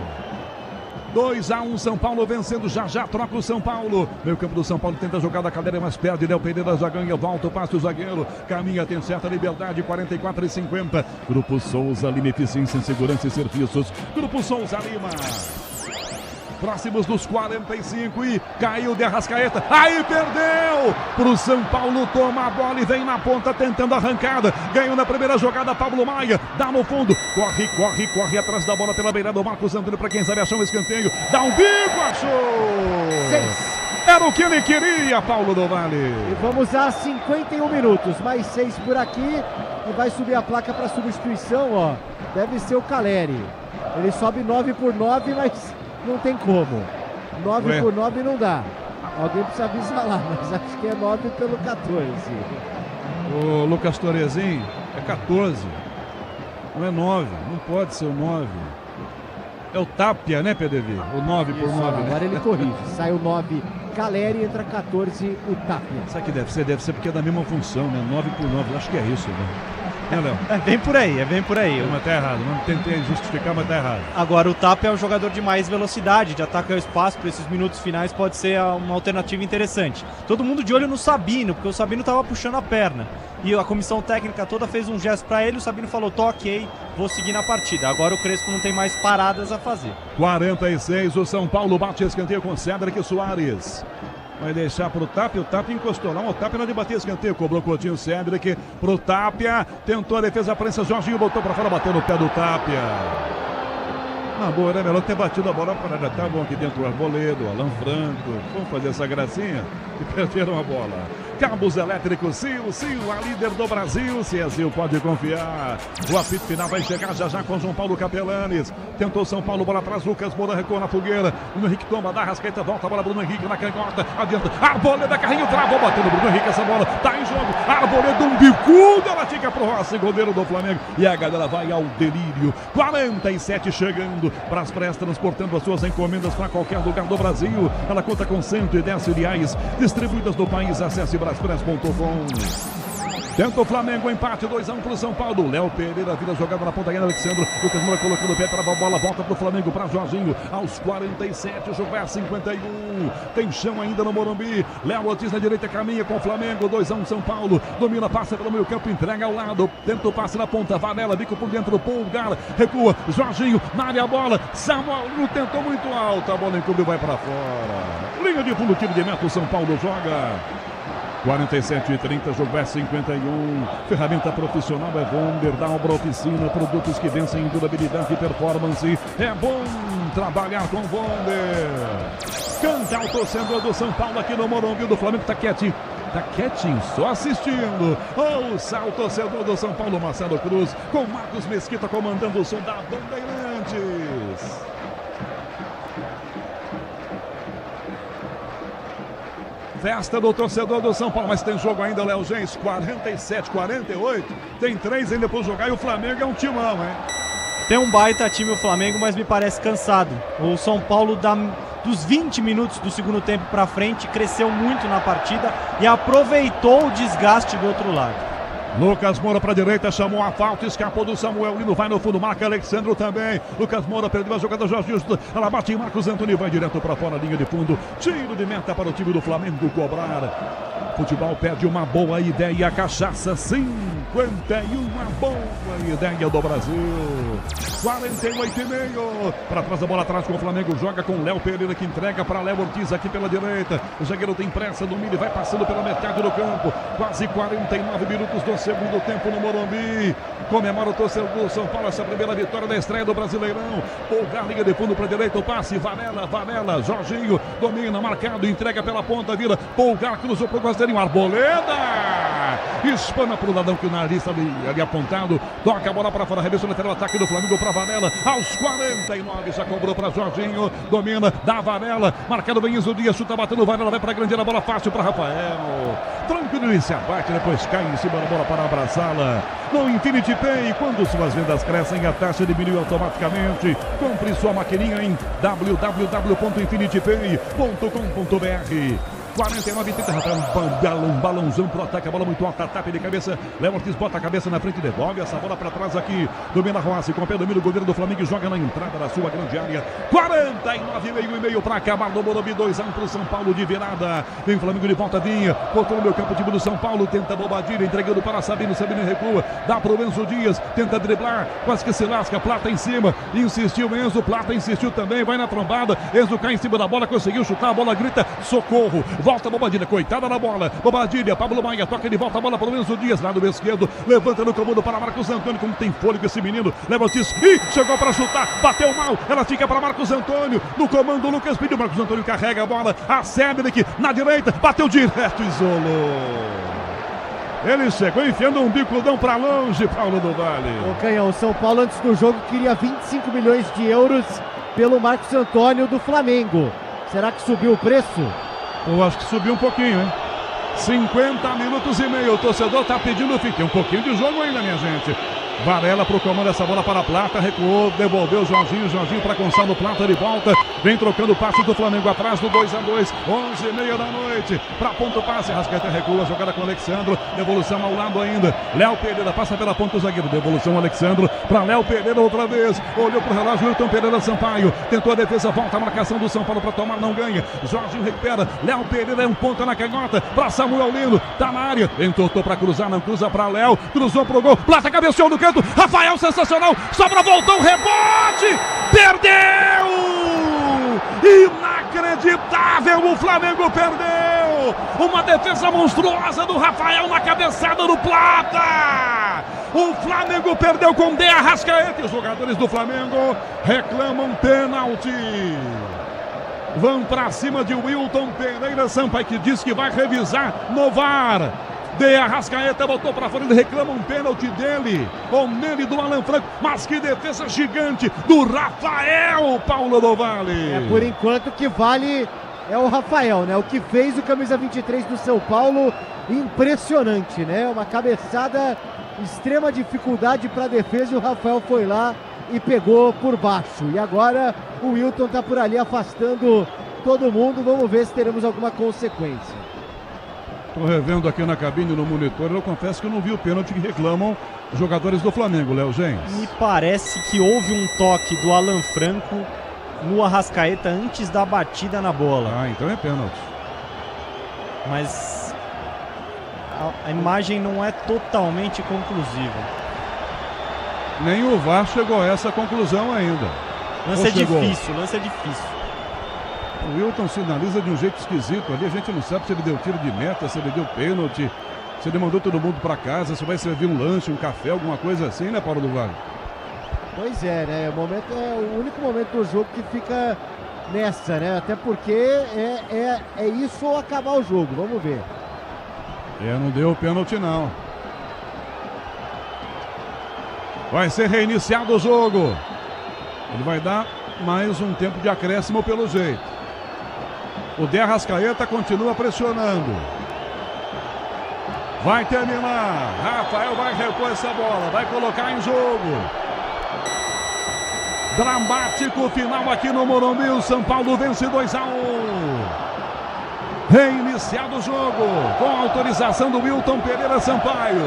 2-1, São Paulo vencendo, já troca o São Paulo. Meio campo do São Paulo tenta jogar da cadeira, mas perde. Léo Pereira já ganha, volta, passa o zagueiro. Caminha, tem certa liberdade, 44,50. Grupo Souza Lima, eficiência em segurança e serviços. Grupo Souza Lima. Próximos dos 45 e caiu de Arrascaeta. Aí perdeu pro São Paulo, toma a bola e vem na ponta tentando a arrancada. Ganhou na primeira jogada Pablo Maia, dá no fundo, corre atrás da bola pela beirada do Marcos Antônio, para quem sabe achar um escanteio. Dá um bico, achou! 6. Era o que ele queria, Paulo do Vale. E vamos a 51 minutos, mais 6 por aqui e vai subir a placa para substituição, ó. Deve ser o Caleri. Ele sobe 9 por 9, mas não tem como. 9 por 9 não dá. Alguém precisa avisar lá, mas acho que é 9 pelo 14. O Lucas Torezinho é 14. Não é 9. Não pode ser o 9. É o Tapia, né, PDV? O 9 por 9. Agora né? ele corrige. Sai o 9 Caleri, entra 14 o Tapia. Sabe o que deve ser? Deve ser porque é da mesma função, né? 9 por 9. Acho que é isso, né? Léo? É bem por aí, Mas tá errado, não tentei justificar, mas tá errado. Agora o Tapia é um jogador de mais velocidade, de ataque ao espaço, para esses minutos finais pode ser uma alternativa interessante. Todo mundo de olho no Sabino, porque o Sabino tava puxando a perna. E a comissão técnica toda fez um gesto para ele, o Sabino falou, tô ok, vou seguir na partida. Agora o Crespo não tem mais paradas a fazer. 46, o São Paulo bate escanteio com Cédric Soares. Vai deixar pro Tapia, o Tapia encostou lá, o Tapia não debatia escanteio, cobrou o Coutinho, Cédric pro Tapia, tentou a defesa, a prensa, Jorginho voltou pra fora, bateu no pé do Tapia. Boa, era melhor ter batido a bola para tá bom aqui dentro o Arboleda, o Alan Franco, vamos fazer essa gracinha e perderam a bola. Cabos elétricos, Sil, a líder do Brasil, se é Sil, pode confiar. O apito final vai chegar já com João Paulo Capelanes. Tentou São Paulo, bola atrás, Lucas Moura recuou na fogueira. Bruno Henrique toma, dá Arrascaeta, volta a bola, Bruno Henrique na canhota, adianta. Arboleda, carrinho, travou, batendo Bruno Henrique, essa bola tá em jogo. Arboleda, um bicudo, ela fica pro Rossi, goleiro do Flamengo. E a galera vai ao delírio. 47 chegando, Braspress transportando as suas encomendas para qualquer lugar do Brasil. Ela conta com 110 filiais distribuídas no país. Acesse braspress.com. Tenta o Flamengo, empate 2-1 pro São Paulo. Léo Pereira vira jogada na ponta ganha, Alexandre. Lucas Moura colocando o pé para a bola, volta pro Flamengo, para Jorginho. Aos 47, o jogo vai a 51. Tem chão ainda no Morumbi. Léo Ortiz na direita caminha com o Flamengo. 2-1 São Paulo. Domina, passa pelo meio campo, entrega ao lado. Tenta o passe na ponta. Varela, bico por dentro. Pulgar, recua. Jorginho na área, a bola. Samuel não tentou muito alto. A bola encobriu, vai para fora. Linha de fundo, tiro de meta. O São Paulo joga. 47:30, jogo é 51. Ferramenta profissional é Vonder, Dalbra Oficina, produtos que vencem em durabilidade e performance. É bom trabalhar com Vonder. Canta o torcedor do São Paulo aqui no Morumbi. Do Flamengo tá quietinho. Tá quietinho, só assistindo. Ouça o torcedor do São Paulo, Marcelo Cruz, com Marcos Mesquita comandando o som da Bandeirantes. Festa do torcedor do São Paulo, mas tem jogo ainda, Léo Gens, 47-48, tem 3 ainda por jogar e o Flamengo é um timão, hein? Tem um baita time o Flamengo, mas me parece cansado. O São Paulo dos 20 minutos do segundo tempo pra frente, cresceu muito na partida e aproveitou o desgaste do outro lado. Lucas Moura para a direita, chamou a falta, escapou do Samuel Lino, vai no fundo, marca Alexandre também. Lucas Moura perdeu a jogada, Jorginho, ela bate em Marcos Antônio, vai direto para fora, linha de fundo. Tiro de meta para o time do Flamengo cobrar. Futebol pede uma boa ideia, cachaça 51, uma boa ideia do Brasil. 48,5. Para trás, a bola atrás com o Flamengo, joga com Léo Pereira que entrega para Léo Ortiz aqui pela direita. O zagueiro tem pressa, domina e vai passando pela metade do campo. Quase 49 minutos do segundo tempo no Morumbi. Comemora o torcedor do São Paulo essa primeira vitória da estreia do Brasileirão. Pulgar, liga de fundo para a direita, o passe, Varela, Jorginho, domina, marcado, entrega pela ponta, vira, Pulgar, cruzou para o Guasterinho, Arboleda, espana para o ladrão que o nariz ali apontado, toca a bola para fora, arremesso lateral, ataque do Flamengo para Varela, aos 49, já cobrou para Jorginho, domina, dá Varela, marcado Benzo Dias, chuta batendo, Varela vai para a grande, a bola fácil para Rafael, tranquilo, ele se abate, depois cai em cima da bola para abraçá-la. No Infinity Pay, quando suas vendas crescem, a taxa diminui automaticamente. Compre sua maquininha em www.infinitypay.com.br. 49,30, Rafael, um balãozão pro ataque, a bola muito alta, tapa de cabeça, Léo Ortiz bota a cabeça na frente e devolve essa bola para trás aqui, domina Rossi, com o pé domina o goleiro do Flamengo e joga na entrada da sua grande área, 49,5 para acabar no Morumbi, 2-1 pro São Paulo de virada, vem o Flamengo de volta, Vinha, botou no meu campo, time do São Paulo, tenta Bobadilha, entregando para Sabino recua, dá pro Enzo Dias, tenta driblar, quase que se lasca, Plata em cima, insistiu Enzo, Plata insistiu também, vai na trombada, Enzo cai em cima da bola, conseguiu chutar, a bola grita, socorro, volta Bobadilha, coitada na bola, Bobadilha, Pablo Maia, toca de volta a bola para o Enzo Dias, lado esquerdo, levanta no comando para Marcos Antônio, como tem fôlego esse menino, leva o Tis, chegou para chutar, bateu mal, ela fica para Marcos Antônio, no comando o Lucas pediu, Marcos Antônio carrega a bola, a Cedric na direita, bateu direto, isolou. Ele chegou enfiando um bicudão para longe, Paulo do Vale. O Canhão, o São Paulo antes do jogo queria 25 milhões de euros pelo Marcos Antônio do Flamengo. Será que subiu o preço? Eu acho que subiu um pouquinho, hein? 50 minutos e meio. O torcedor tá pedindo, tem um pouquinho de jogo ainda, minha gente. Varela pro comando, essa bola para a Plata, recuou, devolveu Jorginho para Gonçalo Plata de volta, vem trocando o passe do Flamengo atrás do 2-2, 11h30 da noite, para ponta o passe, Rascaeta recua, jogada com o Alexandre, devolução ao lado ainda, Léo Pereira passa pela ponta do zagueiro, devolução Alexandre para Léo Pereira outra vez, olhou pro relógio, Wilton Pereira Sampaio, tentou a defesa, volta a marcação do São Paulo para tomar, não ganha, Jorginho recupera, Léo Pereira é um ponta na canhota, para Samuel Lino, tá na área, entortou para cruzar, não cruza para Léo, cruzou pro gol, Plata cabeceou no canto, Rafael sensacional, sobra, voltou, rebote, perdeu! Inacreditável, o Flamengo perdeu! Uma defesa monstruosa do Rafael na cabeçada do Plata! O Flamengo perdeu com De Arrascaeta e os jogadores do Flamengo reclamam pênalti. Vão pra cima de Wilton Pereira Sampaio, que diz que vai revisar no VAR. De Arrascaeta botou para fora, ele reclama um pênalti dele, ou nele do Alan Franco, mas que defesa gigante do Rafael, Paulo do Vale. É, por enquanto o que vale é o Rafael, né? O que fez o camisa 23 do São Paulo, impressionante, né? Uma cabeçada, extrema dificuldade para a defesa e o Rafael foi lá e pegou por baixo. E agora o Wilton tá por ali afastando todo mundo, vamos ver se teremos alguma consequência. Tô revendo aqui na cabine, no monitor, eu confesso que eu não vi o pênalti que reclamam os jogadores do Flamengo, Léo Gens. Me parece que houve um toque do Alan Franco no Arrascaeta antes da batida na bola. Ah, então é pênalti. Mas a imagem não é totalmente conclusiva. Nem o VAR chegou a essa conclusão ainda. Lance é difícil, lance é difícil. O Wilton sinaliza de um jeito esquisito ali, a gente não sabe se ele deu tiro de meta, se ele deu pênalti, se ele mandou todo mundo para casa, se vai servir um lanche, um café, alguma coisa assim, né, Paulo do Vale? Pois é, né? O momento é o único momento do jogo que fica nessa, né? Até porque é isso ou acabar o jogo, vamos ver. Não deu pênalti não. Vai ser reiniciado o jogo. Ele vai dar mais um tempo de acréscimo pelo jeito. O De Arrascaeta continua pressionando. Vai terminar. Rafael vai repor essa bola. Vai colocar em jogo. Dramático final aqui no Morumbi. O São Paulo vence 2-1. Reiniciado o jogo. Com autorização do Wilton Pereira Sampaio.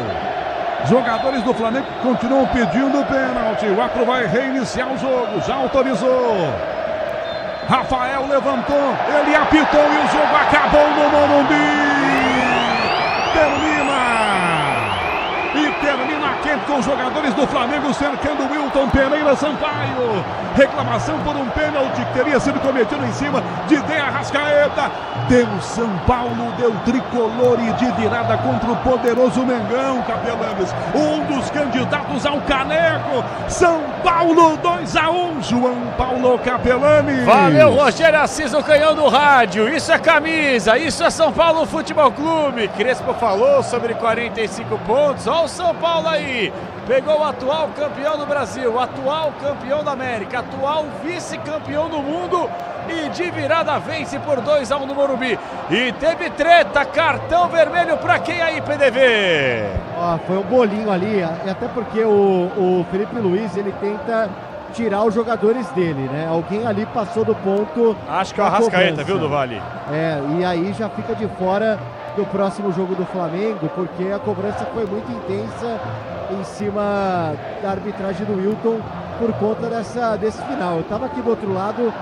Jogadores do Flamengo continuam pedindo pênalti. O árbitro vai reiniciar o jogo. Já autorizou. Rafael levantou. Ele apitou e o jogo acabou no Morumbi. Termina quente com os jogadores do Flamengo cercando o Wilton Pereira Sampaio. Reclamação por um pênalti que teria sido cometido em cima de De Arrascaeta. Deu São Paulo, deu tricolor e de virada contra o poderoso Mengão, Capelanes. Um dos candidatos ao caneco. São Paulo 2-1, João Paulo Capelanes. Valeu, Rogério Assis, o canhão do rádio. Isso é camisa, isso é São Paulo Futebol Clube. Crespo falou sobre 45 pontos. Olha o São Paulo aí. Pegou o atual campeão do Brasil, o atual campeão da América, atual vice-campeão do mundo e de virada vence por 2-1 no Morumbi. E teve treta, cartão vermelho pra quem aí, PDV? Foi um bolinho ali, até porque o Felipe Luiz, ele tenta tirar os jogadores dele, né? Alguém ali passou do ponto. Acho que é o Arrascaeta, viu, do Vale? E aí já fica de fora do próximo jogo do Flamengo, porque a cobrança foi muito intensa em cima da arbitragem do Wilton por conta desse final. Eu estava aqui do outro lado,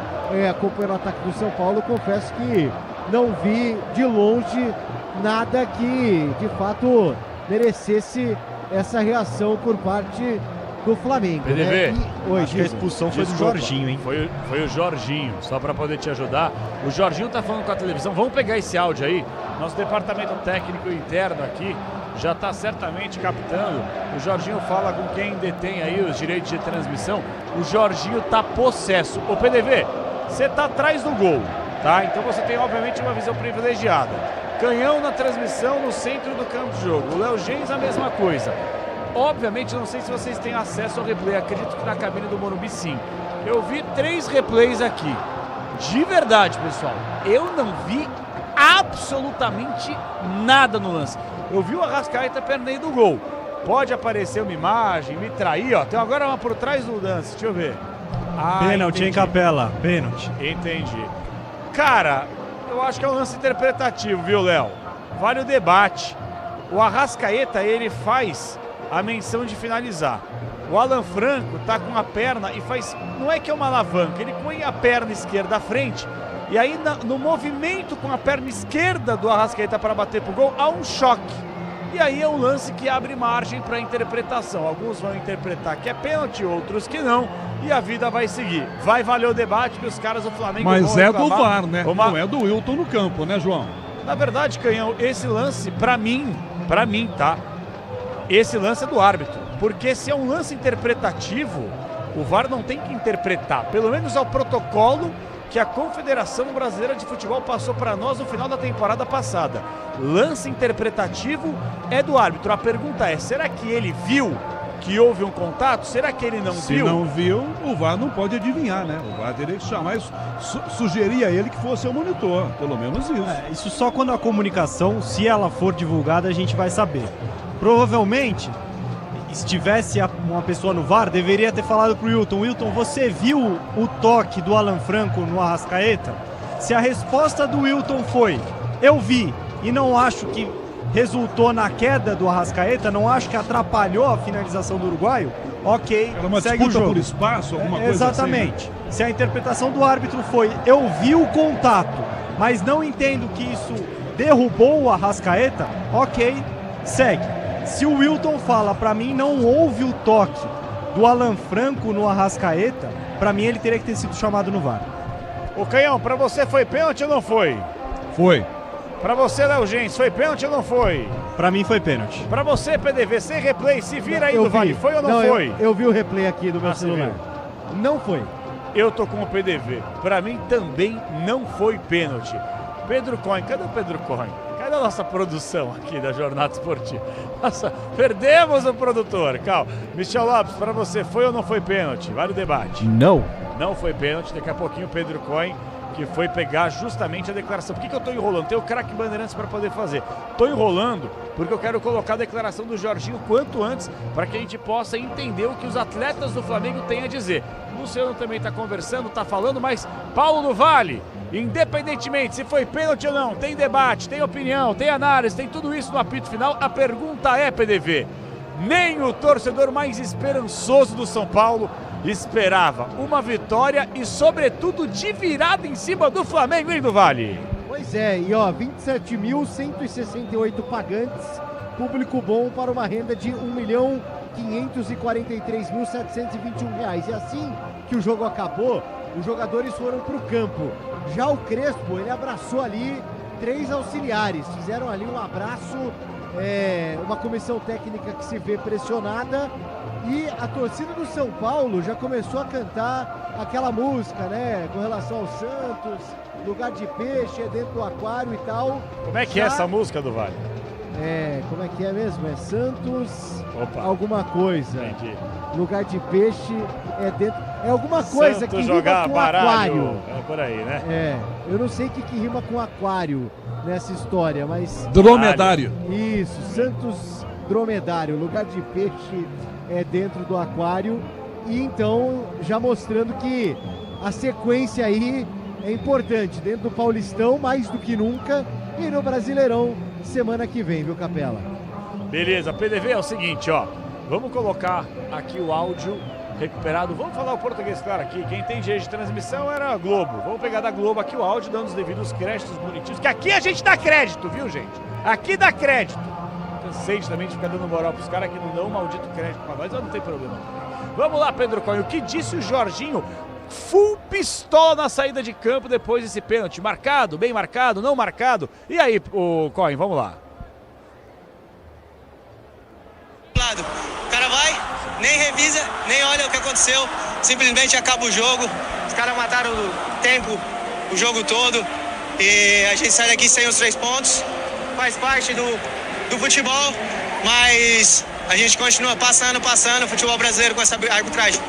acompanhando o ataque do São Paulo, confesso que não vi de longe nada que de fato merecesse essa reação por parte do Flamengo. PDV, né? Acho que a expulsão foi do Jorginho, hein? Foi o Jorginho, só para poder te ajudar. O Jorginho tá falando com a televisão. Vamos pegar esse áudio aí. Nosso departamento técnico interno aqui já está certamente captando. O Jorginho fala com quem detém aí os direitos de transmissão. O Jorginho tá possesso. Ô PDV, você tá atrás do gol, tá? Então você tem obviamente uma visão privilegiada. Canhão na transmissão no centro do campo de jogo. O Léo Gens a mesma coisa. Obviamente, não sei se vocês têm acesso ao replay. Acredito que na cabine do Morumbi sim. Eu vi 3 replays aqui. De verdade, pessoal, eu não vi absolutamente nada no lance. Eu vi o Arrascaeta perto do gol. Pode aparecer uma imagem, me trair, ó. Tem agora uma por trás do lance, deixa eu ver. Pênalti, hein, Capela? Pênalti. Entendi. Cara, eu acho que é um lance interpretativo, viu, Léo? Vale o debate. O Arrascaeta, ele faz a menção de finalizar. O Alan Franco tá com a perna e faz, não é que é uma alavanca, ele põe a perna esquerda à frente e aí no movimento com a perna esquerda do Arrascaeta para bater pro gol, há um choque. E aí é um lance que abre margem para interpretação. Alguns vão interpretar que é pênalti, outros que não, e a vida vai seguir. Vai valer o debate que os caras do Flamengo Mas vão do VAR, né? Não é do Wilton no campo, né, João? Na verdade, Canhão, esse lance, pra mim, tá? Esse lance é do árbitro, porque se é um lance interpretativo, o VAR não tem que interpretar, pelo menos é o protocolo que a Confederação Brasileira de Futebol passou para nós no final da temporada passada. Lance interpretativo é do árbitro. A pergunta é, será que ele viu que houve um contato? Será que ele não viu? Se não viu, o VAR não pode adivinhar, né? O VAR teria que chamar, sugerir a ele que fosse o monitor, pelo menos isso. Isso só quando a comunicação, se ela for divulgada, a gente vai saber. Provavelmente, se tivesse uma pessoa no VAR, deveria ter falado pro Wilton: Wilton, você viu o toque do Alan Franco no Arrascaeta? Se a resposta do Wilton foi: eu vi, e não acho que resultou na queda do Arrascaeta, não acho que atrapalhou a finalização do uruguaio, ok, Era uma segue o disputa jogo. por espaço, alguma coisa Exatamente. assim, né? Se a interpretação do árbitro foi, eu vi o contato, mas não entendo que isso derrubou o Arrascaeta, ok, segue. Se o Wilton fala, pra mim não houve o toque do Alan Franco no Arrascaeta, pra mim ele teria que ter sido chamado no VAR. O Canhão, pra você foi pênalti ou não foi? Foi. Pra você, Léo Gens, foi pênalti ou não foi? Pra mim foi pênalti. Pra você, PDV, sem replay, se vira aí Eu do vi. Vale, foi ou não, Não, foi? Eu vi o replay aqui do meu Ah, você celular. viu? Não foi. Eu tô com o PDV. Pra mim também não foi pênalti. Pedro Cohen, cadê o Pedro Cohen? Cadê a nossa produção aqui da Jornada Esportiva? Nossa, perdemos o produtor. Calma. Michel Lopes, pra você, foi ou não foi pênalti? Vale o debate. Não. Não foi pênalti. Daqui a pouquinho o Pedro Cohen, que foi pegar justamente a declaração. Por que eu tô enrolando? Tem o craque Bandeirantes para poder fazer. Tô enrolando porque eu quero colocar a declaração do Jorginho quanto antes para que a gente possa entender o que os atletas do Flamengo têm a dizer. O Luciano também está conversando, está falando, mas Paulo do Vale, independentemente se foi pênalti ou não, tem debate, tem opinião, tem análise, tem tudo isso no apito final. A pergunta é, PDV, nem o torcedor mais esperançoso do São Paulo esperava uma vitória e, sobretudo, de virada em cima do Flamengo, hein, do Vale? Pois é, e ó, 27.168 pagantes, público bom para uma renda de R$1.543.721. E assim que o jogo acabou, os jogadores foram para o campo. Já o Crespo, ele abraçou ali 3 auxiliares, fizeram ali um abraço, uma comissão técnica que se vê pressionada. E a torcida do São Paulo já começou a cantar aquela música, né? Com relação ao Santos, lugar de peixe, é dentro do aquário e tal. Como é que é essa música do Vale? Como é que é mesmo? É Santos, Opa. Alguma coisa. Entendi. Lugar de peixe é dentro... É alguma coisa Santos que jogar rima com baralho. aquário. É por aí, né? Eu não sei o que rima com aquário nessa história, mas... Dromedário. Isso, Santos Dromedário, lugar de peixe é dentro do aquário. E então já mostrando que a sequência aí é importante dentro do Paulistão, mais do que nunca, e no Brasileirão semana que vem, viu, Capela? Beleza, PDV é o seguinte, ó, vamos colocar aqui o áudio recuperado, vamos falar o português claro aqui, quem tem direito de transmissão era a Globo, vamos pegar da Globo aqui o áudio, dando os devidos créditos bonitinhos, que aqui a gente dá crédito, viu, gente? Aqui dá crédito. Cansei também de ficar dando moral pros caras que não dão um maldito crédito pra nós, mas não tem problema. Vamos lá, Pedro Cohen, o que disse o Jorginho? Full pistola na saída de campo depois desse pênalti. Marcado, bem marcado, não marcado. E aí, o Cohen, vamos lá. O cara vai, nem revisa, nem olha o que aconteceu, simplesmente acaba o jogo. Os caras mataram o tempo, o jogo todo, e a gente sai daqui sem os 3 pontos. Faz parte do futebol, mas a gente continua passando o futebol brasileiro com essa arbitragem.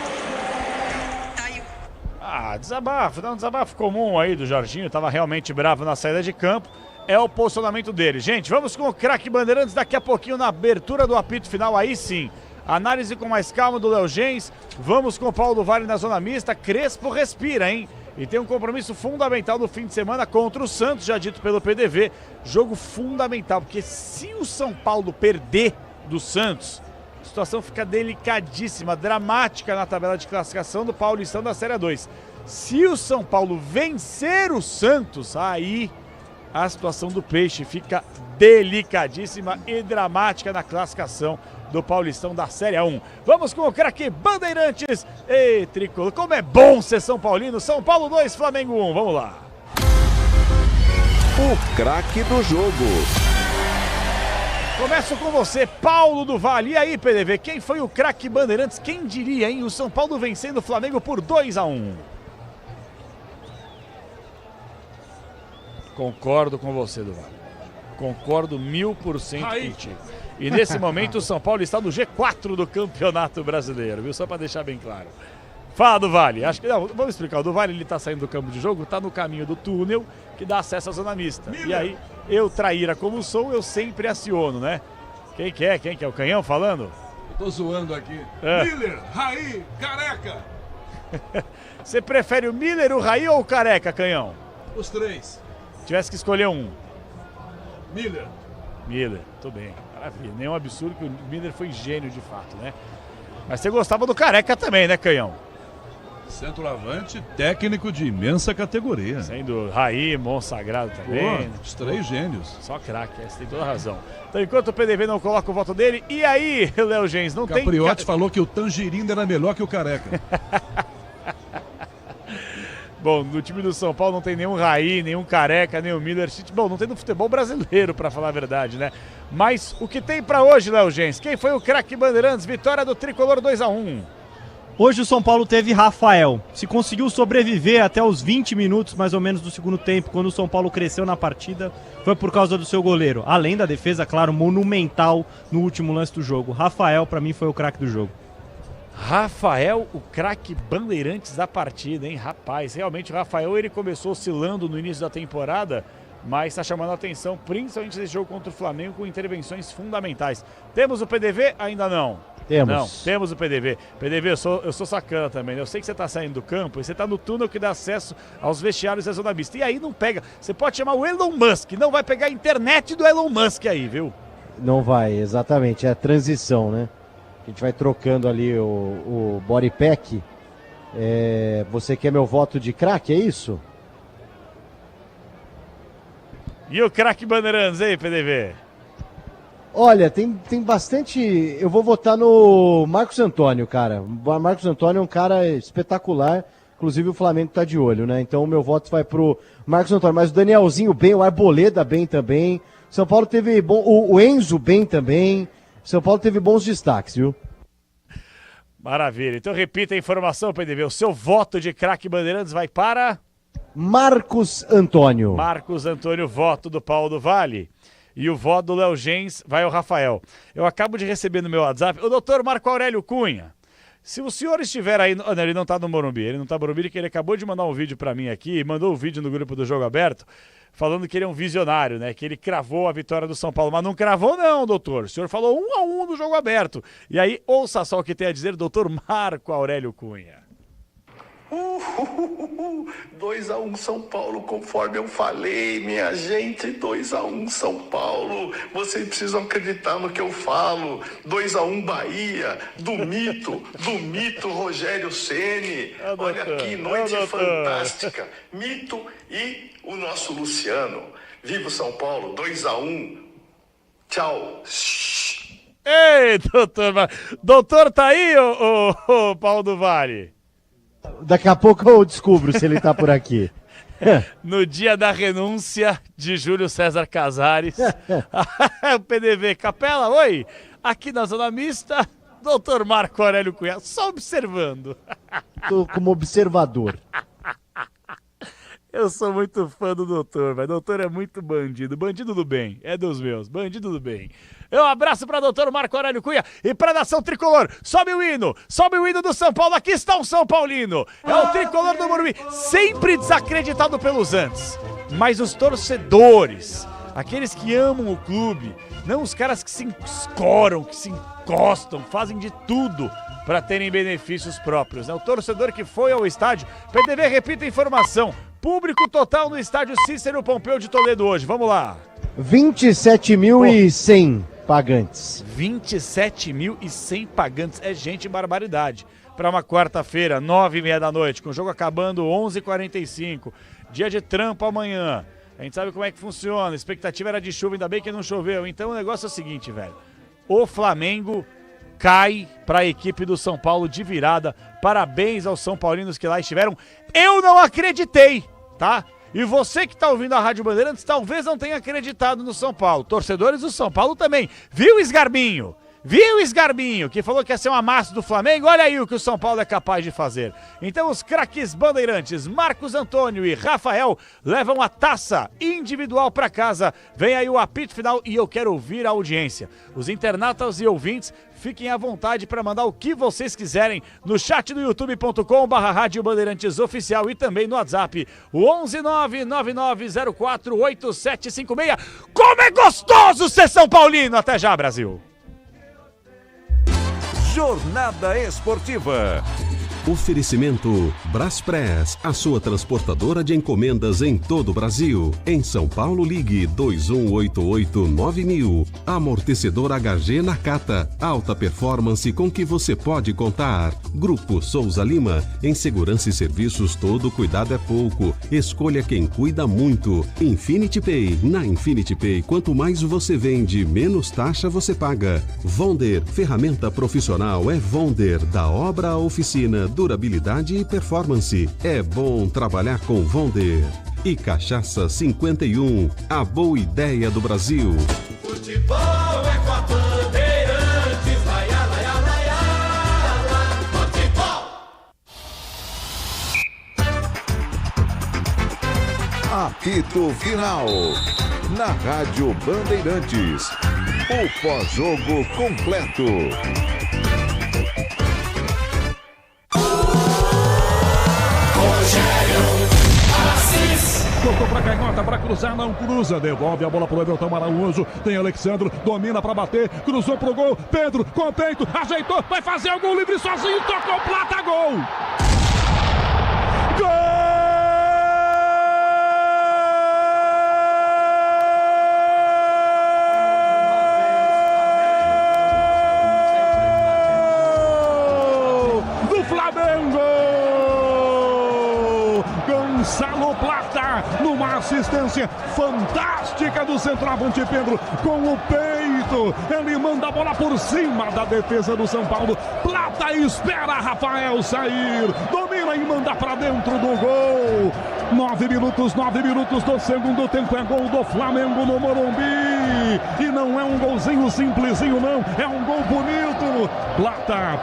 Desabafo, dá um desabafo comum aí do Jorginho, tava realmente bravo na saída de campo, é o posicionamento dele. Gente, vamos com o craque Bandeirantes daqui a pouquinho na abertura do apito final, aí sim. Análise com mais calma do Léo Gens, vamos com o Paulo do Vale na zona mista, Crespo respira, hein? E tem um compromisso fundamental no fim de semana contra o Santos, já dito pelo PDV, jogo fundamental, porque se o São Paulo perder do Santos, a situação fica delicadíssima, dramática na tabela de classificação do Paulistão da Série 2. Se o São Paulo vencer o Santos, aí a situação do Peixe fica delicadíssima e dramática na classificação do Paulistão da Série 1. Vamos com o craque Bandeirantes e Tricolor. Como é bom ser São Paulino. São Paulo 2, Flamengo 1. Vamos lá. O craque do jogo. Começo com você, Paulo do Vale. E aí, PDV, quem foi o craque Bandeirantes? Quem diria, hein? O São Paulo vencendo o Flamengo por 2-1. Concordo com você, do Vale. Concordo 1000% contigo. E nesse momento o São Paulo está no G4 do Campeonato Brasileiro, viu? Só para deixar bem claro. Fala, do Vale. Acho que não, vamos explicar. O do Vale, ele está saindo do campo de jogo, está no caminho do túnel que dá acesso à zona mista. Miller. E aí, eu, traíra como sou, eu sempre aciono, né? Quem que é? Quem que é? O Canhão falando? Eu tô zoando aqui. Miller, Raí, Careca. Você prefere o Miller, o Raí ou o Careca, Canhão? Os 3. Tivesse que escolher um. Miller, tô bem. Maravilha. Nenhum absurdo que o Miller foi gênio de fato, né? Mas você gostava do Careca também, né, Canhão? Centroavante técnico de imensa categoria. Sendo Raí, Monsagrado também. Pô, os 3 gênios. Só craque, você tem toda a razão. Então, enquanto o PDV não coloca o voto dele, e aí, Léo Gens, não tem... Capriotti falou que o Tangerino era melhor que o Careca. Bom, no time do São Paulo não tem nenhum Raí, nenhum Careca, nenhum Miller. Bom, não tem no futebol brasileiro, pra falar a verdade, né? Mas o que tem pra hoje, Léo Gens? Quem foi o craque Bandeirantes? Vitória do Tricolor 2-1. Hoje o São Paulo teve Rafael. Se conseguiu sobreviver até os 20 minutos, mais ou menos, do segundo tempo, quando o São Paulo cresceu na partida, foi por causa do seu goleiro. Além da defesa, claro, monumental no último lance do jogo. Rafael, pra mim, foi o craque do jogo. Rafael, o craque Bandeirantes da partida, hein? Rapaz, realmente o Rafael ele começou oscilando no início da temporada, mas está chamando a atenção, principalmente nesse jogo contra o Flamengo, com intervenções fundamentais. Temos o PDV? Ainda não. Temos. Não, temos o PDV. PDV, eu sou sacana também. Eu sei que você está saindo do campo e você está no túnel que dá acesso aos vestiários da Zona Mista. E aí não pega. Você pode chamar o Elon Musk, não vai pegar a internet do Elon Musk aí, viu? Não vai, exatamente. É a transição, né? A gente vai trocando ali o body pack. Você quer meu voto de craque, é isso? E o craque Bandeirantes aí, PDV? Olha, tem bastante... Eu vou votar no Marcos Antônio, cara. O Marcos Antônio é um cara espetacular. Inclusive o Flamengo tá de olho, né? Então o meu voto vai pro Marcos Antônio. Mas o Danielzinho bem, o Arboleda bem também. São Paulo teve bom... O Enzo bem também. São Paulo teve bons destaques, viu? Maravilha. Então repita a informação, PDV. O seu voto de craque Bandeirantes vai para... Marcos Antônio. Marcos Antônio, voto do Paulo do Vale. E o voto do Léo Gens vai ao Rafael. Eu acabo de receber no meu WhatsApp o doutor Marco Aurélio Cunha. Se o senhor estiver aí... Não, ele não está no Morumbi. Ele não está no Morumbi porque ele acabou de mandar um vídeo para mim aqui. Mandou um vídeo no grupo do Jogo Aberto falando que ele é um visionário, né? Que ele cravou a vitória do São Paulo. Mas não cravou não, doutor. O senhor falou 1-1 no Jogo Aberto. E aí, ouça só o que tem a dizer o doutor Marco Aurélio Cunha. 2-1 São Paulo, conforme eu falei, minha gente, 2-1 São Paulo, vocês precisam acreditar no que eu falo. 2-1 Bahia, do mito Rogério Ceni. Olha aqui, noite fantástica, mito e o nosso Luciano. Viva o São Paulo, 2-1, tchau. Ei, doutor, doutor tá aí, ô Paulo do Vale? Daqui a pouco eu descubro se ele tá por aqui. No dia da renúncia de Júlio César Casares, o PDV Capela, oi, aqui na Zona Mista, doutor Marco Aurélio Cunha, só observando. Tô como observador. Eu sou muito fã do doutor, mas doutor é muito bandido. Bandido do bem, é dos meus, bandido do bem. Um abraço para doutor Marco Aurélio Cunha e para a Nação Tricolor. Sobe o hino do São Paulo. Aqui está um São Paulino. É o Tricolor do Morumbi, sempre desacreditado pelos antes. Mas os torcedores, aqueles que amam o clube, não os caras que se escoram, que se encostam, fazem de tudo para terem benefícios próprios, né? O torcedor que foi ao estádio, PDV, repita a informação, público total no estádio Cícero Pompeu de Toledo hoje, vamos lá. 27.100 pagantes. 27.100 pagantes, é gente barbaridade. Para uma quarta-feira, 9h30 da noite, com o jogo acabando 11h45, dia de trampo amanhã. A gente sabe como é que funciona, a expectativa era de chuva, ainda bem que não choveu. Então o negócio é o seguinte, velho, o Flamengo cai para a equipe do São Paulo de virada. Parabéns aos São Paulinos que lá estiveram. Eu não acreditei, tá? E você que tá ouvindo a Rádio Bandeirantes talvez não tenha acreditado no São Paulo. Torcedores do São Paulo também. Viu, Esgarbinho? Viu, Esgarbinho? Que falou que ia ser um amasso do Flamengo? Olha aí o que o São Paulo é capaz de fazer. Então os craques bandeirantes Marcos Antônio e Rafael levam a taça individual para casa. Vem aí o apito final e eu quero ouvir a audiência. Os internautas e ouvintes, fiquem à vontade para mandar o que vocês quiserem no chat do youtube.com/Rádio Bandeirantes Oficial e também no WhatsApp, o 11999048756. Como é gostoso ser São Paulino! Até já, Brasil! Jornada Esportiva. Oferecimento Braspress, a sua transportadora de encomendas em todo o Brasil. Em São Paulo, ligue 2188-9000. Amortecedor HG Nakata, alta performance com que você pode contar. Grupo Souza Lima, em segurança e serviços todo cuidado é pouco. Escolha quem cuida muito. Infinity Pay, na Infinity Pay, quanto mais você vende, menos taxa você paga. Vonder, ferramenta profissional é Vonder, da obra à oficina, durabilidade e performance. É bom trabalhar com Vonder. E Cachaça 51, a boa ideia do Brasil. Futebol é com a Bandeirantes, laia, laia, laia, futebol. Apito Final. Na Rádio Bandeirantes. O pós-jogo completo. Tocou pra canhota, pra cruzar, não cruza. Devolve a bola pro Everton Araújo. Tem Alexandro, domina pra bater. Cruzou pro gol. Pedro, com o peito, ajeitou. Vai fazer o gol livre sozinho. Tocou, Plata, gol! Gol! Gonçalo Plata, numa assistência fantástica do centroavante Pedro, com o peito, ele manda a bola por cima da defesa do São Paulo. Plata espera Rafael sair, domina e manda para dentro do gol. 9 minutos do segundo tempo, é gol do Flamengo no Morumbi, e não é um golzinho simplesinho não, é um gol bonito.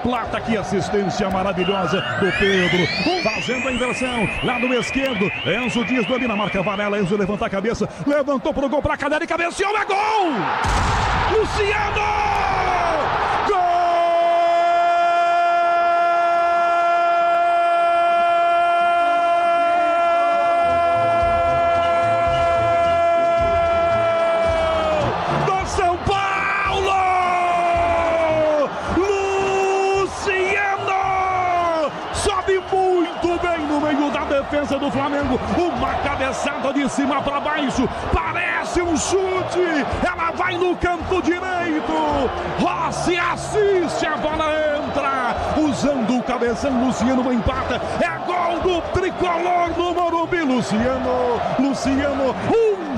Plata, que assistência maravilhosa do Pedro, fazendo a inversão, lado esquerdo, Enzo Dias domina, marca Varela, Enzo levanta a cabeça, levantou pro gol, pra cadeira e cabeceou, é gol! Luciano! Gol! Defesa do Flamengo, uma cabeçada de cima para baixo, parece um chute, ela vai no canto direito, Rossi assiste, a bola entra, usando o cabeção, Luciano empata, é gol do tricolor do Morumbi, Luciano,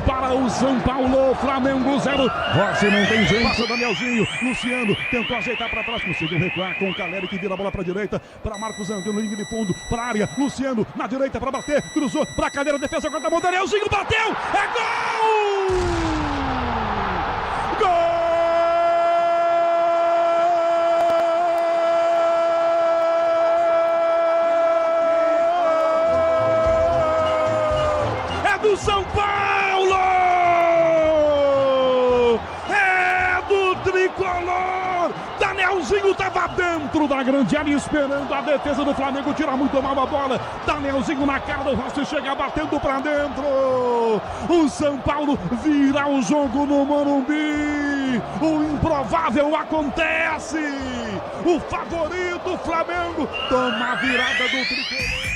para o São Paulo, Flamengo 0, Rossi não tem jeito, passa Danielzinho, Luciano tentou ajeitar para trás, conseguiu recuar com o Caleri que vira a bola para a direita, para Marcos Antônio, linha de fundo, para a área, Luciano na direita para bater, cruzou para a cadeira, defesa agora da mão, Danielzinho bateu, é gol! Gol! É do São Paulo! É do tricolor! Danielzinho estava dentro da grande área esperando a defesa do Flamengo, tira muito mal a bola, Danielzinho na cara do Rossi, chega batendo pra dentro, o São Paulo vira o jogo no Morumbi, o improvável acontece, o favorito Flamengo toma a virada do tricolor.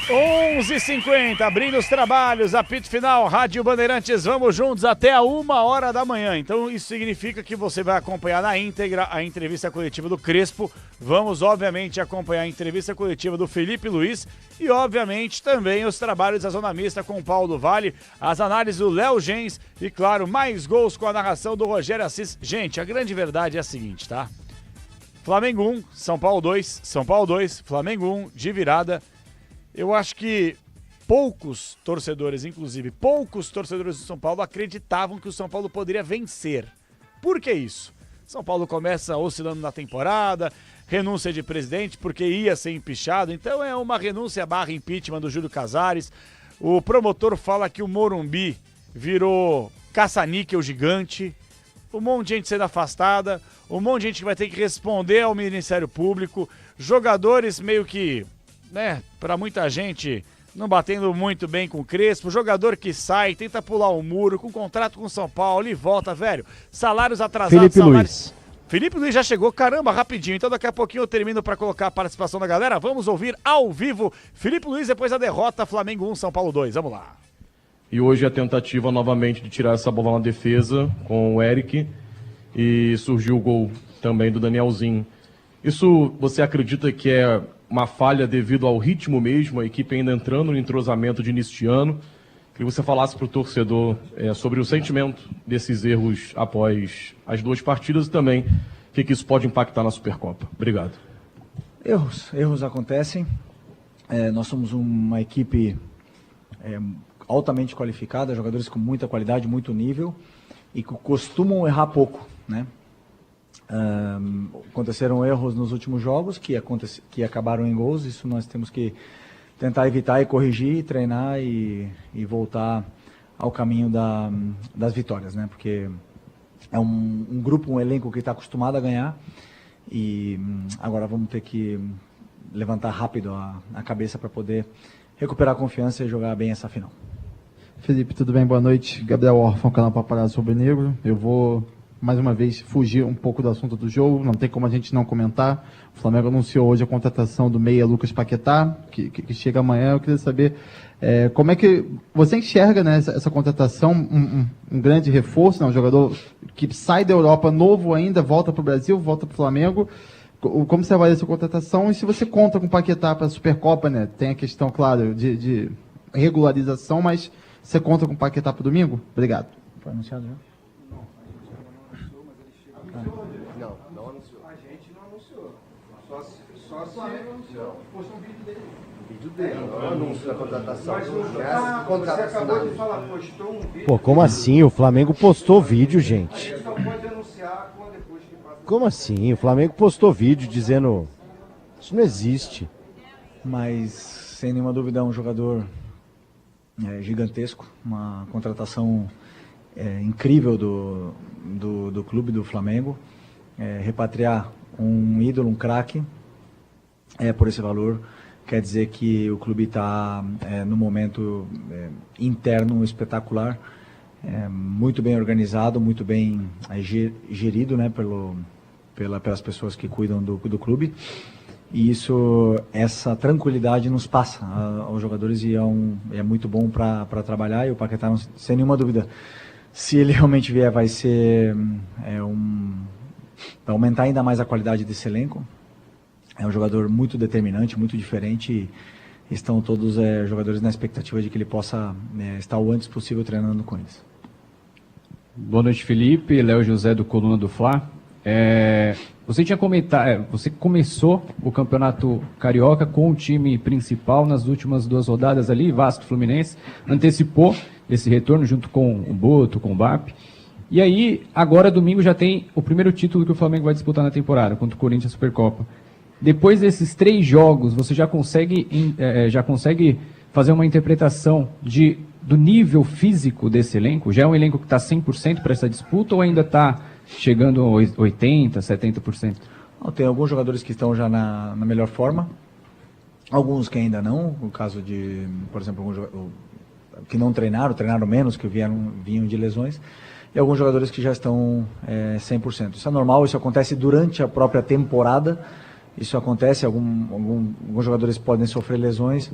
11h50, abrindo os trabalhos, apito final, Rádio Bandeirantes, vamos juntos até a 1h da manhã. Então isso significa que você vai acompanhar na íntegra a entrevista coletiva do Crespo, vamos obviamente acompanhar a entrevista coletiva do Felipe Luiz e obviamente também os trabalhos da Zona Mista com o Paulo Vale, as análises do Léo Gens e claro, mais gols com a narração do Rogério Assis. Gente, a grande verdade é a seguinte, tá? Flamengo 1, São Paulo 2, Flamengo 1 de virada. Eu acho que poucos torcedores do São Paulo acreditavam que o São Paulo poderia vencer. Por que isso? São Paulo começa oscilando na temporada, renúncia de presidente porque ia ser empichado, então é uma renúncia / impeachment do Júlio Casares. O promotor fala que o Morumbi virou caça-níquel gigante, um monte de gente sendo afastada, um monte de gente que vai ter que responder ao Ministério Público, jogadores meio que, né, pra muita gente não batendo muito bem com o Crespo, jogador que sai, tenta pular o muro, com contrato com o São Paulo e volta, velho. Salários atrasados, Felipe Luiz. Felipe Luiz já chegou, caramba, rapidinho. Então daqui a pouquinho eu termino para colocar a participação da galera. Vamos ouvir ao vivo Felipe Luiz depois da derrota, Flamengo 1, São Paulo 2. Vamos lá. E hoje a tentativa novamente de tirar essa bola na defesa com o Eric e surgiu o gol também do Danielzinho. Isso você acredita que é uma falha devido ao ritmo mesmo, a equipe ainda entrando no entrosamento de início de ano? Queria que você falasse para o torcedor sobre o sentimento desses erros após as 2 partidas e também o que isso pode impactar na Supercopa. Obrigado. Erros acontecem. Nós somos uma equipe altamente qualificada, jogadores com muita qualidade, muito nível e que costumam errar pouco, né? Aconteceram erros nos últimos jogos que acabaram em gols. Isso nós temos que tentar evitar e corrigir, treinar e voltar ao caminho das vitórias, né? Porque é um grupo, um elenco que está acostumado a ganhar e agora vamos ter que levantar rápido a cabeça para poder recuperar a confiança e jogar bem essa final. Felipe, tudo bem? Boa noite. Gabriel Orfão, canal Paparazzo Rubro-Negro. Eu vou mais uma vez fugir um pouco do assunto do jogo, não tem como a gente não comentar. O Flamengo anunciou hoje a contratação do meia Lucas Paquetá, que chega amanhã. Eu queria saber como é que você enxerga, né, essa contratação, um grande reforço, né, um jogador que sai da Europa novo ainda, volta para o Brasil, volta para o Flamengo. Como você avalia essa contratação e se você conta com o Paquetá para a Supercopa, né? Tem a questão, claro, de regularização, mas você conta com o Paquetá para o domingo? Obrigado. Foi anunciado já? Não anunciou. A gente não anunciou. Só se fosse um vídeo dele. Vídeo dele. Não anúncio da contratação. Você acabou de falar, postou um vídeo. Pô, como assim? O Flamengo postou vídeo, gente. A gente só pode anunciar depois que passa. Como assim? O Flamengo postou vídeo dizendo... Isso não existe. Mas, sem nenhuma dúvida, é um jogador gigantesco. Uma contratação incrível do clube do Flamengo. Repatriar um ídolo, um craque, por esse valor, quer dizer que o clube está no momento interno espetacular, muito bem organizado, muito bem gerido, né, pelas pessoas que cuidam do clube, e essa tranquilidade nos passa aos jogadores e é muito bom para trabalhar. E o Paquetá, sem nenhuma dúvida, se ele realmente vier, vai ser vai aumentar ainda mais a qualidade desse elenco. É um jogador muito determinante, muito diferente. E estão todos jogadores na expectativa de que ele possa estar o antes possível treinando com eles. Boa noite, Felipe. Léo José do Coluna do Fla. Você tinha comentado, você começou o Campeonato Carioca com o time principal nas últimas 2 rodadas ali, Vasco e Fluminense, antecipou esse retorno junto com o Boto, com o BAP. E aí, agora domingo já tem o primeiro título que o Flamengo vai disputar na temporada, contra o Corinthians Supercopa. Depois desses 3 jogos, você já consegue fazer uma interpretação do nível físico desse elenco? Já é um elenco que está 100% para essa disputa ou ainda está chegando a 80%, 70%? Tem alguns jogadores que estão já na melhor forma, alguns que ainda não. O caso de, por exemplo, que não treinaram menos, que vinham de lesões. E alguns jogadores que já estão 100%. Isso é normal, isso acontece durante a própria temporada. Isso acontece, alguns jogadores podem sofrer lesões,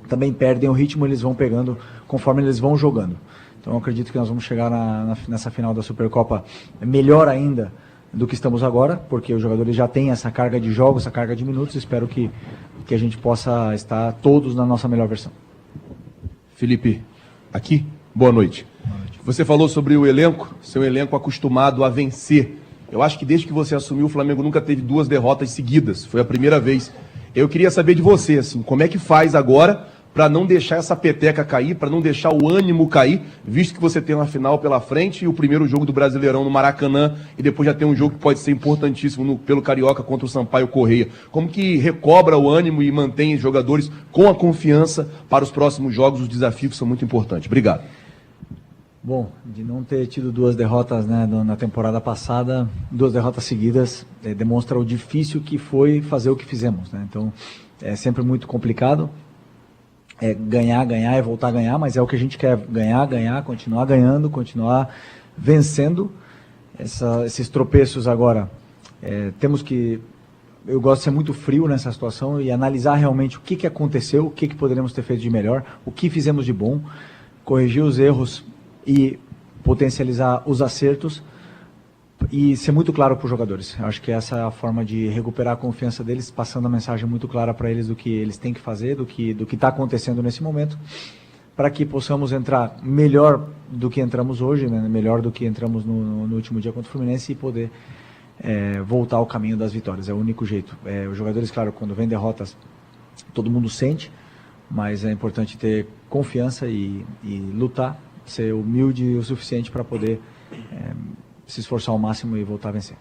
também perdem o ritmo, eles vão pegando conforme eles vão jogando. Então eu acredito que nós vamos chegar nessa final da Supercopa melhor ainda do que estamos agora, porque os jogadores já têm essa carga de jogos, essa carga de minutos. Espero que a gente possa estar todos na nossa melhor versão. Felipe, aqui, boa noite. Você falou sobre o elenco, seu elenco acostumado a vencer. Eu acho que desde que você assumiu, o Flamengo nunca teve 2 derrotas seguidas. Foi a primeira vez. Eu queria saber de você, assim, como é que faz agora para não deixar essa peteca cair, para não deixar o ânimo cair, visto que você tem uma final pela frente e o primeiro jogo do Brasileirão no Maracanã, e depois já tem um jogo que pode ser importantíssimo pelo Carioca contra o Sampaio Corrêa. Como que recobra o ânimo e mantém os jogadores com a confiança para os próximos jogos? Os desafios são muito importantes. Obrigado. Bom, de não ter tido 2 derrotas, né, na temporada passada, 2 derrotas seguidas, demonstra o difícil que foi fazer o que fizemos, né? Então, é sempre muito complicado. Ganhar e voltar a ganhar, mas é o que a gente quer: ganhar, continuar ganhando, continuar vencendo. esses tropeços agora. Temos que... Eu gosto de ser muito frio nessa situação e analisar realmente o que aconteceu, o que poderíamos ter feito de melhor, o que fizemos de bom, corrigir os erros e potencializar os acertos e ser muito claro para os jogadores. Acho que essa é a forma de recuperar a confiança deles, passando a mensagem muito clara para eles do que eles têm que fazer, do que está acontecendo nesse momento, para que possamos entrar melhor do que entramos hoje, né? Melhor do que entramos no último dia contra o Fluminense e poder voltar ao caminho das vitórias. É o único jeito. Os jogadores, claro, quando vem derrotas, todo mundo sente, mas é importante ter confiança e lutar, ser humilde o suficiente para poder se esforçar ao máximo e voltar a vencer.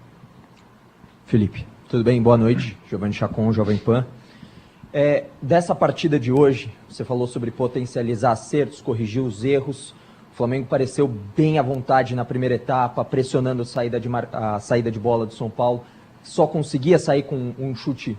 Felipe, tudo bem? Boa noite. Giovanni Chacon, Jovem Pan. Dessa partida de hoje, você falou sobre potencializar acertos, corrigir os erros. O Flamengo pareceu bem à vontade na primeira etapa, pressionando a saída de bola do São Paulo. Só conseguia sair com um chute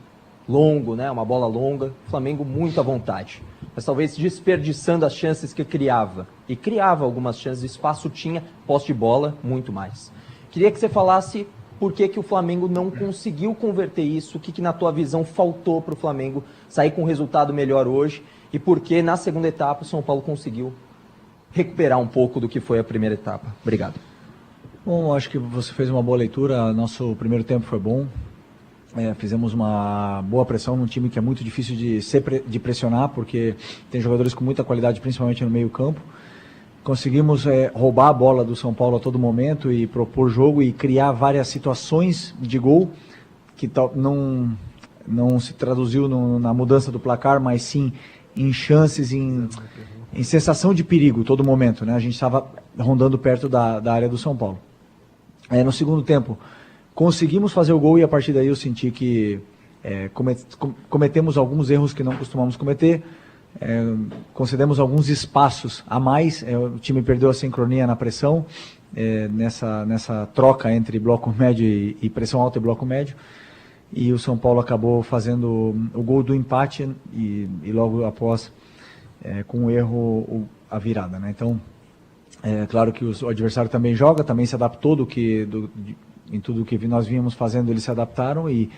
longo, né? Uma bola longa. O Flamengo muito à vontade. Mas talvez desperdiçando as chances que criava. E criava algumas chances, espaço tinha, posse de bola, muito mais. Queria que você falasse por que o Flamengo não conseguiu converter isso, o que na tua visão faltou para o Flamengo sair com um resultado melhor hoje e por que na segunda etapa o São Paulo conseguiu recuperar um pouco do que foi a primeira etapa. Obrigado. Bom, acho que você fez uma boa leitura, nosso primeiro tempo foi bom, fizemos uma boa pressão num time que é muito difícil de pressionar, porque tem jogadores com muita qualidade, principalmente no meio campo. Conseguimos roubar a bola do São Paulo a todo momento e propor jogo e criar várias situações de gol que não se traduziu na mudança do placar, mas sim em chances, em sensação de perigo todo momento, né? A gente estava rondando perto da área do São Paulo. No segundo tempo, conseguimos fazer o gol e a partir daí eu senti que cometemos alguns erros que não costumamos cometer. Concedemos alguns espaços a mais, o time perdeu a sincronia na pressão, nessa troca entre bloco médio e pressão alta e bloco médio, e o São Paulo acabou fazendo o gol do empate e logo após, com o erro, a virada, né? Então, claro que o adversário também joga, também se adaptou em tudo que nós vínhamos fazendo, eles se adaptaram e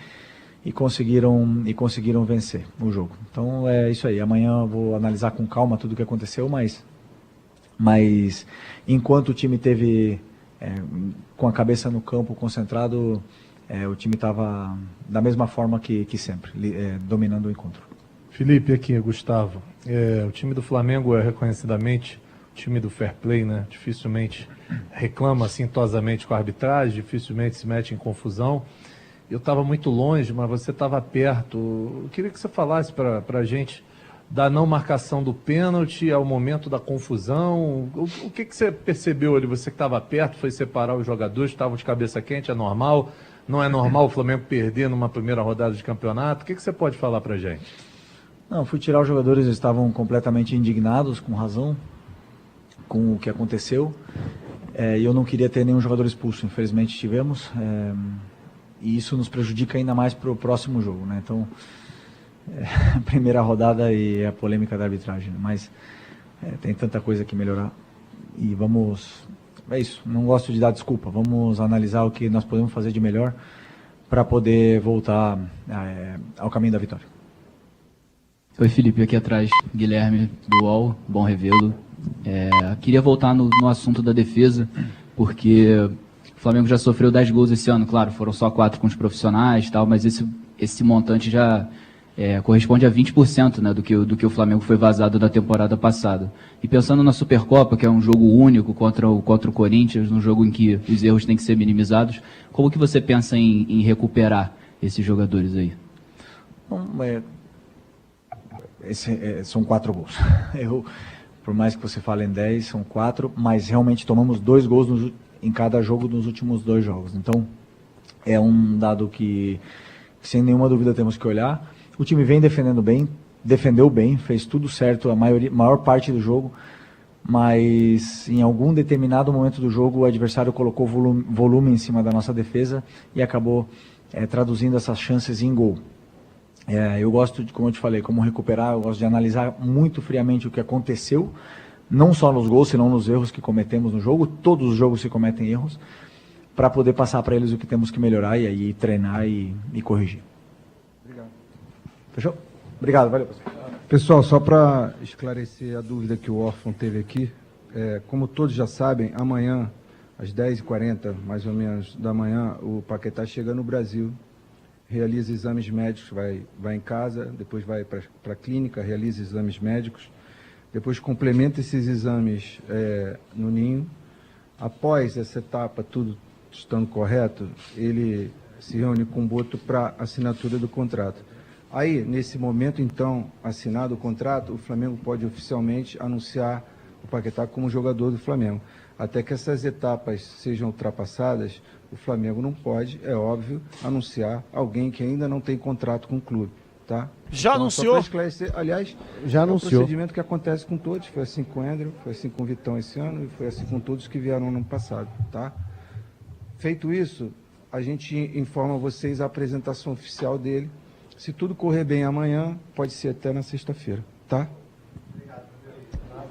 conseguiram vencer o jogo. Então é isso aí. Amanhã eu vou analisar com calma tudo o que aconteceu, mas enquanto o time teve com a cabeça no campo concentrado, o time estava da mesma forma que sempre, dominando o encontro. Felipe, aqui, Gustavo. O time do Flamengo é reconhecidamente o time do fair play, né? Dificilmente reclama assintosamente com a arbitragem, dificilmente se mete em confusão. Eu estava muito longe, mas você estava perto. Eu queria que você falasse para a gente da não marcação do pênalti ao momento da confusão. O que você percebeu ali? Você que estava perto, foi separar os jogadores, estavam de cabeça quente, é normal? Não é normal o Flamengo perder numa primeira rodada de campeonato? O que você pode falar para a gente? Não, fui tirar os jogadores, eles estavam completamente indignados, com razão, com o que aconteceu. E eu não queria ter nenhum jogador expulso, infelizmente tivemos. E isso nos prejudica ainda mais para o próximo jogo, né? Então, a primeira rodada e a polêmica da arbitragem, né? Mas tem tanta coisa que melhorar e vamos... É isso, não gosto de dar desculpa, vamos analisar o que nós podemos fazer de melhor para poder voltar ao caminho da vitória. Oi, Felipe, aqui atrás, Guilherme do UOL, bom revê-lo. Queria voltar no assunto da defesa, porque o Flamengo já sofreu 10 gols esse ano, claro, foram só 4 com os profissionais e tal, mas esse montante já corresponde a 20%, né, do que o Flamengo foi vazado da temporada passada. E pensando na Supercopa, que é um jogo único contra o Corinthians, um jogo em que os erros têm que ser minimizados, como que você pensa em recuperar esses jogadores aí? Bom, são 4 gols. Por mais que você fale em 10, são 4, mas realmente tomamos 2 gols em cada jogo nos últimos 2 jogos. Então, é um dado que, sem nenhuma dúvida, temos que olhar. O time vem defendendo bem, defendeu bem, fez tudo certo a maior parte do jogo, mas em algum determinado momento do jogo o adversário colocou volume em cima da nossa defesa e acabou traduzindo essas chances em gol. Eu gosto de, como eu te falei, como recuperar, eu gosto de analisar muito friamente o que aconteceu, não só nos gols, senão nos erros que cometemos no jogo. Todos os jogos se cometem erros, para poder passar para eles o que temos que melhorar e aí treinar e corrigir. Obrigado. Fechou? Obrigado, valeu. Pessoal, só para esclarecer a dúvida que o órfão teve aqui, como todos já sabem, amanhã, às 10h40, mais ou menos, da manhã, o Paquetá chega no Brasil, realiza exames médicos, vai em casa, depois vai para a clínica, realiza exames médicos, depois complementa esses exames no Ninho. Após essa etapa, tudo estando correto, ele se reúne com o Boto para assinatura do contrato. Aí, nesse momento, então, assinado o contrato, o Flamengo pode oficialmente anunciar o Paquetá como jogador do Flamengo. Até que essas etapas sejam ultrapassadas, o Flamengo não pode, é óbvio, anunciar alguém que ainda não tem contrato com o clube, tá? Já então, anunciou? Só para esclarecer, aliás, já anunciou. É um procedimento que acontece com todos, foi assim com o Andrew, foi assim com o Vitão esse ano e foi assim com todos que vieram no ano passado, tá? Feito isso, a gente informa vocês a apresentação oficial dele. Se tudo correr bem amanhã, pode ser até na sexta-feira, tá?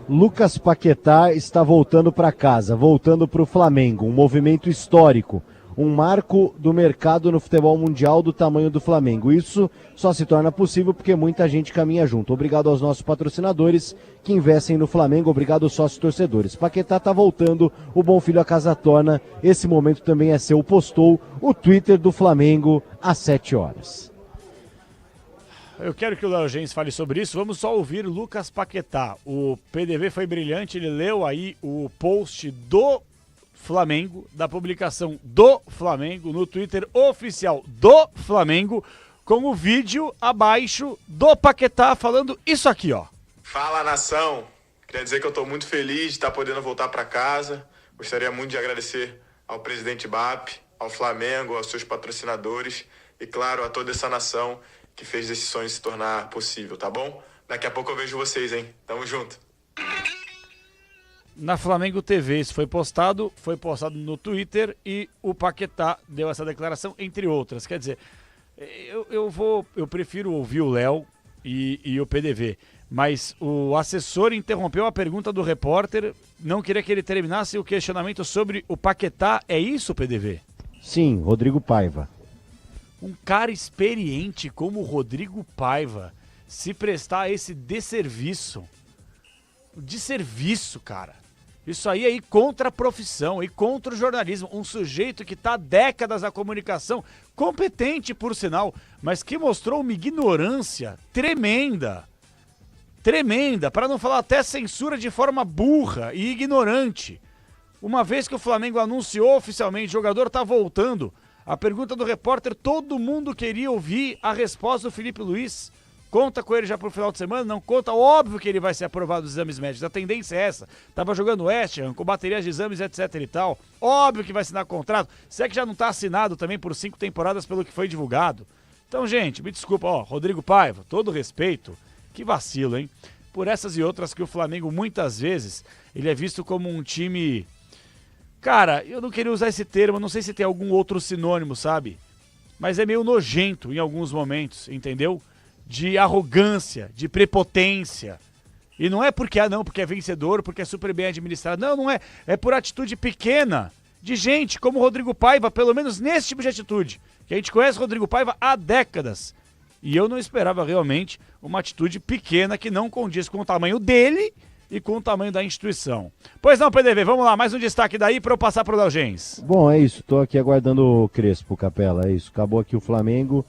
Lucas Paquetá está voltando para casa, voltando para o Flamengo, um movimento histórico, um marco do mercado no futebol mundial do tamanho do Flamengo. Isso só se torna possível porque muita gente caminha junto. Obrigado aos nossos patrocinadores que investem no Flamengo, obrigado aos sócios torcedores. Paquetá está voltando, o bom filho a casa torna, esse momento também é seu, postou o Twitter do Flamengo às 7 horas. Eu quero que o Léo Gens fale sobre isso. Vamos só ouvir Lucas Paquetá. O PDV foi brilhante, ele leu aí o post do Flamengo, da publicação do Flamengo, no Twitter oficial do Flamengo, com o vídeo abaixo do Paquetá falando isso aqui, ó. Fala, nação! Queria dizer que eu estou muito feliz de estar podendo voltar para casa. Gostaria muito de agradecer ao presidente BAP, ao Flamengo, aos seus patrocinadores e, claro, a toda essa nação que fez esse sonho se tornar possível, tá bom? Daqui a pouco eu vejo vocês, hein? Tamo junto. Na Flamengo TV, isso foi postado no Twitter e o Paquetá deu essa declaração, entre outras. Quer dizer, eu prefiro ouvir o Léo e o PDV, mas o assessor interrompeu a pergunta do repórter, não queria que ele terminasse o questionamento sobre o Paquetá. É isso, PDV? Sim, Rodrigo Paiva. Um cara experiente como o Rodrigo Paiva se prestar a esse desserviço. Desserviço, cara. Isso aí é ir contra a profissão, ir contra o jornalismo. Um sujeito que está há décadas na comunicação, competente por sinal, mas que mostrou uma ignorância tremenda. Tremenda, para não falar até censura de forma burra e ignorante. Uma vez que o Flamengo anunciou oficialmente, o jogador está voltando. A pergunta do repórter, todo mundo queria ouvir a resposta do Felipe Luiz. Conta com ele já pro final de semana? Não conta, óbvio que ele vai ser aprovado dos exames médicos. A tendência é essa. Tava jogando West Ham com baterias de exames, etc e tal. Óbvio que vai assinar contrato. Se é que já não tá assinado também por 5 temporadas pelo que foi divulgado. Então, gente, me desculpa, ó, Rodrigo Paiva, todo respeito. Que vacilo, hein? Por essas e outras que o Flamengo, muitas vezes, ele é visto como um time... Cara, eu não queria usar esse termo, não sei se tem algum outro sinônimo, sabe? Mas é meio nojento em alguns momentos, entendeu? De arrogância, de prepotência. E não é porque, porque é vencedor, porque é super bem administrado. Não, não é. É por atitude pequena de gente como o Rodrigo Paiva, pelo menos nesse tipo de atitude. Que a gente conhece o Rodrigo Paiva há décadas. E eu não esperava realmente uma atitude pequena que não condiz com o tamanho dele e com o tamanho da instituição. Pois não, PDV, vamos lá, mais um destaque daí para eu passar para o Léo Gens. Bom, é isso, tô aqui aguardando o Crespo, Capela, é isso. Acabou aqui o Flamengo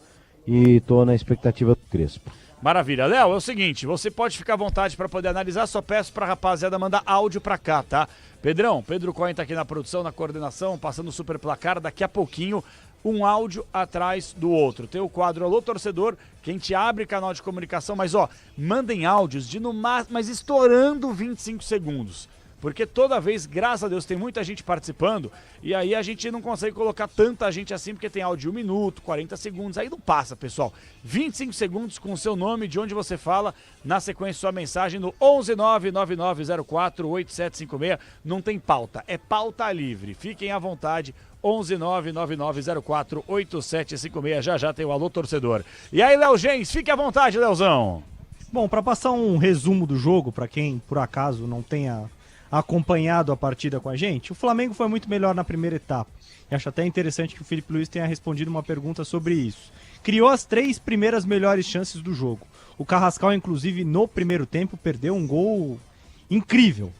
e tô na expectativa do Crespo. Maravilha. Léo, é o seguinte, você pode ficar à vontade para poder analisar, só peço pra rapaziada mandar áudio pra cá, tá? Pedro Cohen tá aqui na produção, na coordenação, passando o super placar, daqui a pouquinho um áudio atrás do outro. Tem o quadro Alô Torcedor, que a gente abre canal de comunicação, mas ó, mandem áudios de no máximo, mas estourando 25 segundos. Porque toda vez, graças a Deus, tem muita gente participando e aí a gente não consegue colocar tanta gente assim porque tem áudio de 1 minuto, 40 segundos, aí não passa, pessoal. 25 segundos com o seu nome, de onde você fala, na sequência sua mensagem no 11999048756. Não tem pauta, é pauta livre. Fiquem à vontade. 11999048756. Já tem o Alô Torcedor. E aí, Léo Gens, fique à vontade, Léozão. Bom, para passar um resumo do jogo, para quem por acaso não tenha acompanhado a partida com a gente, o Flamengo foi muito melhor na primeira etapa. E acho até interessante que o Felipe Luiz tenha respondido uma pergunta sobre isso. Criou as 3 primeiras melhores chances do jogo. O Carrascal, inclusive, no primeiro tempo, perdeu um gol incrível.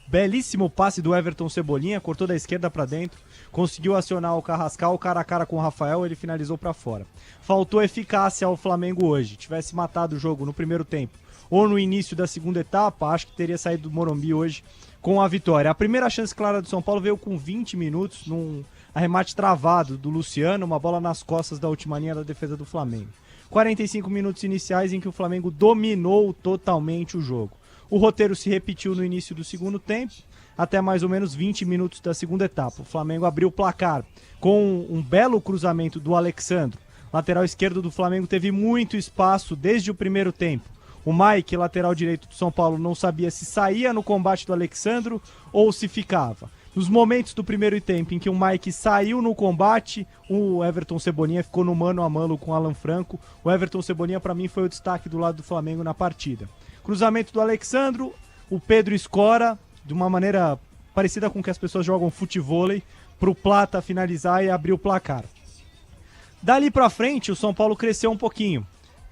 Belíssimo passe do Everton Cebolinha, cortou da esquerda para dentro, conseguiu acionar o Carrascal, cara a cara com o Rafael, ele finalizou para fora. Faltou eficácia ao Flamengo hoje. Tivesse matado o jogo no primeiro tempo ou no início da segunda etapa, acho que teria saído do Morumbi hoje com a vitória. A primeira chance clara do São Paulo veio com 20 minutos, num arremate travado do Luciano, uma bola nas costas da última linha da defesa do Flamengo. 45 minutos iniciais em que o Flamengo dominou totalmente o jogo. O roteiro se repetiu no início do segundo tempo, até mais ou menos 20 minutos da segunda etapa. O Flamengo abriu o placar com um belo cruzamento do Alexandro. Lateral esquerdo do Flamengo teve muito espaço desde o primeiro tempo. O Mike, lateral direito do São Paulo, não sabia se saía no combate do Alexandro ou se ficava. Nos momentos do primeiro tempo em que o Mike saiu no combate, o Everton Cebolinha ficou no mano a mano com o Alan Franco. O Everton Cebolinha, para mim, foi o destaque do lado do Flamengo na partida. Cruzamento do Alexandro, o Pedro escora, de uma maneira parecida com que as pessoas jogam futevôlei, para o Plata finalizar e abrir o placar. Dali para frente, o São Paulo cresceu um pouquinho.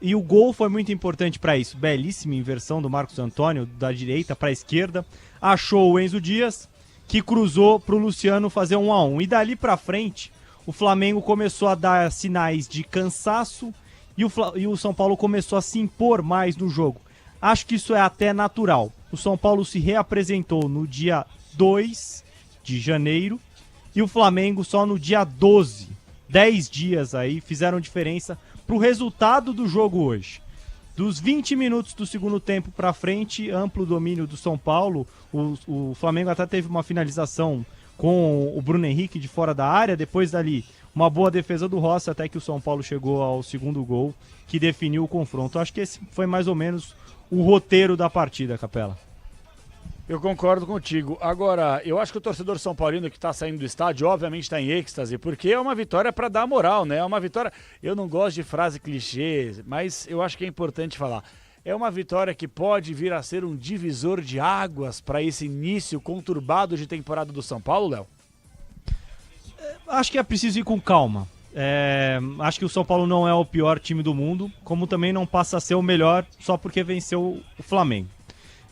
E o gol foi muito importante para isso. Belíssima inversão do Marcos Antônio, da direita para a esquerda. Achou o Enzo Dias, que cruzou para o Luciano fazer 1-1. E dali para frente, o Flamengo começou a dar sinais de cansaço e o São Paulo começou a se impor mais no jogo. Acho que isso é até natural. O São Paulo se reapresentou no dia 2 de janeiro e o Flamengo só no dia 12. 10 dias aí fizeram diferença para o resultado do jogo hoje. Dos 20 minutos do segundo tempo para frente, amplo domínio do São Paulo. O Flamengo até teve uma finalização com o Bruno Henrique de fora da área. Depois dali, uma boa defesa do Rossi, até que o São Paulo chegou ao segundo gol, que definiu o confronto. Acho que esse foi mais ou menos o roteiro da partida, Capela. Eu concordo contigo. Agora, eu acho que o torcedor São Paulino que está saindo do estádio, obviamente está em êxtase, porque é uma vitória para dar moral, né? É uma vitória... Eu não gosto de frase clichê, mas eu acho que é importante falar. É uma vitória que pode vir a ser um divisor de águas para esse início conturbado de temporada do São Paulo, Léo? Acho que é preciso ir com calma. Acho que o São Paulo não é o pior time do mundo, como também não passa a ser o melhor só porque venceu o Flamengo.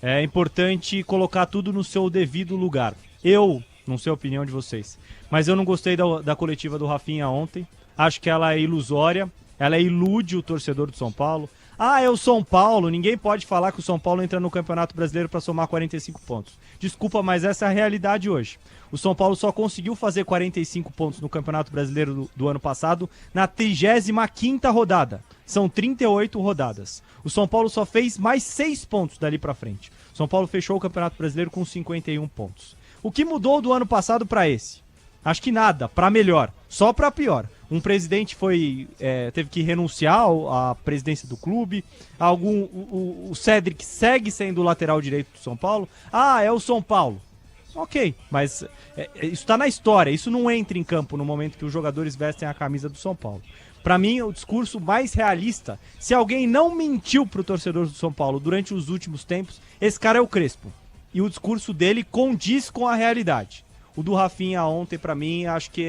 É importante colocar tudo no seu devido lugar. Eu, não sei a opinião de vocês, mas eu não gostei da coletiva do Rafinha ontem. Acho que ela é ilusória, ela ilude o torcedor do São Paulo. Ah, é o São Paulo, ninguém pode falar que o São Paulo entra no Campeonato Brasileiro para somar 45 pontos. Desculpa, mas essa é a realidade hoje. O São Paulo só conseguiu fazer 45 pontos no Campeonato Brasileiro do ano passado na 35ª rodada. São 38 rodadas. O São Paulo só fez mais 6 pontos dali pra frente. O São Paulo fechou o Campeonato Brasileiro com 51 pontos. O que mudou do ano passado pra esse? Acho que nada, pra melhor, só pra pior. Um presidente teve que renunciar à presidência do clube. O Cédric segue sendo o lateral direito do São Paulo. Ah, é o São Paulo. Ok, mas isso tá na história. Isso não entra em campo no momento que os jogadores vestem a camisa do São Paulo. Pra mim, o discurso mais realista, se alguém não mentiu pro torcedor do São Paulo durante os últimos tempos, esse cara é o Crespo. E o discurso dele condiz com a realidade. O do Rafinha ontem, pra mim, acho que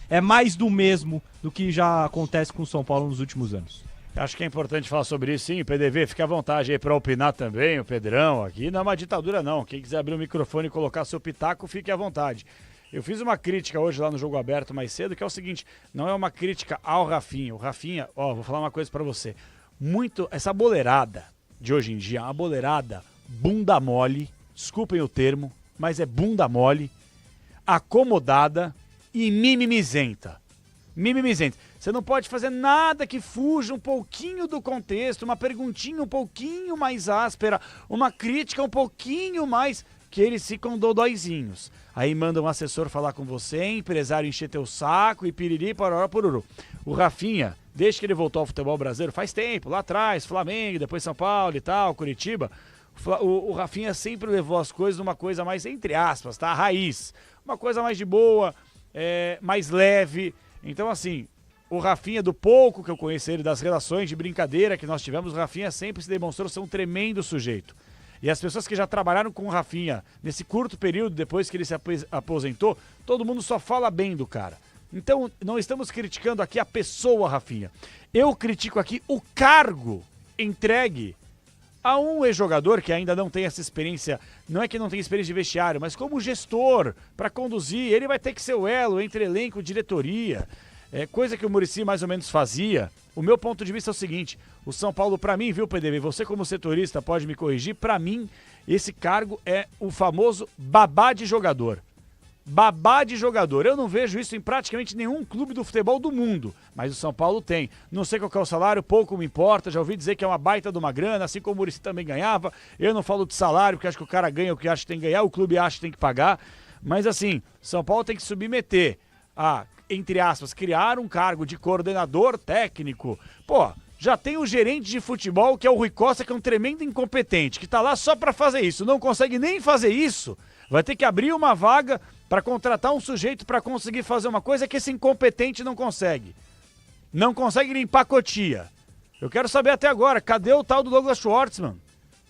é mais do mesmo do que já acontece com o São Paulo nos últimos anos. Acho que é importante falar sobre isso, sim. PDV, fica à vontade aí para opinar também, o Pedrão. Aqui não é uma ditadura, não. Quem quiser abrir o microfone e colocar seu pitaco, fique à vontade. Eu fiz uma crítica hoje lá no Jogo Aberto mais cedo, que é o seguinte, não é uma crítica ao Rafinha. O Rafinha, vou falar uma coisa pra você. Essa boleirada de hoje em dia, uma boleirada bunda mole, desculpem o termo, mas é bunda mole, acomodada e mimimizenta. Mimimizenta. Você não pode fazer nada que fuja um pouquinho do contexto, uma perguntinha um pouquinho mais áspera, uma crítica um pouquinho mais... que eles ficam dodóizinhos. Aí manda um assessor falar com você, empresário encher teu saco e piriri, pororó, poruru. O Rafinha, desde que ele voltou ao futebol brasileiro, faz tempo, lá atrás, Flamengo, depois São Paulo e tal, Curitiba, o Rafinha sempre levou as coisas numa coisa mais, entre aspas, tá? Raiz. Uma coisa mais de boa, mais leve. Então, assim, o Rafinha, do pouco que eu conheci ele, das relações de brincadeira que nós tivemos, o Rafinha sempre se demonstrou ser um tremendo sujeito. E as pessoas que já trabalharam com o Rafinha nesse curto período depois que ele se aposentou, todo mundo só fala bem do cara. Então, não estamos criticando aqui a pessoa Rafinha. Eu critico aqui o cargo entregue a um ex-jogador que ainda não tem essa experiência, não é que não tem experiência de vestiário, mas como gestor, para conduzir, ele vai ter que ser o elo entre elenco e diretoria, coisa que o Muricy mais ou menos fazia. O meu ponto de vista é o seguinte, o São Paulo, para mim, viu, PDV, você como setorista pode me corrigir, para mim, esse cargo é o famoso babá de jogador. Babá de jogador. Eu não vejo isso em praticamente nenhum clube do futebol do mundo, mas o São Paulo tem. Não sei qual que é o salário, pouco me importa, já ouvi dizer que é uma baita de uma grana, assim como o Muricy também ganhava. Eu não falo de salário, porque acho que o cara ganha o que acha que tem que ganhar, o clube acha que tem que pagar, mas assim, São Paulo tem que submeter a, entre aspas, criar um cargo de coordenador técnico. Pô, já tem o gerente de futebol, que é o Rui Costa, que é um tremendo incompetente, que tá lá só pra fazer isso, não consegue nem fazer isso, vai ter que abrir uma vaga para contratar um sujeito para conseguir fazer uma coisa que esse incompetente não consegue. Não consegue limpar a Cotia. Eu quero saber até agora, cadê o tal do Douglas Schwartzman?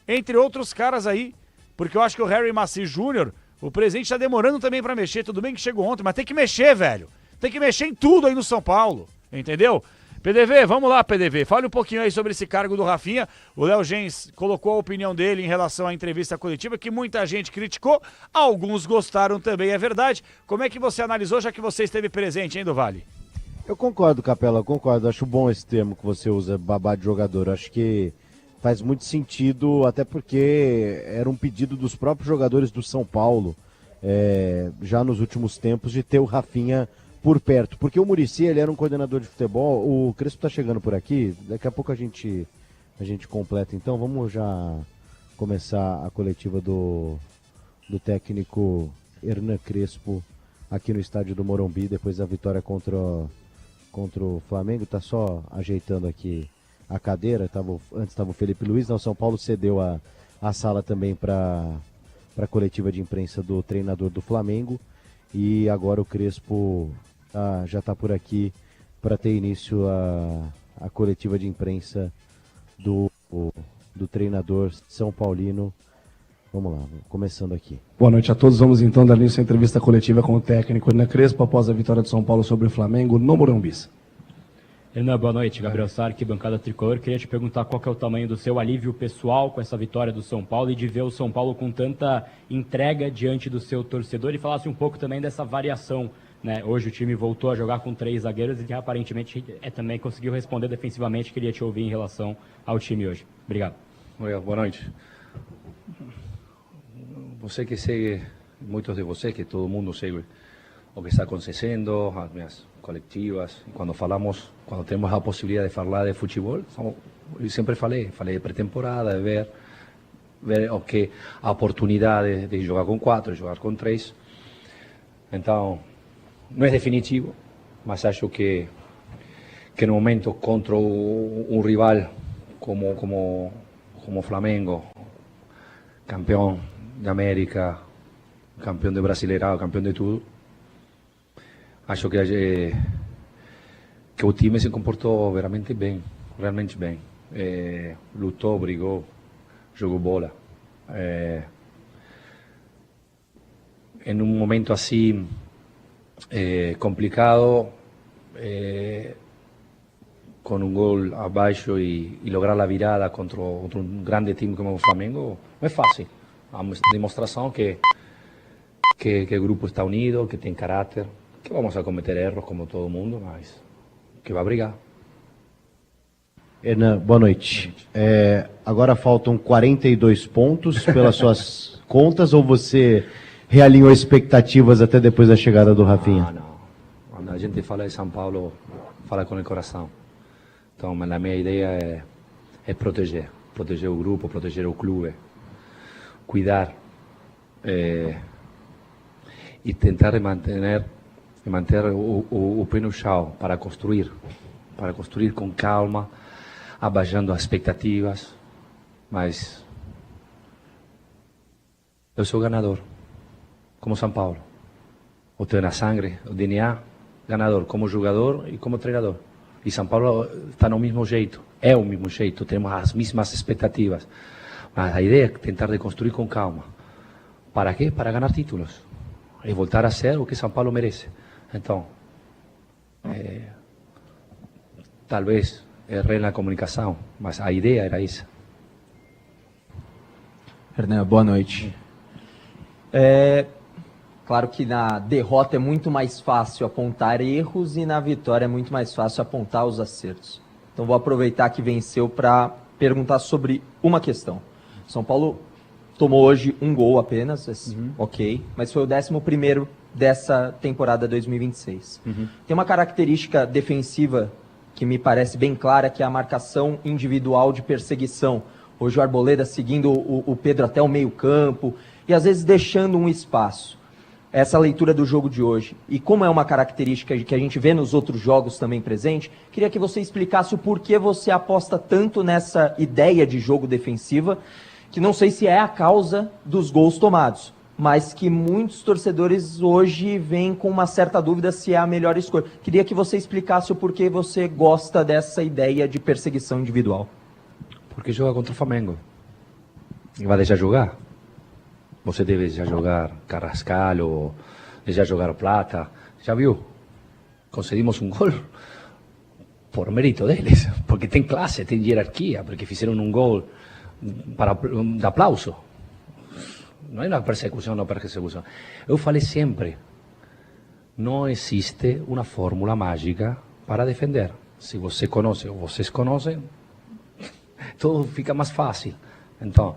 Entre outros caras aí, porque eu acho que o Harry Macy Jr., o presidente tá demorando também para mexer, tudo bem que chegou ontem, mas tem que mexer, velho. Tem que mexer em tudo aí no São Paulo, entendeu? PDV, vamos lá, PDV, fale um pouquinho aí sobre esse cargo do Rafinha. O Léo Gens colocou a opinião dele em relação à entrevista coletiva, que muita gente criticou, alguns gostaram também, é verdade. Como é que você analisou, já que você esteve presente, hein, do Vale? Eu concordo, Capela, eu concordo. Acho bom esse termo que você usa, babá de jogador. Acho que faz muito sentido, até porque era um pedido dos próprios jogadores do São Paulo, já nos últimos tempos, de ter o Rafinha por perto, porque o Muricy, ele era um coordenador de futebol. O Crespo tá chegando por aqui, daqui a pouco a gente completa, então vamos já começar a coletiva do técnico Hernan Crespo aqui no estádio do Morumbi, depois da vitória contra o Flamengo. Tá só ajeitando aqui a cadeira, antes estava o Felipe Luiz, o São Paulo cedeu a sala também para a coletiva de imprensa do treinador do Flamengo, e agora o Crespo já está por aqui para ter início a coletiva de imprensa do treinador São Paulino. Vamos lá, começando aqui. Boa noite a todos. Vamos então dar início à entrevista coletiva com o técnico Hernan Crespo após a vitória de São Paulo sobre o Flamengo no Morumbi. Hernan, boa noite. Gabriel Sarque, bancada tricolor. Queria te perguntar qual que é o tamanho do seu alívio pessoal com essa vitória do São Paulo e de ver o São Paulo com tanta entrega diante do seu torcedor, e falasse um pouco também dessa variação, né? Hoje o time voltou a jogar com 3 zagueiros e aparentemente também conseguiu responder defensivamente. Queria te ouvir em relação ao time hoje. Obrigado. Boa noite. Você que segue, muitos de vocês, que todo mundo segue o que está acontecendo, as minhas coletivas, quando temos a possibilidade de falar de futebol, eu sempre falei de pré-temporada, de ver o que a oportunidade de jogar com 4, de jogar com 3. Então, não é definitivo, mas acho que no momento contra um rival como Flamengo, campeão de América, campeão de Brasileirão, campeão de tudo, acho que o time se comportou realmente bem. Lutou, brigou, jogou bola. Em um momento assim complicado, com um gol abaixo e lograr a virada contra um grande time como o Flamengo, não é fácil. A demonstração que o grupo está unido, que tem caráter, que vamos a cometer erros como todo mundo, mas que vai brigar. Hernan, boa noite. Agora faltam 42 pontos pelas suas contas, ou você realinhou expectativas até depois da chegada do Rafinha? Não. Quando a gente fala de São Paulo, fala com o coração. Então, a minha ideia é proteger o grupo, proteger o clube, cuidar e tentar manter o pé no chão para construir com calma, abaixando as expectativas, mas eu sou ganador, como São Paulo. Eu tenho na sangue, o DNA, ganador, como jogador e como treinador. E São Paulo está no mesmo jeito, é o mesmo jeito, temos as mesmas expectativas. Mas a ideia é tentar reconstruir com calma. Para quê? Para ganhar títulos. E voltar a ser o que São Paulo merece. Então, talvez errei na comunicação, mas a ideia era essa. Hernan, boa noite. Claro que na derrota é muito mais fácil apontar erros e na vitória é muito mais fácil apontar os acertos. Então vou aproveitar que venceu para perguntar sobre uma questão. São Paulo tomou hoje um gol apenas, ok, mas foi o 11º dessa temporada 2026. Tem uma característica defensiva que me parece bem clara, que é a marcação individual de perseguição. Hoje o Arboleda seguindo o Pedro até o meio-campo e às vezes deixando um espaço. Essa leitura do jogo de hoje. E como é uma característica que a gente vê nos outros jogos também presente, queria que você explicasse o porquê você aposta tanto nessa ideia de jogo defensiva, que não sei se é a causa dos gols tomados, mas que muitos torcedores hoje veem com uma certa dúvida se é a melhor escolha. Queria que você explicasse o porquê você gosta dessa ideia de perseguição individual. Porque joga contra o Flamengo. E vai deixar jogar. Você deve já jogar Carrascal ou já jogar Plata. Já viu? Conseguimos um gol por mérito deles. Porque tem classe, tem hierarquia. Porque fizeram um gol de aplauso. Não é uma persecução, não persecução. Eu falei sempre, não existe uma fórmula mágica para defender. Se você conhece ou vocês conhecem, tudo fica mais fácil. Então,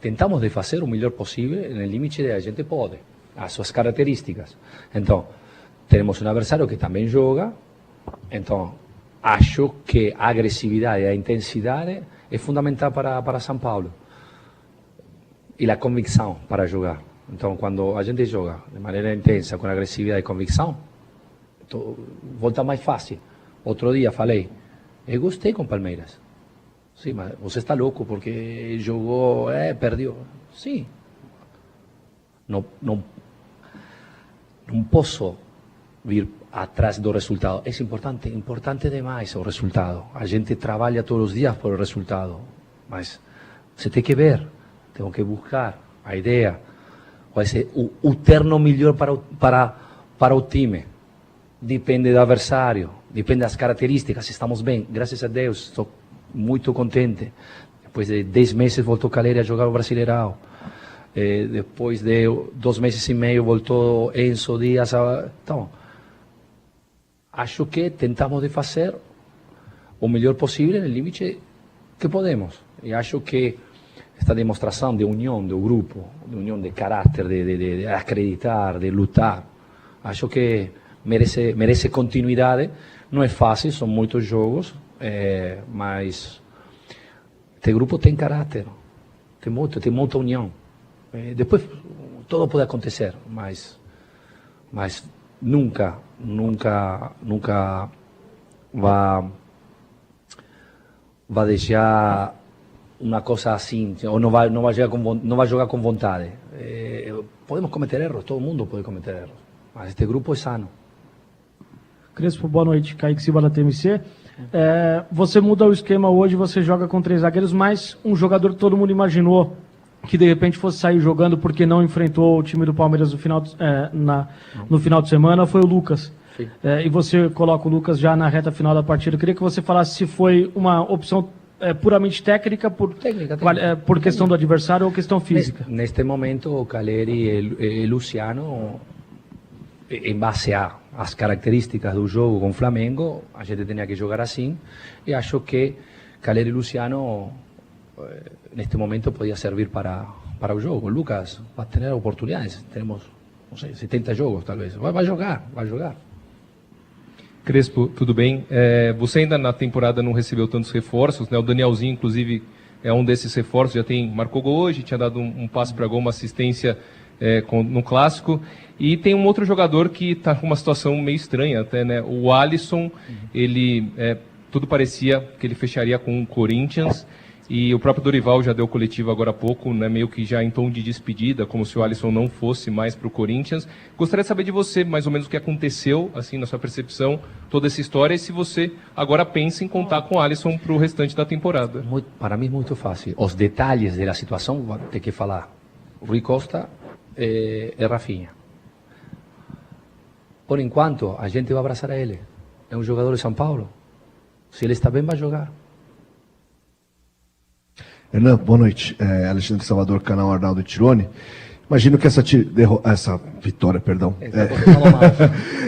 tentamos de fazer o melhor possível no limite da gente pode, as suas características. Então, temos um adversário que também joga, então, acho que a agressividade e a intensidade é fundamental para São Paulo. E a convicção para jogar. Então, quando a gente joga de maneira intensa, com agressividade e convicção, volta mais fácil. Outro dia falei, eu gostei com Palmeiras. Sim, mas você está louco porque jogou, perdeu. Sim. Não posso vir atrás do resultado. É importante demais o resultado. A gente trabalha todos os dias por o resultado. Mas você tem que ver, tem que buscar a ideia. Vai ser o terno melhor para o time. Depende do adversário, depende das características. Estamos bem, graças a Deus, estou muito contente. Depois de 10 meses voltou Caleri a jogar o Brasileirão. Depois de 2 meses e meio voltou Enzo Dias. Então, acho que tentamos de fazer o melhor possível no limite que podemos. E acho que esta demonstração de união do grupo, de união de caráter, de acreditar, de lutar, acho que merece continuidade. Não é fácil, são muitos jogos, mas este grupo tem caráter, tem muita união. Depois tudo pode acontecer, mas nunca vai deixar uma coisa assim, ou não vai jogar com vontade. Podemos cometer erros, todo mundo pode cometer erros, mas este grupo é sano. Crespo, boa noite. Kaique Silva da TMC. Você muda o esquema hoje, você joga com 3 zagueiros, mas um jogador que todo mundo imaginou que de repente fosse sair jogando porque não enfrentou o time do Palmeiras no final de semana foi o Lucas. E você coloca o Lucas já na reta final da partida. Eu queria que você falasse se foi uma opção puramente técnica, por questão do adversário ou questão física. Neste momento, o Caleri e Luciano, em base às características do jogo com o Flamengo, a gente tinha que jogar assim, e acho que Caleri e Luciano, neste momento, podia servir para o jogo. O Lucas vai ter oportunidades, temos, não sei, 70 jogos, talvez. Vai jogar. Crespo, tudo bem? Você ainda na temporada não recebeu tantos reforços, né? O Danielzinho, inclusive, é um desses reforços, marcou gol hoje, tinha dado um passe para gol, uma assistência no Clássico. E tem um outro jogador que está com uma situação meio estranha até, né? O Alisson, ele tudo parecia que ele fecharia com o Corinthians E o próprio Dorival já deu coletiva agora há pouco, né, meio que já em tom de despedida, como se o Alisson não fosse mais para o Corinthians. Gostaria de saber de você, mais ou menos, o que aconteceu, assim, na sua percepção, toda essa história, e se você agora pensa em contar com o Alisson para o restante da temporada. Para mim é muito fácil. Os detalhes da situação vão ter que falar Rui Costa e Rafinha. Por enquanto, a gente vai abraçar a ele. É um jogador de São Paulo. Se ele está bem, vai jogar. Hernan, boa noite. Alexandre Salvador, canal Arnaldo Tironi. Imagino que essa vitória, perdão.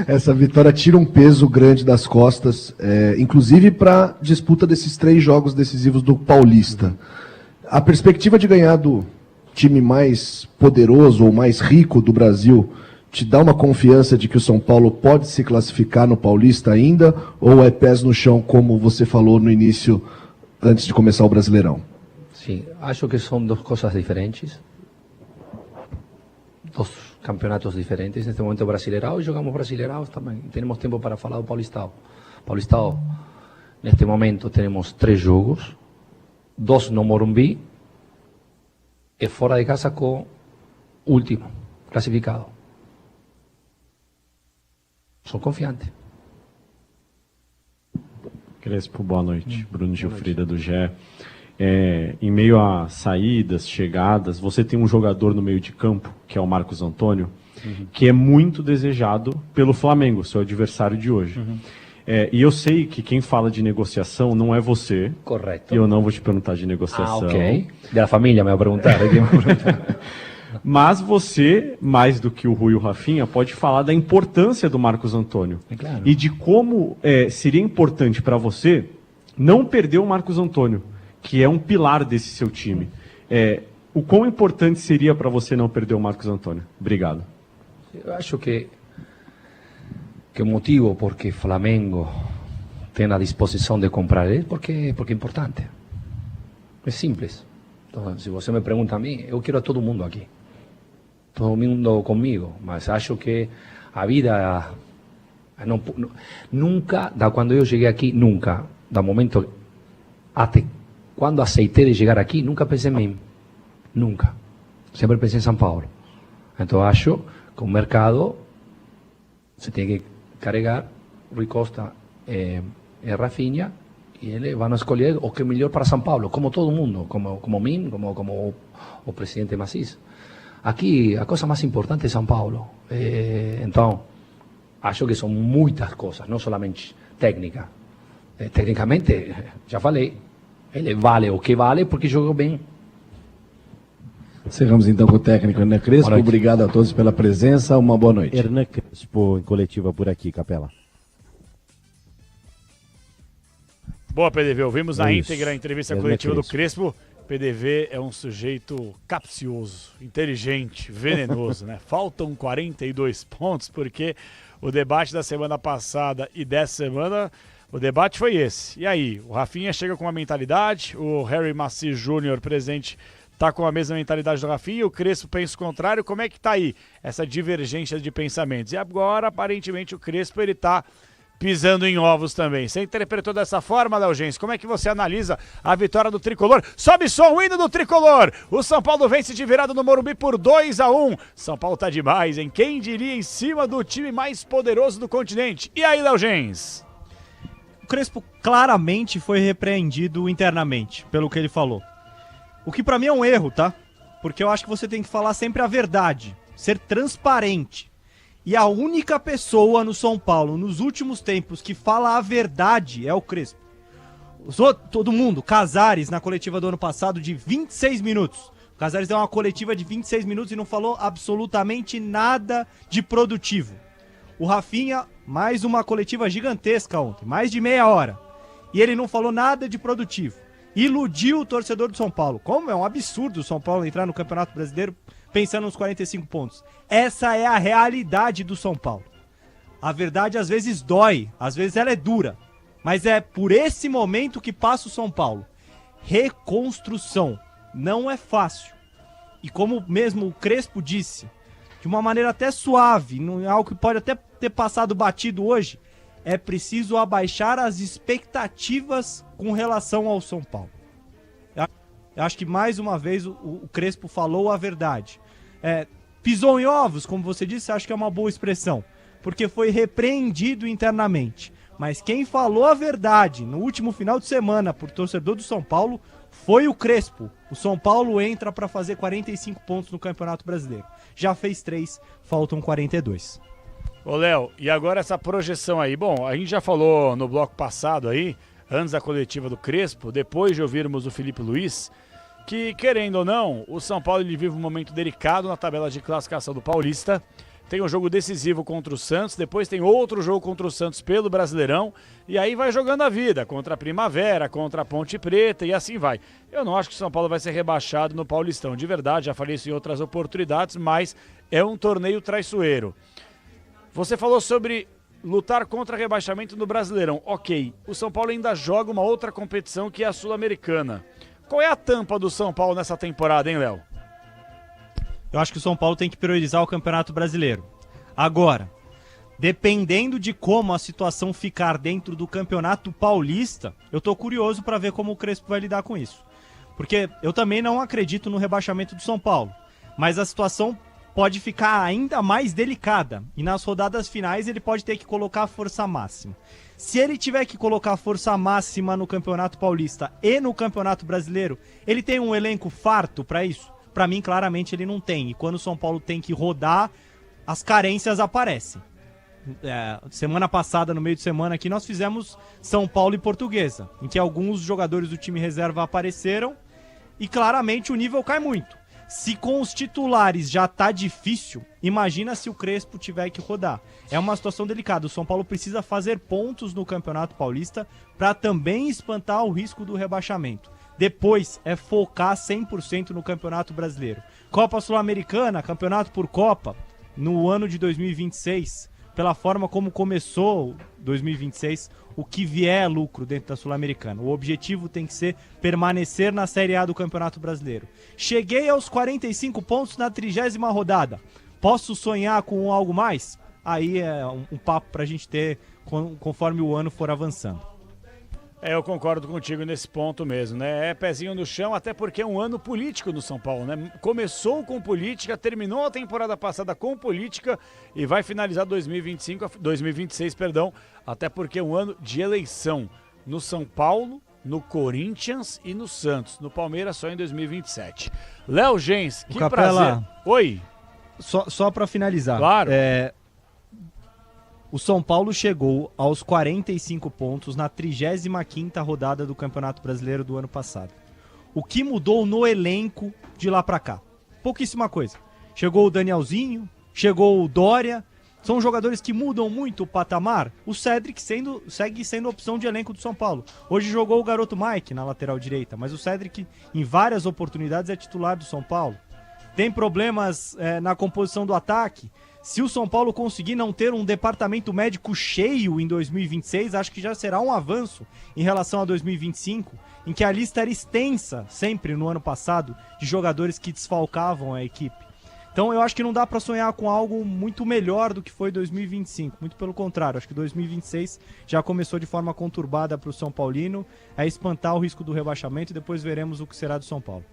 Essa vitória tira um peso grande das costas, inclusive para a disputa desses 3 jogos decisivos do Paulista. A perspectiva de ganhar do time mais poderoso ou mais rico do Brasil te dá uma confiança de que o São Paulo pode se classificar no Paulista ainda, ou é pés no chão, como você falou no início, antes de começar o Brasileirão? Sim, acho que são 2 coisas diferentes. 2 campeonatos diferentes. Neste momento Brasileirão, jogamos Brasileirão também. Temos tempo para falar do Paulistão. Paulistão, neste momento temos 3 jogos, 2 no Morumbi e fora de casa com o último classificado. Sou confiante. Crespo, boa noite. Bruno Gilfrida do GE. Em meio a saídas, chegadas, você tem um jogador no meio de campo, que é o Marcos Antônio, que é muito desejado pelo Flamengo, seu adversário de hoje. E eu sei que quem fala de negociação não é você. Correto. E eu não vou te perguntar de negociação. Ok. Da família me vai perguntar. Mas você, mais do que o Rui e o Rafinha, pode falar da importância do Marcos Antônio. Claro. E de como seria importante para você não perder o Marcos Antônio, que é um pilar desse seu time. O quão importante seria para você não perder o Marcos Antônio? Obrigado. Eu acho que o motivo porque Flamengo tem a disposição de comprar ele porque é importante. É simples. Então, se você me pergunta a mim, eu quero a todo mundo aqui. Todo mundo comigo. Mas acho que a vida nunca, da quando eu cheguei aqui, nunca, da momento até quando aceitei de chegar aqui, nunca pensei em mim. Nunca. Sempre pensei em São Paulo. Então acho que o mercado se tem que carregar Rui Costa e Rafinha, e eles vão escolher o que é melhor para São Paulo, como todo mundo, como mim, como o presidente Macís. Aqui a coisa mais importante é São Paulo. Então, acho que são muitas coisas, não somente técnica. Tecnicamente, já falei, ele vale o que vale porque jogou bem. Encerramos então com o técnico Hernan Crespo. Obrigado a todos pela presença. Uma boa noite. Hernan Crespo em coletiva por aqui, Capela. Boa, PDV. Ouvimos na íntegra a entrevista coletiva do Crespo. Crespo. PDV é um sujeito capcioso, inteligente, venenoso, né? Faltam 42 pontos porque o debate da semana passada e dessa semana, o debate foi esse. E aí, o Rafinha chega com uma mentalidade, o Harry Maci Jr. presente tá com a mesma mentalidade do Rafinha, o Crespo pensa o contrário. Como é que tá aí essa divergência de pensamentos? E agora, aparentemente, o Crespo ele tá pisando em ovos também. Você interpretou dessa forma, Léo Gens? Como é que você analisa a vitória do Tricolor? Sobe som, hino do Tricolor! O São Paulo vence de virada no Morumbi por 2-1. São Paulo tá demais, hein? Quem diria, em cima do time mais poderoso do continente. E aí, Léo Gens? O Crespo claramente foi repreendido internamente, pelo que ele falou. O que pra mim é um erro, tá? Porque eu acho que você tem que falar sempre a verdade, ser transparente. E a única pessoa no São Paulo, nos últimos tempos, que fala a verdade é o Crespo. Todo mundo, Casares, na coletiva do ano passado, de 26 minutos. O Casares deu uma coletiva de 26 minutos e não falou absolutamente nada de produtivo. O Rafinha, mais uma coletiva gigantesca ontem, mais de meia hora. E ele não falou nada de produtivo. Iludiu o torcedor do São Paulo. Como é um absurdo o São Paulo entrar no Campeonato Brasileiro pensando nos 45 pontos. Essa é a realidade do São Paulo. A verdade às vezes dói, às vezes ela é dura, mas é por esse momento que passa o São Paulo. Reconstrução não é fácil. E como mesmo o Crespo disse, de uma maneira até suave, não é algo que pode até ter passado batido hoje, é preciso abaixar as expectativas com relação ao São Paulo. Eu acho que mais uma vez o Crespo falou a verdade. Pisou em ovos, como você disse, acho que é uma boa expressão, porque foi repreendido internamente. Mas quem falou a verdade no último final de semana por torcedor do São Paulo foi o Crespo. O São Paulo entra para fazer 45 pontos no Campeonato Brasileiro. Já fez 3, faltam 42. Ô, Léo, e agora essa projeção aí? Bom, a gente já falou no bloco passado aí, antes da coletiva do Crespo, depois de ouvirmos o Felipe Luiz, que, querendo ou não, o São Paulo ele vive um momento delicado na tabela de classificação do Paulista. Tem um jogo decisivo contra o Santos, depois tem outro jogo contra o Santos pelo Brasileirão, e aí vai jogando a vida, contra a Primavera, contra a Ponte Preta, e assim vai. Eu não acho que o São Paulo vai ser rebaixado no Paulistão, de verdade, já falei isso em outras oportunidades, mas é um torneio traiçoeiro. Você falou sobre lutar contra rebaixamento no Brasileirão. Ok, o São Paulo ainda joga uma outra competição que é a Sul-Americana. Qual é a tampa do São Paulo nessa temporada, hein, Léo? Eu acho que o São Paulo tem que priorizar o Campeonato Brasileiro. Agora, dependendo de como a situação ficar dentro do Campeonato Paulista, eu tô curioso para ver como o Crespo vai lidar com isso. Porque eu também não acredito no rebaixamento do São Paulo, mas a situação pode ficar ainda mais delicada e nas rodadas finais ele pode ter que colocar a força máxima. Se ele tiver que colocar a força máxima no Campeonato Paulista e no Campeonato Brasileiro, ele tem um elenco farto para isso? Para mim, claramente, ele não tem. E quando o São Paulo tem que rodar, as carências aparecem. Semana passada, no meio de semana aqui, nós fizemos São Paulo e Portuguesa, em que alguns jogadores do time reserva apareceram e claramente o nível cai muito. Se com os titulares já tá difícil, imagina se o Crespo tiver que rodar. É uma situação delicada. O São Paulo precisa fazer pontos no Campeonato Paulista para também espantar o risco do rebaixamento. Depois é focar 100% no Campeonato Brasileiro. Copa Sul-Americana, campeonato por Copa, no ano de 2026, pela forma como começou 2026, o que vier é lucro dentro da Sul-Americana. O objetivo tem que ser permanecer na Série A do Campeonato Brasileiro. Cheguei aos 45 pontos na 30ª rodada. Posso sonhar com algo mais? Aí é um papo pra gente ter conforme o ano for avançando. Eu concordo contigo nesse ponto mesmo, né? É pezinho no chão, até porque é um ano político no São Paulo, né? Começou com política, terminou a temporada passada com política e vai finalizar 2026, até porque é um ano de eleição no São Paulo, no Corinthians e no Santos. No Palmeiras só em 2027. Léo Gens, que prazer. Oi. Só para finalizar. Claro. O São Paulo chegou aos 45 pontos na 35ª rodada do Campeonato Brasileiro do ano passado. O que mudou no elenco de lá pra cá? Pouquíssima coisa. Chegou o Danielzinho, chegou o Dória. São jogadores que mudam muito o patamar. O Cedric segue sendo opção de elenco do São Paulo. Hoje jogou o garoto Mike na lateral direita, mas o Cedric em várias oportunidades é titular do São Paulo. Tem problemas na composição do ataque. Se o São Paulo conseguir não ter um departamento médico cheio em 2026, acho que já será um avanço em relação a 2025, em que a lista era extensa, sempre no ano passado, de jogadores que desfalcavam a equipe. Então eu acho que não dá para sonhar com algo muito melhor do que foi 2025, muito pelo contrário, acho que 2026 já começou de forma conturbada para o São Paulino, é espantar o risco do rebaixamento e depois veremos o que será do São Paulo.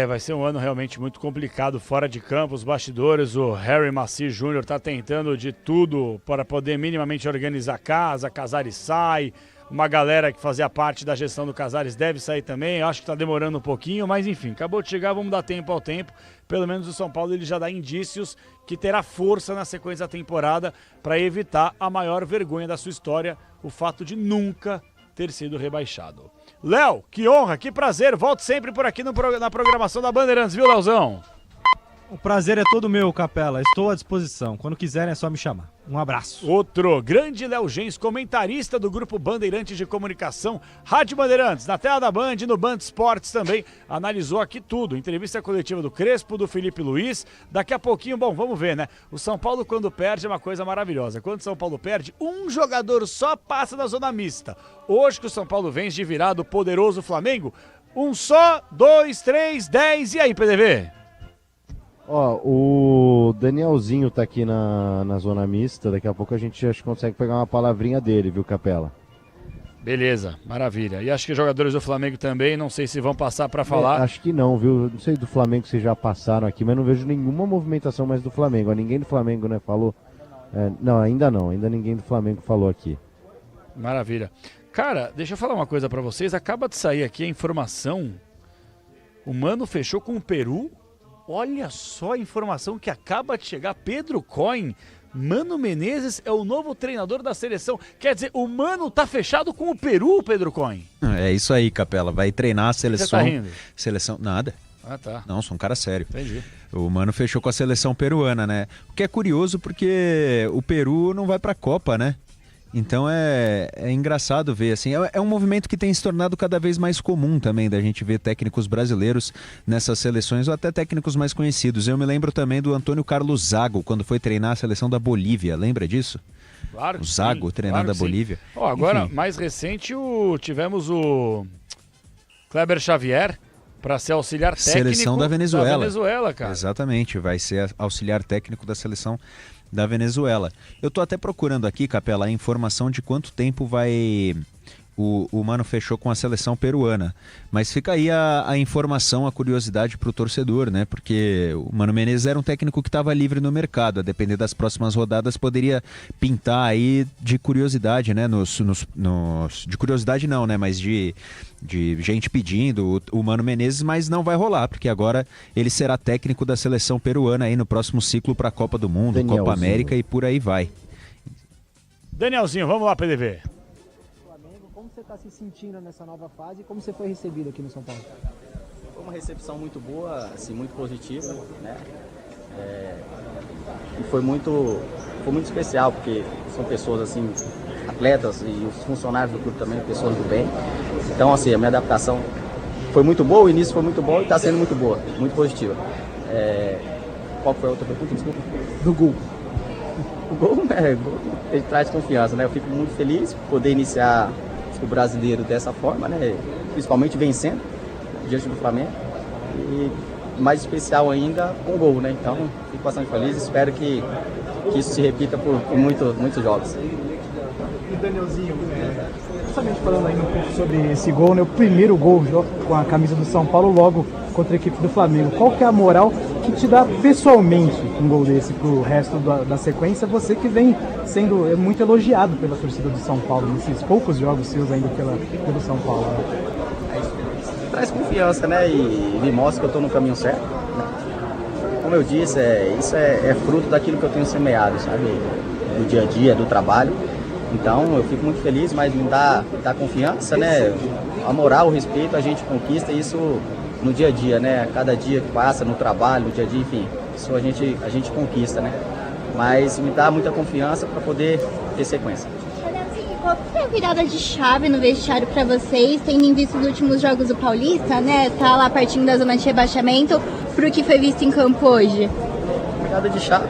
Vai ser um ano realmente muito complicado fora de campo, os bastidores, o Harry Maci Jr. está tentando de tudo para poder minimamente organizar a casa, Casares sai, uma galera que fazia parte da gestão do Casares deve sair também, acho que está demorando um pouquinho, mas enfim, acabou de chegar, vamos dar tempo ao tempo, pelo menos o São Paulo ele já dá indícios que terá força na sequência da temporada para evitar a maior vergonha da sua história, o fato de nunca ter sido rebaixado. Léo, que honra, que prazer, volte sempre por aqui na programação da Bandeirantes, viu, Léozão? O prazer é todo meu, Capela, estou à disposição, quando quiserem é só me chamar. Um abraço. Outro grande Léo Gens, comentarista do Grupo Bandeirantes de Comunicação, Rádio Bandeirantes, na tela da Band, no Band Esportes também, analisou aqui tudo, entrevista coletiva do Crespo, do Felipe Luiz, daqui a pouquinho, bom, vamos ver, né? O São Paulo quando perde é uma coisa maravilhosa, quando o São Paulo perde, um jogador só passa na zona mista. Hoje que o São Paulo vence de virar do poderoso Flamengo, um só, 2, 3, 10, e aí, PDV? O Danielzinho tá aqui na zona mista, daqui a pouco a gente acho que consegue pegar uma palavrinha dele, viu, Capela? Beleza, maravilha. E acho que os jogadores do Flamengo também, não sei se vão passar para falar. Acho que não, viu? Não sei do Flamengo se já passaram aqui, mas não vejo nenhuma movimentação mais do Flamengo. Ninguém do Flamengo, né, falou? Não, ainda ninguém do Flamengo falou aqui. Maravilha. Cara, deixa eu falar uma coisa para vocês. Acaba de sair aqui a informação. O Mano fechou com o Peru. Olha só a informação que acaba de chegar. Pedro Coin. Mano Menezes é o novo treinador da seleção. Quer dizer, o Mano tá fechado com o Peru, Pedro Coin? É isso aí, Capela. Vai treinar a seleção. Você tá rindo? Seleção. Nada. Ah, tá. Não, sou um cara sério. Entendi. O Mano fechou com a seleção peruana, né? O que é curioso porque o Peru não vai pra Copa, né? Então é engraçado ver, assim, é um movimento que tem se tornado cada vez mais comum também, da gente ver técnicos brasileiros nessas seleções, ou até técnicos mais conhecidos. Eu me lembro também do Antônio Carlos Zago, quando foi treinar a seleção da Bolívia, lembra disso? Claro que o Zago sim, treinando claro a Bolívia. Ó, agora, Enfim. mais recente, tivemos o Kleber Xavier para ser auxiliar técnico Seleção da Venezuela. Da Venezuela, cara. Exatamente, vai ser auxiliar técnico da seleção da Venezuela. Eu tô até procurando aqui, Capela, a informação de quanto tempo vai o Mano fechou com a seleção peruana. Mas fica aí a informação, a curiosidade pro torcedor, né? Porque o Mano Menezes era um técnico que estava livre no mercado. A depender das próximas rodadas, poderia pintar aí de curiosidade, né? De curiosidade não, né? Mas de gente pedindo o Mano Menezes, mas não vai rolar, porque agora ele será técnico da seleção peruana aí no próximo ciclo para a Copa do Mundo, Danielzinho. Copa América e por aí vai. Danielzinho, vamos lá, PDV. Como você está se sentindo nessa nova fase e como você foi recebido aqui no São Paulo? Foi uma recepção muito boa, assim, muito positiva, né? E foi muito especial, porque são pessoas assim, atletas e os funcionários do clube também, pessoas do bem. Então, assim, a minha adaptação foi muito boa, o início foi muito bom e está sendo muito boa, muito positiva. Qual foi a outra pergunta? Desculpa. Do gol. O gol, ele traz confiança, né? Eu fico muito feliz por poder iniciar o brasileiro dessa forma, né? Principalmente vencendo diante do Flamengo. E mais especial ainda com o gol, né? Então, fico bastante feliz, espero que isso se repita por muitos jogos. E Danielzinho, justamente falando ainda um pouco sobre esse gol, né? O primeiro gol com a camisa do São Paulo logo contra a equipe do Flamengo. Qual que é a moral que te dá pessoalmente um gol desse pro resto da sequência? Você que vem sendo muito elogiado pela torcida do São Paulo nesses poucos jogos seus ainda pelo São Paulo. Né? Traz confiança, né? E me mostra que eu estou no caminho certo. Né? Como eu disse, isso é fruto daquilo que eu tenho semeado, sabe? Do dia a dia, do trabalho. Então eu fico muito feliz, mas me dá confiança, né? A moral, o respeito, a gente conquista isso no dia a dia, né? Cada dia que passa, no trabalho, no dia a dia, enfim, isso a gente conquista, né? Mas me dá muita confiança para poder ter sequência. Qual que foi a virada de chave no vestiário para vocês, tendo em vista os últimos jogos do Paulista, né? Tá lá partindo da zona de rebaixamento, pro que foi visto em campo hoje? A virada de chave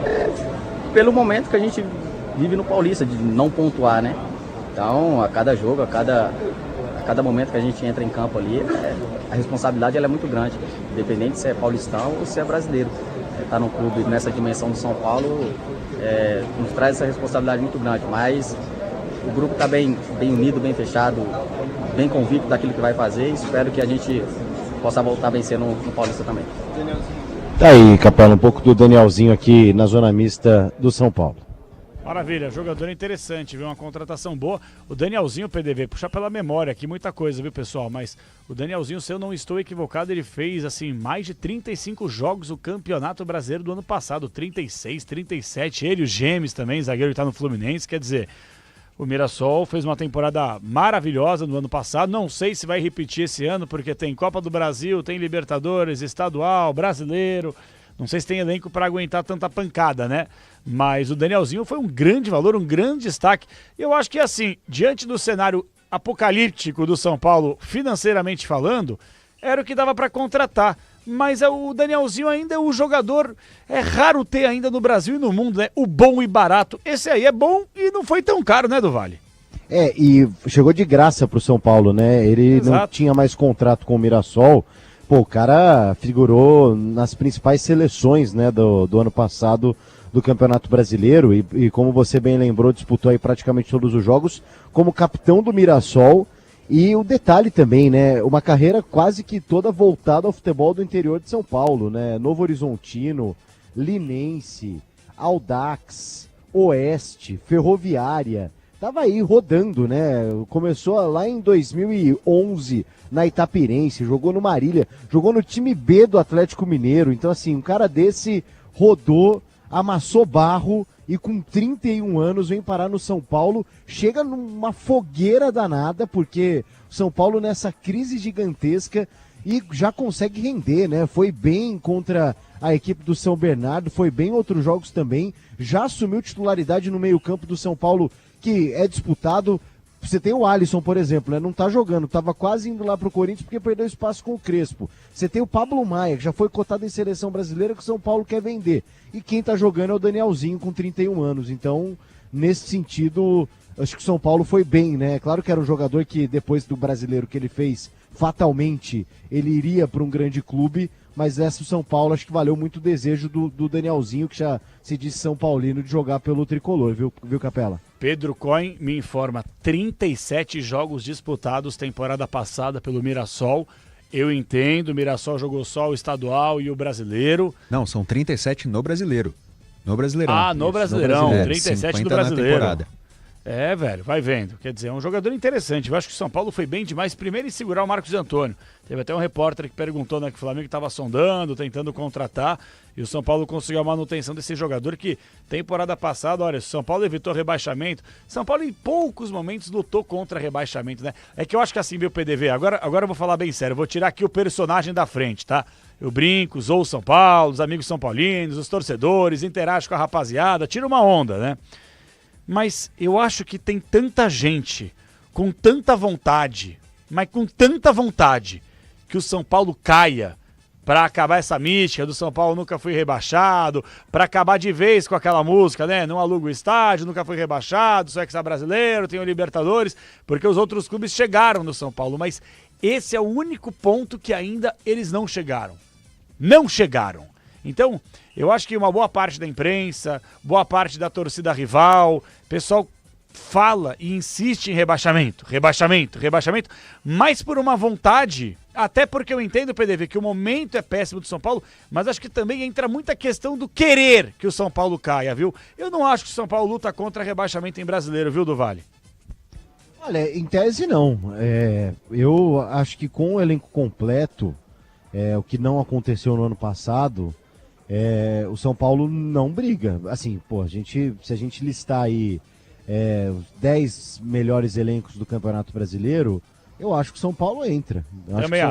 pelo momento que a gente vive no Paulista, de não pontuar, né? Então, a cada jogo, a cada momento que a gente entra em campo ali, a responsabilidade ela é muito grande, independente se é paulistão ou se é brasileiro. Estar no clube nessa dimensão do São Paulo nos traz essa responsabilidade muito grande, mas o grupo está bem unido, bem fechado, bem convicto daquilo que vai fazer e espero que a gente possa voltar a vencer no Paulista também. Tá aí, Capela, um pouco do Danielzinho aqui na zona mista do São Paulo. Maravilha, jogador interessante, viu? Uma contratação boa. O Danielzinho, PDV, puxar pela memória aqui, muita coisa, viu, pessoal? Mas o Danielzinho, se eu não estou equivocado, ele fez, assim, mais de 35 jogos no Campeonato Brasileiro do ano passado. 36, 37. Ele, os Gêmeos também, zagueiro que tá no Fluminense. Quer dizer, o Mirassol fez uma temporada maravilhosa no ano passado. Não sei se vai repetir esse ano, porque tem Copa do Brasil, tem Libertadores, Estadual, Brasileiro. Não sei se tem elenco para aguentar tanta pancada, né? Mas o Danielzinho foi um grande valor, um grande destaque. E eu acho que, assim, diante do cenário apocalíptico do São Paulo, financeiramente falando, era o que dava para contratar. Mas o Danielzinho ainda é o jogador, é raro ter ainda no Brasil e no mundo, né? O bom e barato. Esse aí é bom e não foi tão caro, né, do Vale? E chegou de graça pro São Paulo, né? Ele não tinha mais contrato com o Mirassol. Pô, o cara figurou nas principais seleções, né, do ano passado do Campeonato Brasileiro e como você bem lembrou, disputou aí praticamente todos os jogos como capitão do Mirassol. E o detalhe também, né, uma carreira quase que toda voltada ao futebol do interior de São Paulo, né, Novo Horizontino, Linense, Audax, Oeste, Ferroviária, tava aí rodando, né, começou lá em 2011 na Itapirense, jogou no Marília, jogou no time B do Atlético Mineiro, então assim, um cara desse rodou, amassou barro e com 31 anos vem parar no São Paulo, chega numa fogueira danada, porque o São Paulo nessa crise gigantesca e já consegue render, né? Foi bem contra a equipe do São Bernardo, foi bem em outros jogos também, já assumiu titularidade no meio-campo do São Paulo, que é disputado. Você tem o Alisson, por exemplo, né? Não tá jogando, tava quase indo lá pro Corinthians porque perdeu espaço com o Crespo. Você tem o Pablo Maia, que já foi cotado em seleção brasileira, que o São Paulo quer vender. E quem tá jogando é o Danielzinho, com 31 anos. Então, nesse sentido, acho que o São Paulo foi bem, né? Claro que era um jogador que, depois do brasileiro que ele fez, fatalmente, ele iria para um grande clube, mas essa o São Paulo acho que valeu muito o desejo do Danielzinho, que já se disse São Paulino, de jogar pelo Tricolor, viu Capela? Pedro Cohen me informa, 37 jogos disputados temporada passada pelo Mirassol. Eu entendo, o Mirassol jogou só o estadual e o brasileiro. Não, são 37 no brasileiro. No Brasileirão. Ah, no Brasileirão, 37 no brasileiro. Temporada. É, velho, vai vendo. Quer dizer, é um jogador interessante. Eu acho que o São Paulo foi bem demais, primeiro em segurar o Marcos Antônio. Teve até um repórter que perguntou, né, que o Flamengo estava sondando, tentando contratar, e o São Paulo conseguiu a manutenção desse jogador que, temporada passada, olha, o São Paulo evitou rebaixamento. São Paulo, em poucos momentos, lutou contra rebaixamento, né? É que eu acho que assim, meu PDV, agora eu vou falar bem sério, eu vou tirar aqui o personagem da frente, tá? Eu brinco, zoo o São Paulo, os amigos são paulinos, os torcedores, interajo com a rapaziada, tira uma onda, né? Mas eu acho que tem tanta gente com tanta vontade, mas com tanta vontade, que o São Paulo caia para acabar essa mística do São Paulo nunca foi rebaixado, para acabar de vez com aquela música, né? Não aluga o estádio, nunca foi rebaixado, só é que é brasileiro, tem o Libertadores, porque os outros clubes chegaram no São Paulo, mas esse é o único ponto que ainda eles não chegaram. Não chegaram. Então, eu acho que uma boa parte da imprensa, boa parte da torcida rival, pessoal fala e insiste em rebaixamento, mas por uma vontade, até porque eu entendo, PDV, que o momento é péssimo do São Paulo, mas acho que também entra muita questão do querer que o São Paulo caia, viu? Eu não acho que o São Paulo luta contra rebaixamento em brasileiro, viu, do Vale? Olha, em tese não. Eu acho que com o elenco completo, o que não aconteceu no ano passado, o São Paulo não briga. Assim, pô, se a gente listar aí os 10 melhores elencos do Campeonato Brasileiro, eu acho que o São Paulo entra.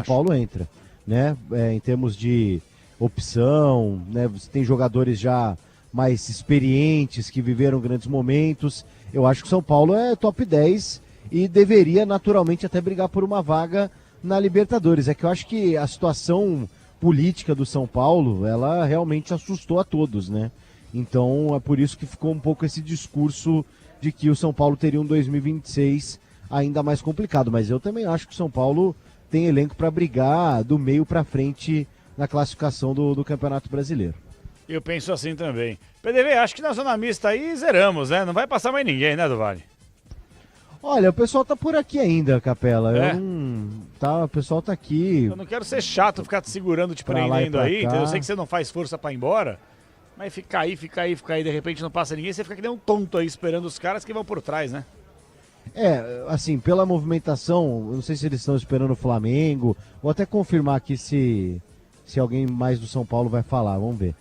Paulo entra, né? Em termos de opção, né? Você tem jogadores já mais experientes que viveram grandes momentos. Eu acho que o São Paulo é top 10 e deveria naturalmente até brigar por uma vaga na Libertadores. É que eu acho que a situação política do São Paulo, ela realmente assustou a todos, né? Então é por isso que ficou um pouco esse discurso de que o São Paulo teria um 2026 ainda mais complicado, mas eu também acho que o São Paulo tem elenco para brigar do meio para frente na classificação do Campeonato Brasileiro. Eu penso assim também. PDV, acho que na zona mista aí zeramos, né? Não vai passar mais ninguém, né, do Vale? Olha, o pessoal tá por aqui ainda, Capela. O pessoal tá aqui. Eu não quero ser chato, ficar te segurando, te prendendo aí. Eu sei que você não faz força pra ir embora, mas fica aí, de repente não passa ninguém, você fica que nem um tonto aí esperando os caras que vão por trás, né? Assim, pela movimentação, eu não sei se eles estão esperando o Flamengo. Vou até confirmar aqui se alguém mais do São Paulo vai falar, vamos ver.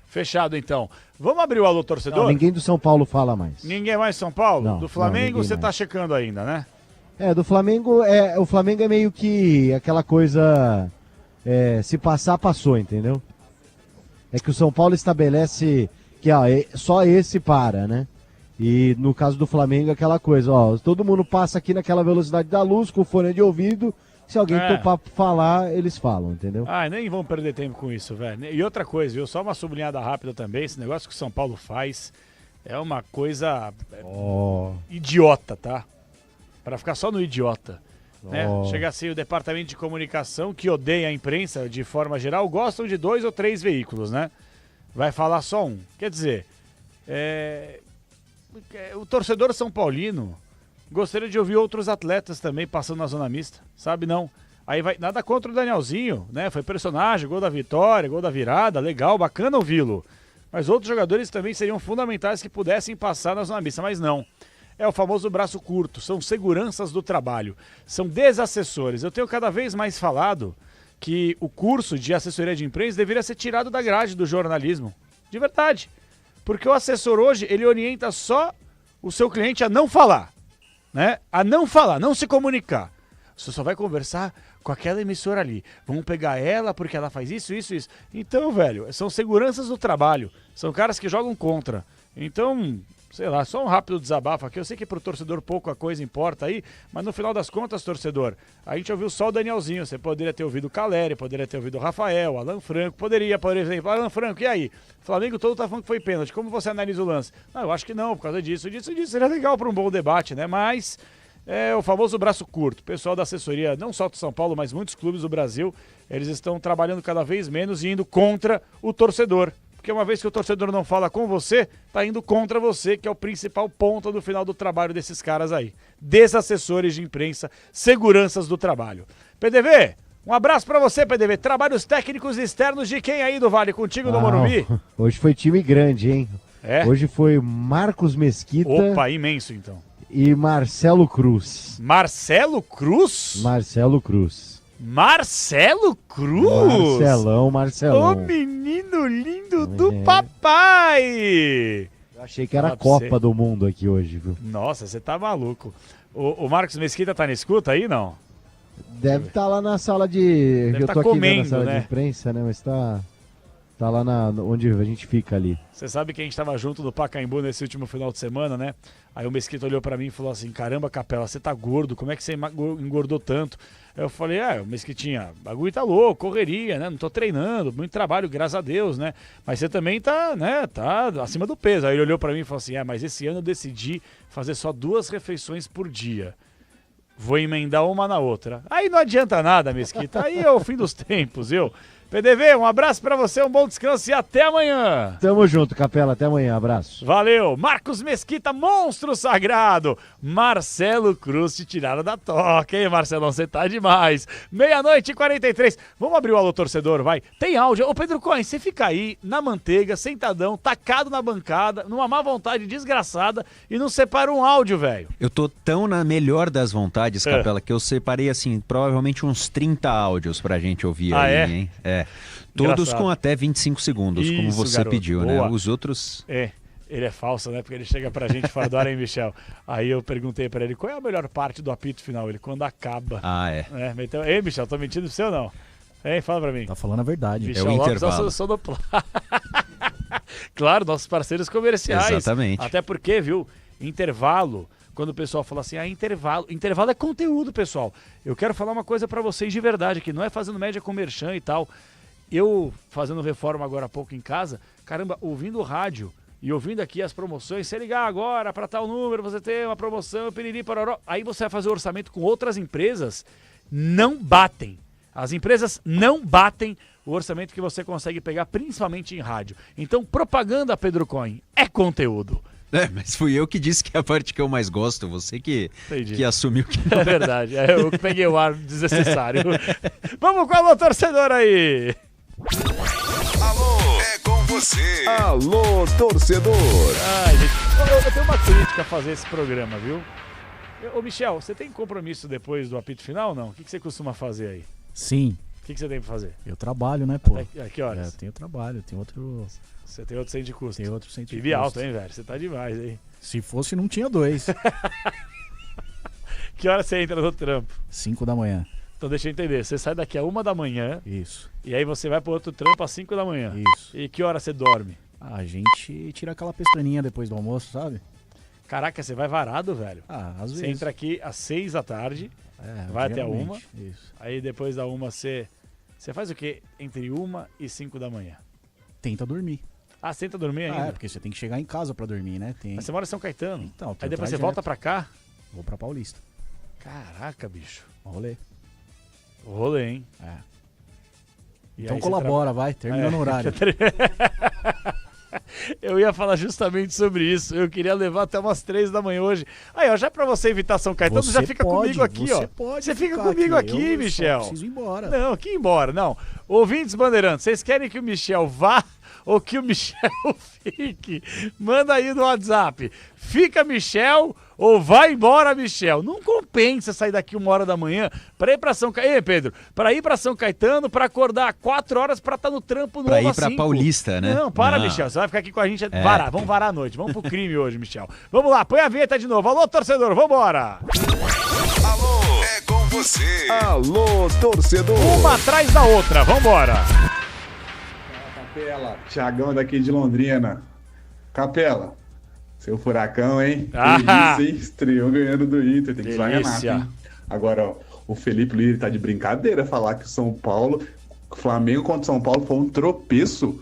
Fechado, então. Vamos abrir o Alô Torcedor? Não, ninguém do São Paulo fala mais. Ninguém mais São Paulo? Não, do Flamengo você mais. tá checando ainda, né? Do Flamengo, o Flamengo é meio que aquela coisa, se passar, passou, entendeu? É que o São Paulo estabelece que só esse para, né? E no caso do Flamengo, aquela coisa, todo mundo passa aqui naquela velocidade da luz, com fone de ouvido, se alguém topar falar, eles falam, entendeu? Nem vamos perder tempo com isso, velho. E outra coisa, viu? Só uma sublinhada rápida também, esse negócio que o São Paulo faz é uma coisa idiota, tá? Pra ficar só no idiota. Né? Chega assim, o departamento de comunicação, que odeia a imprensa de forma geral, gostam de 2 ou 3 veículos, né? Vai falar só um. Quer dizer, O torcedor São Paulino gostaria de ouvir outros atletas também passando na zona mista, sabe? Não. Aí vai, nada contra o Danielzinho, né? Foi personagem, gol da vitória, gol da virada, legal, bacana ouvi-lo. Mas outros jogadores também seriam fundamentais que pudessem passar na zona mista, mas não. É o famoso braço curto, são seguranças do trabalho, são desassessores. Eu tenho cada vez mais falado que o curso de assessoria de imprensa deveria ser tirado da grade do jornalismo, de verdade. Porque o assessor hoje, ele orienta só o seu cliente a não falar, né? A não falar, não se comunicar. Você só vai conversar com aquela emissora ali. Vamos pegar ela porque ela faz isso, isso, isso. Então, velho, são seguranças do trabalho. São caras que jogam contra. Então, sei lá, só um rápido desabafo aqui. Eu sei que pro torcedor pouca coisa importa aí, mas no final das contas, torcedor, a gente ouviu só o Danielzinho. Você poderia ter ouvido o Caleri, poderia ter ouvido o Rafael, o Alan Franco. Poderia, por exemplo, Alan Franco, e aí? O Flamengo todo tá falando que foi pênalti. Como você analisa o lance? Eu acho que não, por causa disso. Seria legal para um bom debate, né? Mas é o famoso braço curto. O pessoal da assessoria, não só do São Paulo, mas muitos clubes do Brasil, eles estão trabalhando cada vez menos e indo contra o torcedor. Porque uma vez que o torcedor não fala com você, tá indo contra você, que é o principal ponto do final do trabalho desses caras aí. Desassessores de imprensa, seguranças do trabalho. PDV, um abraço pra você, PDV. Trabalhos técnicos externos de quem aí do Vale? Contigo no Morumbi? Hoje foi time grande, hein? É? Hoje foi Marcos Mesquita. Opa, imenso então. E Marcelo Cruz. Marcelo Cruz? Marcelo Cruz. Marcelo Cruz? Marcelão. Ô menino lindo do papai! Eu achei que era a Copa do Mundo aqui hoje, viu? Nossa, você tá maluco. O Marcos Mesquita tá na escuta aí, não? Deve estar lá na sala de... Deve eu tá tô aqui comendo, na sala né? de imprensa, né? Mas tá lá onde a gente fica ali. Você sabe que a gente tava junto do Pacaembu nesse último final de semana, né? Aí o Mesquita olhou pra mim e falou assim, caramba, Capela, você tá gordo, como é que você engordou tanto? Eu falei, Mesquitinha, bagulho tá louco, correria, né? Não tô treinando, muito trabalho, graças a Deus, né? Mas você também tá, né? Tá acima do peso. Aí ele olhou pra mim e falou assim, mas esse ano eu decidi fazer só 2 refeições por dia. Vou emendar uma na outra. Aí não adianta nada, Mesquita. Aí é o fim dos tempos, viu? PDV, um abraço pra você, um bom descanso e até amanhã. Tamo junto, Capela, até amanhã, abraço. Valeu, Marcos Mesquita, monstro sagrado. Marcelo Cruz te tiraram da toca, hein, Marcelão, você tá demais. 00:43, vamos abrir o Alô Torcedor, vai. Tem áudio, ô Pedro Cohen, você fica aí na manteiga, sentadão, tacado na bancada, numa má vontade desgraçada e não separa um áudio, velho. Eu tô tão na melhor das vontades, Capela, que eu separei, assim, provavelmente uns 30 áudios pra gente ouvir aí, hein? Todos Engraçado. com até 25 segundos, como Isso, você garoto, pediu, boa. né? Os outros... Ele é falso, né? Porque ele chega pra gente fora do ar, hein, Michel? Aí eu perguntei pra ele, qual é a melhor parte do apito final? Ele, quando acaba. Então, ei, Michel, tô mentindo pro seu ou não? Hein, fala pra mim. Tá falando a verdade. Michel é o Lopes, intervalo. nosso Claro, nossos parceiros comerciais. Exatamente. Até porque, viu, intervalo... Quando o pessoal fala assim, intervalo é conteúdo, pessoal. Eu quero falar uma coisa pra vocês de verdade, que não é fazendo média com merchan e tal. Eu, fazendo reforma agora há pouco em casa, caramba, ouvindo o rádio e ouvindo aqui as promoções, se ligar agora pra tal número, você tem uma promoção, piriri, paroró. Aí você vai fazer o orçamento com outras empresas, não batem. As empresas não batem o orçamento que você consegue pegar, principalmente em rádio. Então, propaganda, Pedro Cohen, é conteúdo. Mas fui eu que disse que é a parte que eu mais gosto, você que assumiu que não. É verdade, eu que peguei o ar desnecessário. Vamos com a Alô Torcedor aí! Alô, é com você. Alô, torcedor. Ai, gente, eu tenho uma crítica a fazer esse programa, viu? Ô, Michel, você tem compromisso depois do apito final ou não? O que você costuma fazer aí? Sim. O que você tem pra fazer? Eu trabalho, né, pô? A que horas? Eu tenho trabalho, tem outro... Você tem outro centro de custo. Tem outro centro de PIB custo. alto, hein, velho? Você tá demais, hein? Se fosse, não tinha 2. Que hora você entra no trampo? 5 da manhã. Então deixa eu entender, você sai daqui a 1 da manhã. Isso. E aí você vai pro outro trampo às 5 da manhã. Isso. E que hora você dorme? A gente tira aquela pestaninha depois do almoço, sabe? Caraca, você vai varado, velho. Às vezes. Você entra aqui às 6 da tarde, vai até a 1. Isso. Aí depois da 1 você faz o quê? Entre 1 e 5 da manhã? Tenta dormir. Ah, você tenta dormir ainda? Porque você tem que chegar em casa pra dormir, né? Mas você mora em São Caetano. Então, aí depois você volta pra cá? Vou pra Paulista. Caraca, bicho. Rolê. Rolê, hein? Então colabora, vai. Termina no horário. Eu ia falar justamente sobre isso. Eu queria levar até umas 3 da manhã hoje. Aí, ó, já pra você evitar São Caetano, Você já fica pode, comigo aqui, você ó. pode Você fica ficar comigo aqui, aqui, eu Michel. só preciso ir embora. Não, que ir embora, não. Ouvintes Bandeirantes, vocês querem que o Michel vá ou que o Michel fique? Manda aí no WhatsApp. Fica Michel ou vai embora Michel? Não compensa sair daqui 1h da manhã pra ir pra São Caetano. Ei, Pedro, pra ir pra São Caetano, pra acordar 4 horas pra estar no trampo novo. Pra ir pra Paulista, né? Não, para, Não. Michel. Você vai ficar aqui com a gente. Varar, vamos varar a noite. Vamos pro crime hoje, Michel. Vamos lá, põe a vinheta de novo. Alô, torcedor, vambora. Alô, é com você. Alô, torcedor. Uma atrás da outra, vambora. Capela, Thiagão daqui de Londrina. Capela, seu furacão, hein? Ah. Que isso, hein? Estreou ganhando do Inter, tem que usar Delícia. Renato, hein? Agora, ó, o Felipe Luiz tá de brincadeira falar que o São Paulo, o Flamengo contra o São Paulo foi um tropeço.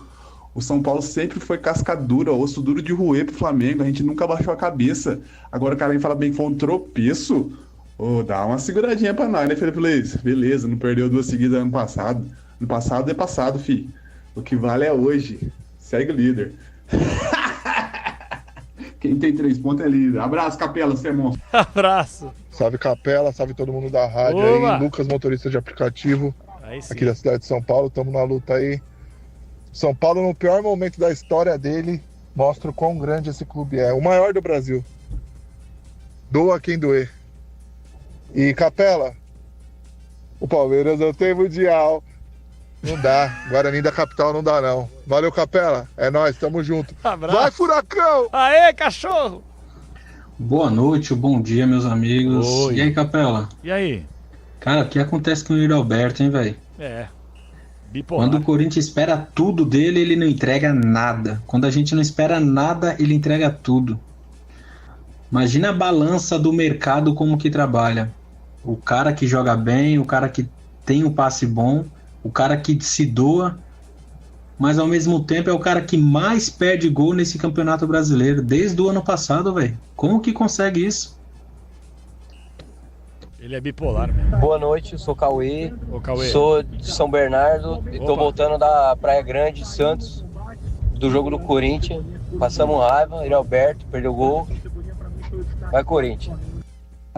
O São Paulo sempre foi casca dura, osso duro de roer pro Flamengo, a gente nunca baixou a cabeça. Agora o cara vem falar bem que foi um tropeço. Ô, dá uma seguradinha pra nós, né, Felipe Luiz? Beleza, não perdeu 2 seguidas ano passado. Ano passado é passado, fi. O que vale é hoje. Segue o líder. Quem tem 3 pontos é líder. Abraço, Capela, você é monstro. Abraço. Salve Capela, salve todo mundo da rádio Olá. aí. Lucas, motorista de aplicativo, aqui da cidade de São Paulo. Estamos na luta aí. São Paulo, no pior momento da história dele, mostra o quão grande esse clube é. O maior do Brasil. Doa quem doer. E Capela, o Palmeiras não tem mundial. Não dá. Guarani da capital não dá, não. Valeu, Capela. É nóis, tamo junto. Abraço. Vai, Furacão! Aê, cachorro! Boa noite, bom dia, meus amigos. Oi. E aí, Capela? E aí? Cara, o que acontece com o Yuri Alberto, hein, velho? É. Bipolar. Quando o Corinthians espera tudo dele, ele não entrega nada. Quando a gente não espera nada, ele entrega tudo. Imagina a balança do mercado como que trabalha. O cara que joga bem, o cara que tem um passe bom, o cara que se doa, mas ao mesmo tempo é o cara que mais perde gol nesse campeonato brasileiro, desde o ano passado, velho. Como que consegue isso? Ele é bipolar mesmo. Boa noite, eu sou o Cauê. Ô, Cauê. Sou de São Bernardo e tô Opa. voltando da Praia Grande, Santos, do jogo do Corinthians. Passamos raiva, ele Alberto, perdeu o gol. Vai, Corinthians.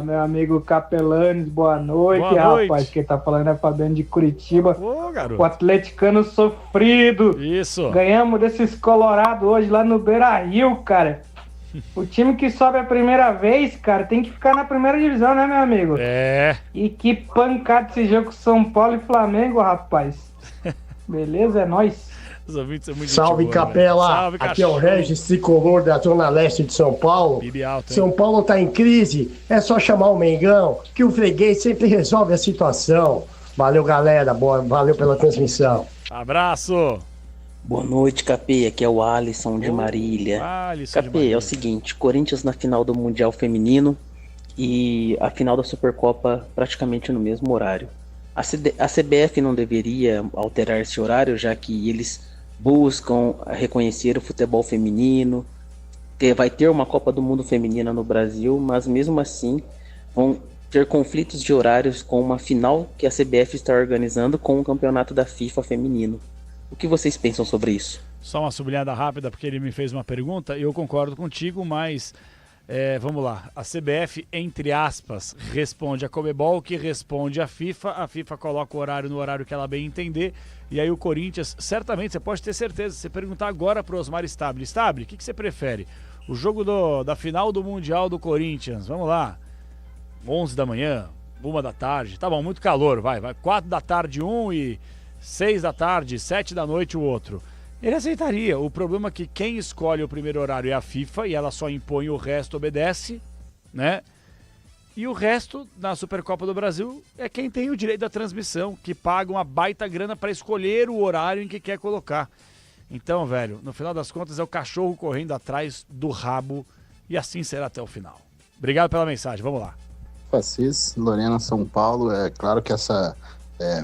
Meu amigo Capelanes, boa noite, Boa noite. rapaz. Quem tá falando é Fabiano de Curitiba. Ô, garoto. O atleticano sofrido. Isso. Ganhamos desses Colorado hoje lá no Beira-Rio, cara. O time que sobe a primeira vez, cara, tem que ficar na primeira divisão, né, meu amigo? É. E que pancada esse jogo com São Paulo e Flamengo, rapaz. Beleza? É nóis. Os ouvintes são muito Salve, gente boa, Capela! velho. Salve, Aqui é o cachorro. Regis Tricolor da Zona Leste de São Paulo. Bibi alto, hein? São Paulo tá em crise, é só chamar o Mengão, que o freguês sempre resolve a situação. Valeu, galera, valeu pela transmissão. Abraço. Boa noite, Capê. Aqui é o Alisson de Marília. Alisson de Capê, Marília. é o seguinte, Corinthians na final do Mundial Feminino e a final da Supercopa praticamente no mesmo horário. A CBF não deveria alterar esse horário, já que eles buscam reconhecer o futebol feminino, que vai ter uma Copa do Mundo feminina no Brasil, mas mesmo assim vão ter conflitos de horários com uma final que a CBF está organizando com o campeonato da FIFA feminino. O que vocês pensam sobre isso? Só uma sublinhada rápida, porque ele me fez uma pergunta e eu concordo contigo, mas vamos lá. A CBF, entre aspas, responde a Conmebol, que responde a FIFA coloca o horário no horário que ela bem entender, e aí o Corinthians, certamente, você pode ter certeza, se você perguntar agora para o Osmar Stabile, o que você prefere? O jogo da final do Mundial do Corinthians, vamos lá, 11 da manhã, 1 da tarde, tá bom, muito calor, vai, 4 da tarde um e 6 da tarde, 7 da noite o outro. Ele aceitaria. O problema é que quem escolhe o primeiro horário é a FIFA e ela só impõe, o resto obedece, né? E o resto, na Supercopa do Brasil, é quem tem o direito da transmissão, que paga uma baita grana para escolher o horário em que quer colocar. Então, velho, no final das contas é o cachorro correndo atrás do rabo e assim será até o final. Obrigado pela mensagem, vamos lá. Assis, Lorena, São Paulo. É claro que essa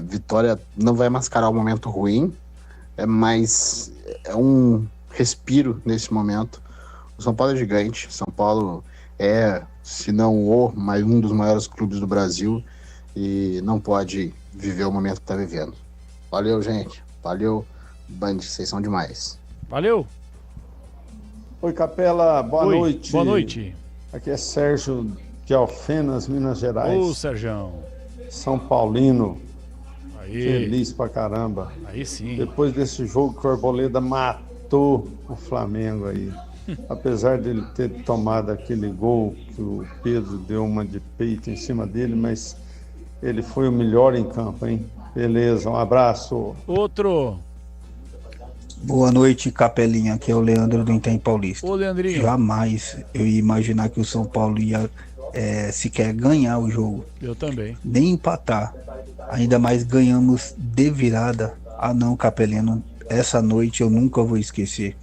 vitória não vai mascarar um momento ruim, mas é um respiro nesse momento. O São Paulo é gigante, São Paulo é, se não mas um dos maiores clubes do Brasil e não pode viver o momento que está vivendo. Valeu, gente. Valeu, Band, vocês são demais. Valeu. Oi, Capela, boa noite. Boa noite. Aqui é Sérgio de Alfenas, Minas Gerais. Ô, Sérgio. São Paulino. Aí. Feliz pra caramba. Aí sim. Depois desse jogo que o Arboleda matou o Flamengo aí. Apesar dele ter tomado aquele gol que o Pedro deu uma de peito em cima dele, mas ele foi o melhor em campo, hein? Beleza, um abraço. Outro. Boa noite, Capelinha. Aqui é o Leandro do Itaim Paulista. Ô, Leandrinho. Jamais eu ia imaginar que o São Paulo ia sequer ganhar o jogo. Eu também. Nem empatar. Ainda mais ganhamos de virada. Ah não, Capelinha, essa noite eu nunca vou esquecer.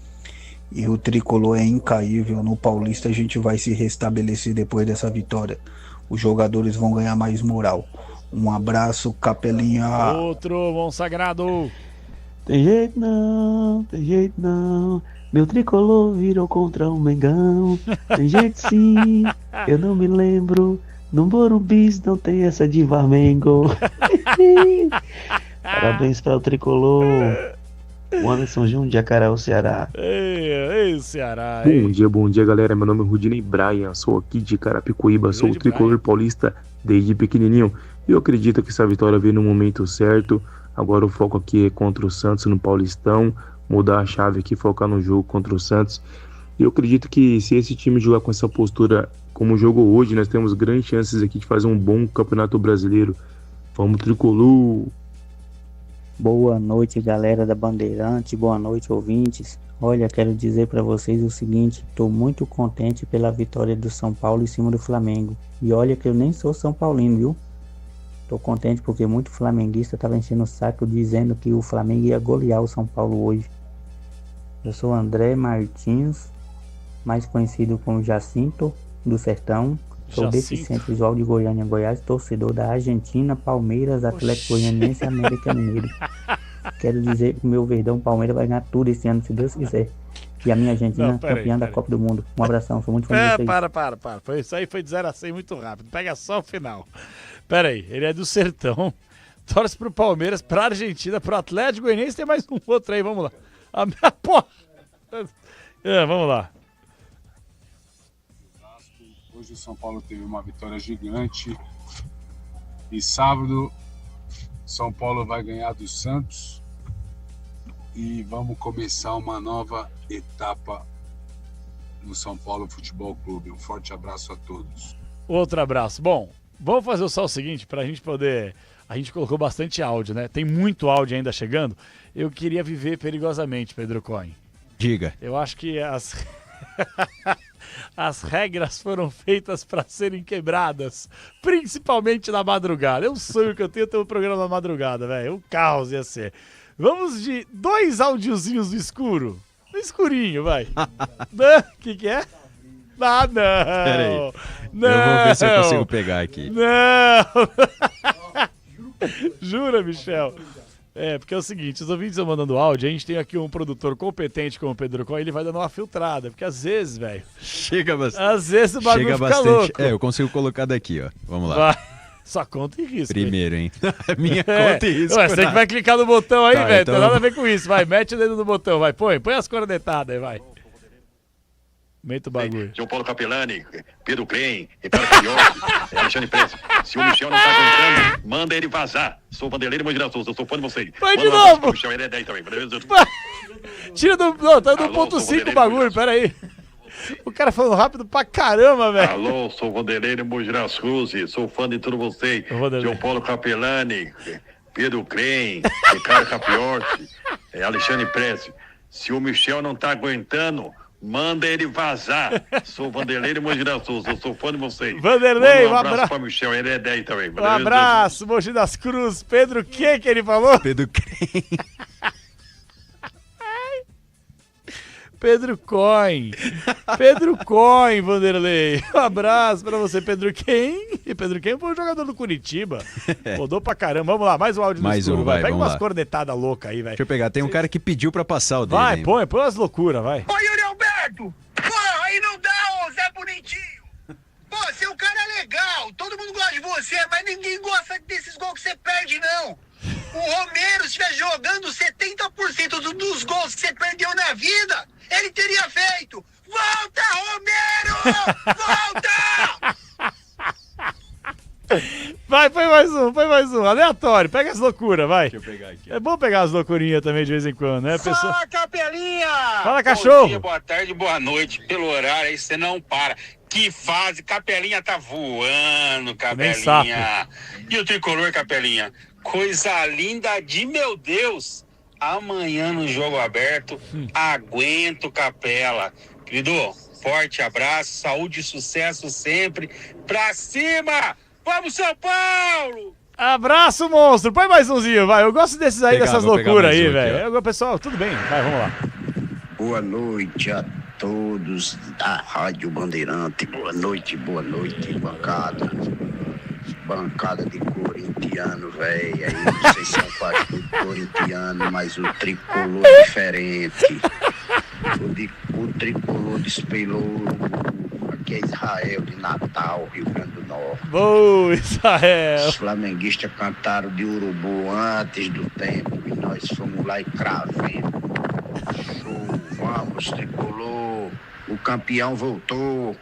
E o tricolor é incaível. No Paulista a gente vai se restabelecer depois dessa vitória. Os jogadores vão ganhar mais moral. Um abraço, Capelinha. Outro, bom sagrado. Tem jeito não, meu tricolor virou contra o Mengão. Tem jeito sim, eu não me lembro, no Morumbi não tem essa de Flamengo. Parabéns para o tricolor. O Anderson Júnior de Acará, o Ceará. Ei, Ceará. Bom dia, galera. Meu nome é Rudinei Brian, sou aqui de Carapicuíba, sou o tricolor paulista desde pequenininho. E eu acredito que essa vitória veio no momento certo. Agora o foco aqui é contra o Santos no Paulistão, mudar a chave aqui, focar no jogo contra o Santos. E eu acredito que se esse time jogar com essa postura como jogou hoje, nós temos grandes chances aqui de fazer um bom campeonato brasileiro. Vamos, tricolor! Boa noite, galera da Bandeirante, boa noite, ouvintes. Olha, quero dizer para vocês o seguinte, estou muito contente pela vitória do São Paulo em cima do Flamengo. E olha que eu nem sou São Paulino, viu? Tô contente porque muito flamenguista estava enchendo o saco dizendo que o Flamengo ia golear o São Paulo hoje. Eu sou André Martins, mais conhecido como Jacinto do Sertão. Sou deficiente visual de Goiânia, Goiás, torcedor da Argentina, Palmeiras, Atlético Goianiense e América Mineiro. Quero dizer que o meu Verdão Palmeiras vai ganhar tudo esse ano, se Deus quiser. E a minha Argentina campeã da Copa do Mundo. Um abração, sou muito fã de vocês. Para. Isso aí foi de 0 a 100 muito rápido. Pega só o final. Pera aí, ele é do Sertão, torce pro Palmeiras, pra Argentina, pro Atlético Goianiense, tem mais um outro aí, vamos lá. A minha porra. Vamos lá. Hoje o São Paulo teve uma vitória gigante e sábado São Paulo vai ganhar do Santos e vamos começar uma nova etapa no São Paulo Futebol Clube. Um forte abraço a todos. Outro abraço. Bom, vamos fazer só o seguinte, pra gente poder... A gente colocou bastante áudio, né? Tem muito áudio ainda chegando. Eu queria viver perigosamente, Pedro Cohen. Diga. Eu acho que as regras foram feitas para serem quebradas, principalmente na madrugada. É um sonho que eu tenho ter um programa na madrugada, velho. O caos ia ser. Vamos de 2 áudiozinhos no escuro. No escurinho, vai. O que é? Ah, não. Pera aí. Não. Eu vou ver se eu consigo pegar aqui. Não. Jura, Michel? Porque é o seguinte, os ouvintes estão mandando áudio, a gente tem aqui um produtor competente como o Pedro Cohen, ele vai dando uma filtrada, porque às vezes, velho... Chega bastante. Às vezes o bagulho fica louco. Eu consigo colocar daqui, ó. Vamos lá. Vai. Só conta e risco. Primeiro, hein? Minha conta e risco. Ué, você que vai clicar no botão aí, velho, então... não tem nada a ver com isso. Vai, mete o dedo no botão, vai, põe as cornetadas aí, vai. Mete o bagulho. João Paulo Capelani, Pedro Klein, Ricardo Carioca, Alexandre Pressi. Se o Michel não tá aguentando, manda ele vazar. Sou Vanderlei Mogi das Souza, eu sou fã de vocês. Vai de novo! O Michel, ele é 10 também. Tira do... Não, tá no ponto 5 o bagulho, pera aí. O cara falando rápido pra caramba, velho. Alô, sou Vanderlei Mogi das Cruzes, sou fã de todos vocês. João Paulo Capelani, Pedro Klein, Ricardo Capiorti, Alexandre Pressi. Se o Michel não tá aguentando... Manda ele vazar. Sou Vanderlei de Mogi das Cruzes, eu sou fã de vocês. Vanderlei, um abraço pra Michel, ele é 10 também. Um abraço, Mogi das Cruzes. Pedro, que ele falou? Pedro Quem? Pedro Cohen. Pedro Cohen, Vanderlei. Um abraço pra você, Pedro Quem. E Pedro Quem foi um jogador do Curitiba. Rodou pra caramba. Vamos lá, mais um áudio no escuro, vai. Pega umas cornetadas loucas aí, velho. Deixa eu pegar, tem um cara que pediu pra passar o dele. Vai, põe umas loucuras, vai. Ô, Yuri Alberto! Pô, aí não dá, ô Zé Bonitinho! Pô, você é um cara legal, todo mundo gosta de você, mas ninguém gosta desses gols que você perde, não. O Romero estiver jogando 70% dos gols que você perdeu na vida, ele teria feito. Volta, Romero! Volta! Vai, põe mais um. Aleatório, pega as loucuras, vai. Deixa eu pegar aqui. É bom pegar as loucurinhas também de vez em quando, né, pessoal? Fala, Capelinha! Fala, cachorro! Bom dia, boa tarde, boa noite. Pelo horário aí você não para. Que fase, Capelinha tá voando, Capelinha. E o tricolor, Capelinha? Coisa linda de meu Deus. Amanhã no jogo aberto, aguento Capela. Querido, forte abraço, saúde e sucesso sempre. Pra cima! Vamos, São Paulo! Abraço, monstro! Põe mais umzinho, vai. Eu gosto desses aí, dessas loucuras aí, um velho. Pessoal, tudo bem? Vai, vamos lá. Boa noite a todos da Rádio Bandeirante. Boa noite, bancada. Bancada de corintiano, velho. Aí não sei se é um quase corintiano, mas o tricolor é diferente. O tricolor despelou. Aqui é Israel de Natal, Rio Grande do Norte. Boa, Israel! Os flamenguistas cantaram de urubu antes do tempo e nós fomos lá e cravemos. Show, vamos, tricolor! O campeão voltou!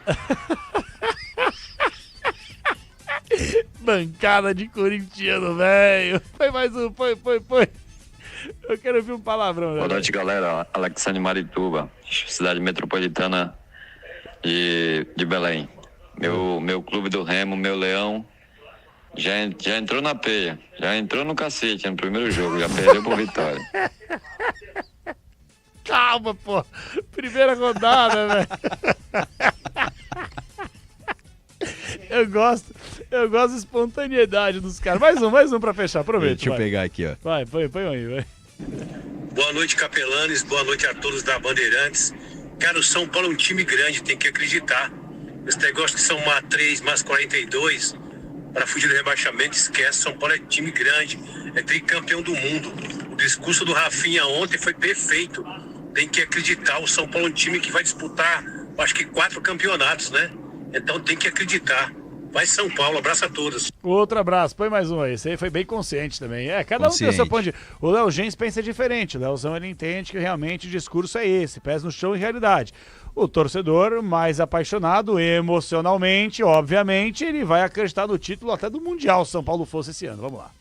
Bancada de corintiano, velho! Põe mais um, põe! Eu quero ouvir um palavrão, velho. Boa noite, galera. Alexandre Marituba, cidade metropolitana de Belém. Meu clube do Remo, meu Leão, já entrou na peia, já entrou no cacete no primeiro jogo, já perdeu por vitória. Calma, pô. Primeira rodada, velho. Eu gosto da espontaneidade dos caras. Mais um pra fechar, aproveita. Deixa eu pegar aqui, ó. Vai, põe aí, vai. Boa noite, capelanes. Boa noite a todos da Bandeirantes. Cara, o São Paulo é um time grande, tem que acreditar. Esse negócio que são mais 3, mais 42, para fugir do rebaixamento, esquece. São Paulo é time grande, é tricampeão do mundo. O discurso do Rafinha ontem foi perfeito. Tem que acreditar. O São Paulo é um time que vai disputar, acho que 4 campeonatos, né? Então tem que acreditar. Vai São Paulo, abraço a todos. Outro abraço, põe mais um aí. Esse aí foi bem consciente também. Cada um tem o seu ponto de... O Léo Gens pensa diferente. O Léozão, ele entende que realmente o discurso é esse, pés no chão e realidade. O torcedor mais apaixonado emocionalmente, obviamente, ele vai acreditar no título até do Mundial, se São Paulo fosse esse ano. Vamos lá.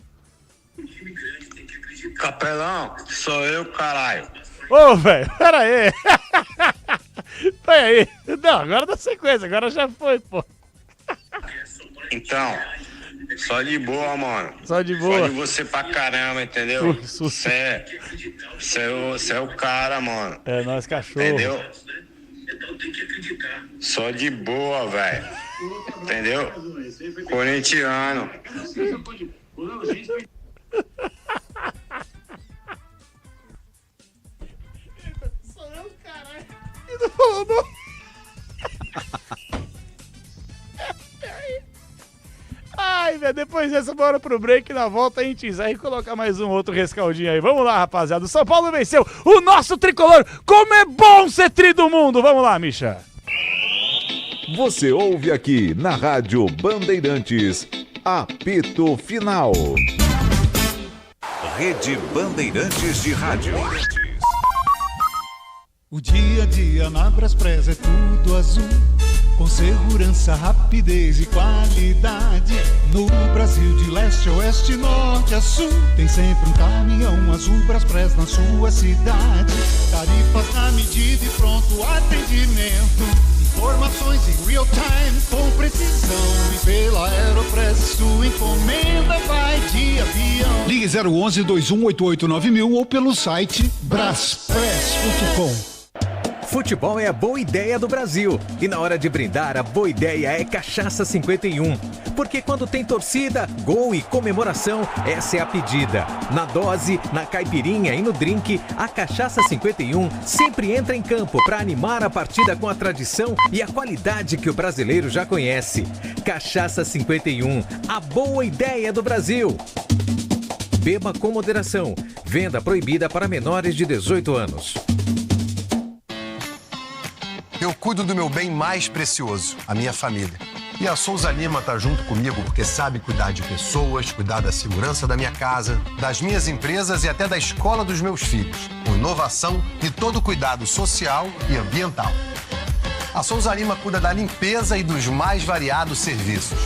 Capelão, sou eu, caralho. Ô, velho, pera aí. Põe aí. Não, agora dá sequência, agora já foi, pô. Então, só de boa, mano. Só de boa. Só de você pra caramba, entendeu? Você é o cara, mano. É nós, cachorro. Entendeu? Só de boa, velho. Entendeu? Corintiano. Sou eu, caralho. E não falou não. Ai, velho, depois dessa, bora pro break, na volta a gente encerra e colocar mais um outro rescaldinho aí. Vamos lá, rapaziada. O São Paulo venceu o nosso tricolor. Como é bom ser tri do mundo. Vamos lá, Misha. Você ouve aqui na Rádio Bandeirantes, apito final. Rede Bandeirantes de Rádio. O dia a dia na Braspress é tudo azul, com segurança, rapidez e qualidade. No Brasil de leste a oeste, norte a sul, tem sempre um caminhão azul Braspress na sua cidade. Tarifas na medida e pronto atendimento, informações em real time com precisão. E pela Aeropress sua encomenda vai de avião. Ligue 011-2188-9000 ou pelo site braspress.com. Futebol é a boa ideia do Brasil. E na hora de brindar, a boa ideia é Cachaça 51. Porque quando tem torcida, gol e comemoração, essa é a pedida. Na dose, na caipirinha e no drink, a Cachaça 51 sempre entra em campo para animar a partida com a tradição e a qualidade que o brasileiro já conhece. Cachaça 51, a boa ideia do Brasil. Beba com moderação. Venda proibida para menores de 18 anos. Eu cuido do meu bem mais precioso, a minha família. E a Souza Lima tá junto comigo porque sabe cuidar de pessoas, cuidar da segurança da minha casa, das minhas empresas e até da escola dos meus filhos, com inovação e todo cuidado social e ambiental. A Souza Lima cuida da limpeza e dos mais variados serviços.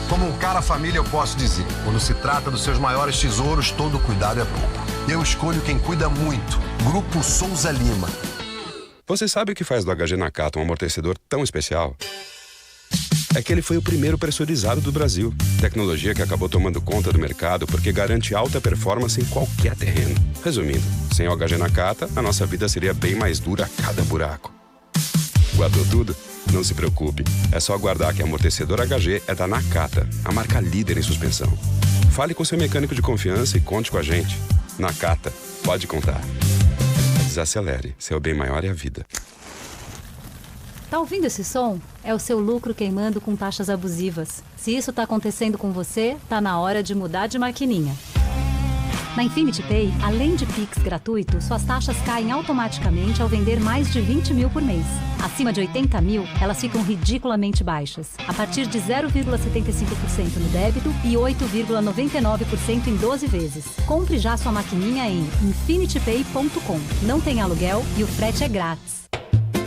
Como um cara família, eu posso dizer, quando se trata dos seus maiores tesouros, todo cuidado é pouco. Eu escolho quem cuida muito. Grupo Souza Lima. Você sabe o que faz do HG Nakata um amortecedor tão especial? É que ele foi o primeiro pressurizado do Brasil. Tecnologia que acabou tomando conta do mercado porque garante alta performance em qualquer terreno. Resumindo, sem o HG Nakata, a nossa vida seria bem mais dura a cada buraco. Guardou tudo? Não se preocupe. É só aguardar que amortecedor HG é da Nakata, a marca líder em suspensão. Fale com seu mecânico de confiança e conte com a gente. Nakata, pode contar. Desacelere. Seu bem maior é a vida. Tá ouvindo esse som? É o seu lucro queimando com taxas abusivas. Se isso tá acontecendo com você, tá na hora de mudar de maquininha. Na Infinity Pay, além de Pix gratuito, suas taxas caem automaticamente ao vender mais de 20 mil por mês. Acima de 80 mil, elas ficam ridiculamente baixas, a partir de 0,75% no débito e 8,99% em 12 vezes. Compre já sua maquininha em infinitypay.com. Não tem aluguel e o frete é grátis.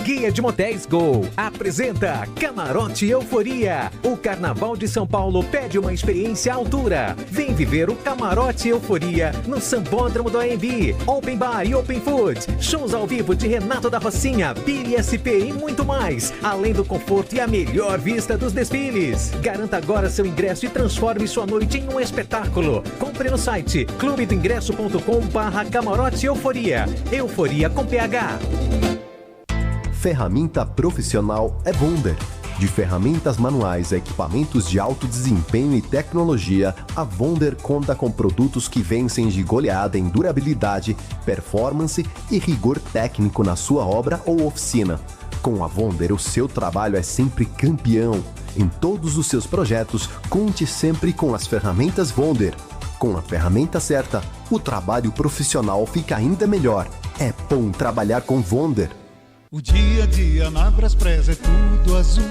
Guia de Motéis Gol apresenta Camarote Euforia. O Carnaval de São Paulo pede uma experiência à altura. Vem viver o Camarote Euforia no Sambódromo do AMB. Open Bar e Open Food. Shows ao vivo de Renato da Rocinha, Billy SP e muito mais. Além do conforto e a melhor vista dos desfiles. Garanta agora seu ingresso e transforme sua noite em um espetáculo. Compre no site clubedoingresso.com/Camarote Euforia. Euforia com PH. Ferramenta profissional é Wonder. De ferramentas manuais a equipamentos de alto desempenho e tecnologia, a Wonder conta com produtos que vencem de goleada em durabilidade, performance e rigor técnico na sua obra ou oficina. Com a Wonder, o seu trabalho é sempre campeão. Em todos os seus projetos, conte sempre com as ferramentas Wonder. Com a ferramenta certa, o trabalho profissional fica ainda melhor. É bom trabalhar com Wonder. O dia a dia na Braspress é tudo azul,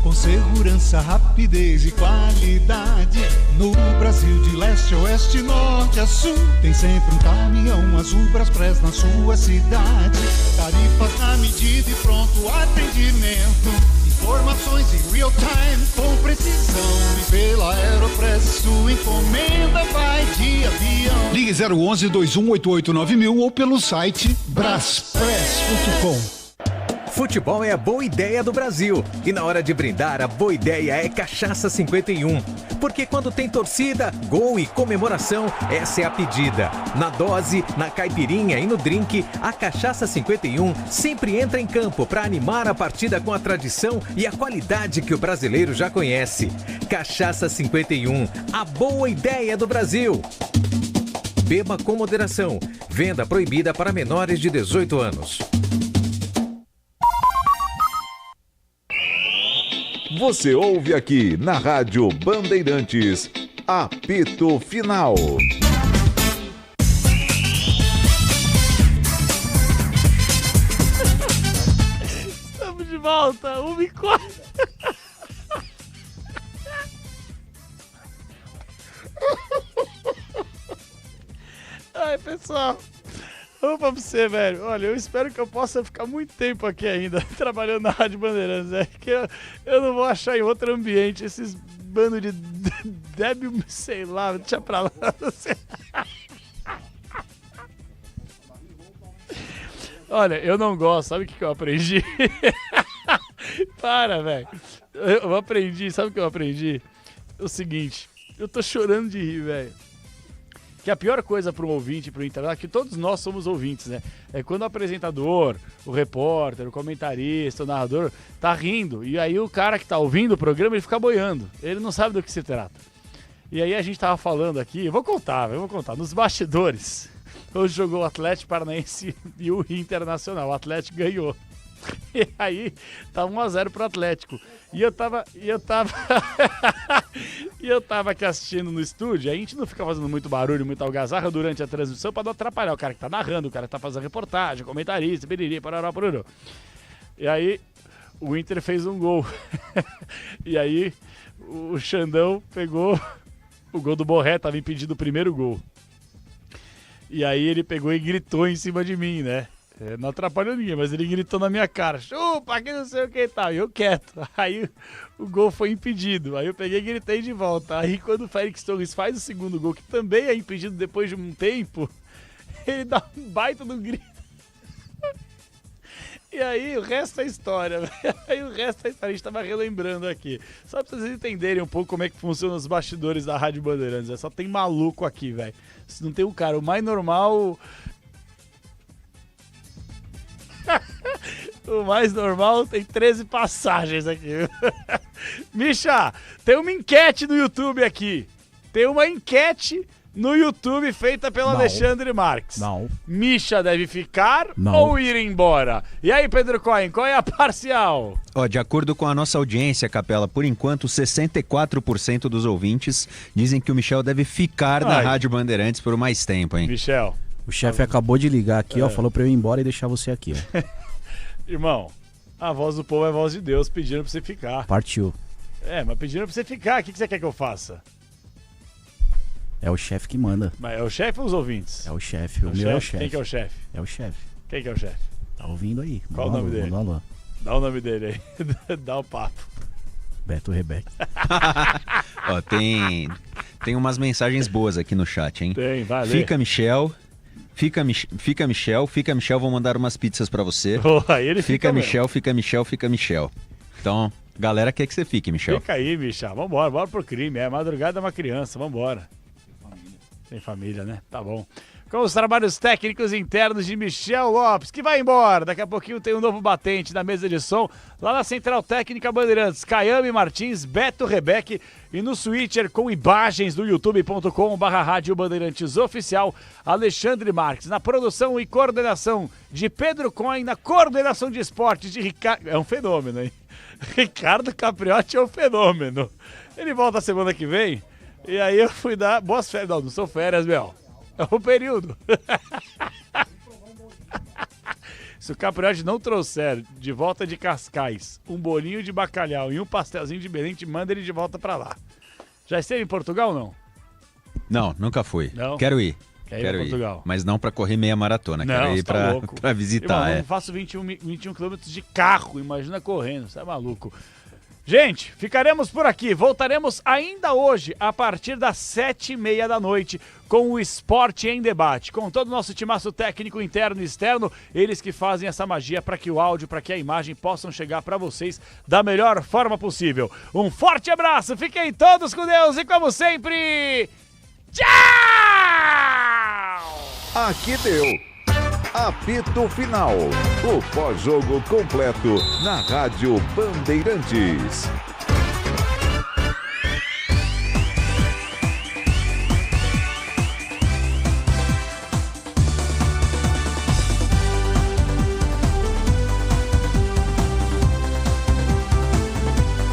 com segurança, rapidez e qualidade. No Brasil de leste a oeste, norte a sul, tem sempre um caminhão azul Braspress na sua cidade. Tarifas na medida e pronto atendimento, informações em real time com precisão. E pela Aeropress sua encomenda vai de avião. Ligue 011 2188 9000 ou pelo site braspress.com. Futebol é a boa ideia do Brasil. E na hora de brindar, a boa ideia é Cachaça 51. Porque quando tem torcida, gol e comemoração, essa é a pedida. Na dose, na caipirinha e no drink, a Cachaça 51 sempre entra em campo para animar a partida com a tradição e a qualidade que o brasileiro já conhece. Cachaça 51, a boa ideia do Brasil. Beba com moderação. Venda proibida para menores de 18 anos. Você ouve aqui na Rádio Bandeirantes, Apito Final. Estamos de volta, 1h04. Ai, pessoal, vamos pra você, velho. Olha, eu espero que eu possa ficar muito tempo aqui ainda, trabalhando na Rádio Bandeirantes. É que eu não vou achar em outro ambiente esses bandos de débil, sei lá, deixa pra lá. Não sei. Olha, eu não gosto, sabe o que eu aprendi? Para, velho. Eu aprendi, sabe o que eu aprendi? O seguinte, eu tô chorando de rir, velho. Que a pior coisa para um ouvinte, para o internauta, que todos nós somos ouvintes, né? É quando o apresentador, o repórter, o comentarista, o narrador tá rindo. E aí o cara que tá ouvindo o programa, ele fica boiando. Ele não sabe do que se trata. E aí a gente tava falando aqui, eu vou contar. Nos bastidores, hoje jogou o Atlético Paranaense e o Internacional. O Atlético ganhou. E aí tá 1-0 pro Atlético. E eu tava aqui assistindo no estúdio. A gente não fica fazendo muito barulho, muita algazarra durante a transmissão pra não atrapalhar o cara que tá narrando, o cara que tá fazendo reportagem, comentarista, biriri, parará, parará. E aí o Inter fez um gol. E aí o Xandão pegou o gol do Borré, tava impedido o primeiro gol. E aí ele pegou e gritou em cima de mim, né? Não atrapalhou ninguém, mas ele gritou na minha cara, chupa, que não sei o que e tal. E eu quieto. Aí o gol foi impedido. Aí eu peguei e gritei de volta. Aí quando o Félix Torres faz o segundo gol, que também é impedido depois de um tempo, ele dá um baita no grito. E aí o resto é história. Aí o resto é história. A gente tava relembrando aqui. Só pra vocês entenderem um pouco como é que funcionam os bastidores da Rádio Bandeirantes. Só tem maluco aqui, velho. Se não tem um cara, o mais normal... O mais normal tem 13 passagens aqui. Misha, tem uma enquete no YouTube aqui. Tem uma enquete no YouTube feita pelo Alexandre Marques. Não. Misha deve ficar ou ir embora? E aí, Pedro Cohen, qual é a parcial? De acordo com a nossa audiência, Capela, por enquanto, 64% dos ouvintes dizem que o Michel deve ficar na Rádio Bandeirantes por mais tempo, hein? Michel. O chefe acabou de ligar aqui, falou pra eu ir embora e deixar você aqui, ó. Irmão, a voz do povo é a voz de Deus pedindo pra você ficar. Partiu. Mas pedindo pra você ficar, o que você quer que eu faça? É o chefe que manda. Mas é o chefe ou os ouvintes? É o chefe, o meu é o chefe. Quem que é o chefe? É o chefe. Quem que é o chefe? Tá ouvindo aí. Qual o nome dele? Dá o nome dele aí. Dá o papo. Beto Rebeca. Tem umas mensagens boas aqui no chat, hein? Tem, vai. Fica Michel, vou mandar umas pizzas pra você. Ele fica Michel. Então, galera quer que você fique, Michel. Fica aí, Michel. Vambora, bora pro crime. Madrugada é uma criança, vambora. Tem família, né? Tá bom. Com os trabalhos técnicos internos de Michel Lopes, que vai embora. Daqui a pouquinho tem um novo batente na mesa de som, lá na Central Técnica Bandeirantes. Caiame Martins, Beto Rebeque e no Switcher com imagens do youtube.com/Rádio Bandeirantes Oficial, Alexandre Marques. Na produção e coordenação de Pedro Cohen, na coordenação de esportes de Ricardo... É um fenômeno, hein? Ricardo Capriotti é um fenômeno. Ele volta semana que vem e aí eu fui dar boas férias. Não são férias, meu. É o período. Se o Capriotti não trouxer de volta de Cascais um bolinho de bacalhau e um pastelzinho de Belém, manda ele de volta pra lá. Já esteve em Portugal ou não? Não, nunca fui. Não? Quero ir. Quero ir Portugal. Mas não pra correr meia maratona. Não, quero ir pra visitar. Eu não faço 21 quilômetros de carro, imagina correndo. Você é maluco. Gente, ficaremos por aqui. Voltaremos ainda hoje, a partir das 7h30 da noite, com o Esporte em Debate. Com todo o nosso timaço técnico interno e externo, eles que fazem essa magia para que o áudio, para que a imagem possam chegar para vocês da melhor forma possível. Um forte abraço, fiquem todos com Deus e como sempre, tchau! Aqui deu. Apito Final. O pós-jogo completo na Rádio Bandeirantes.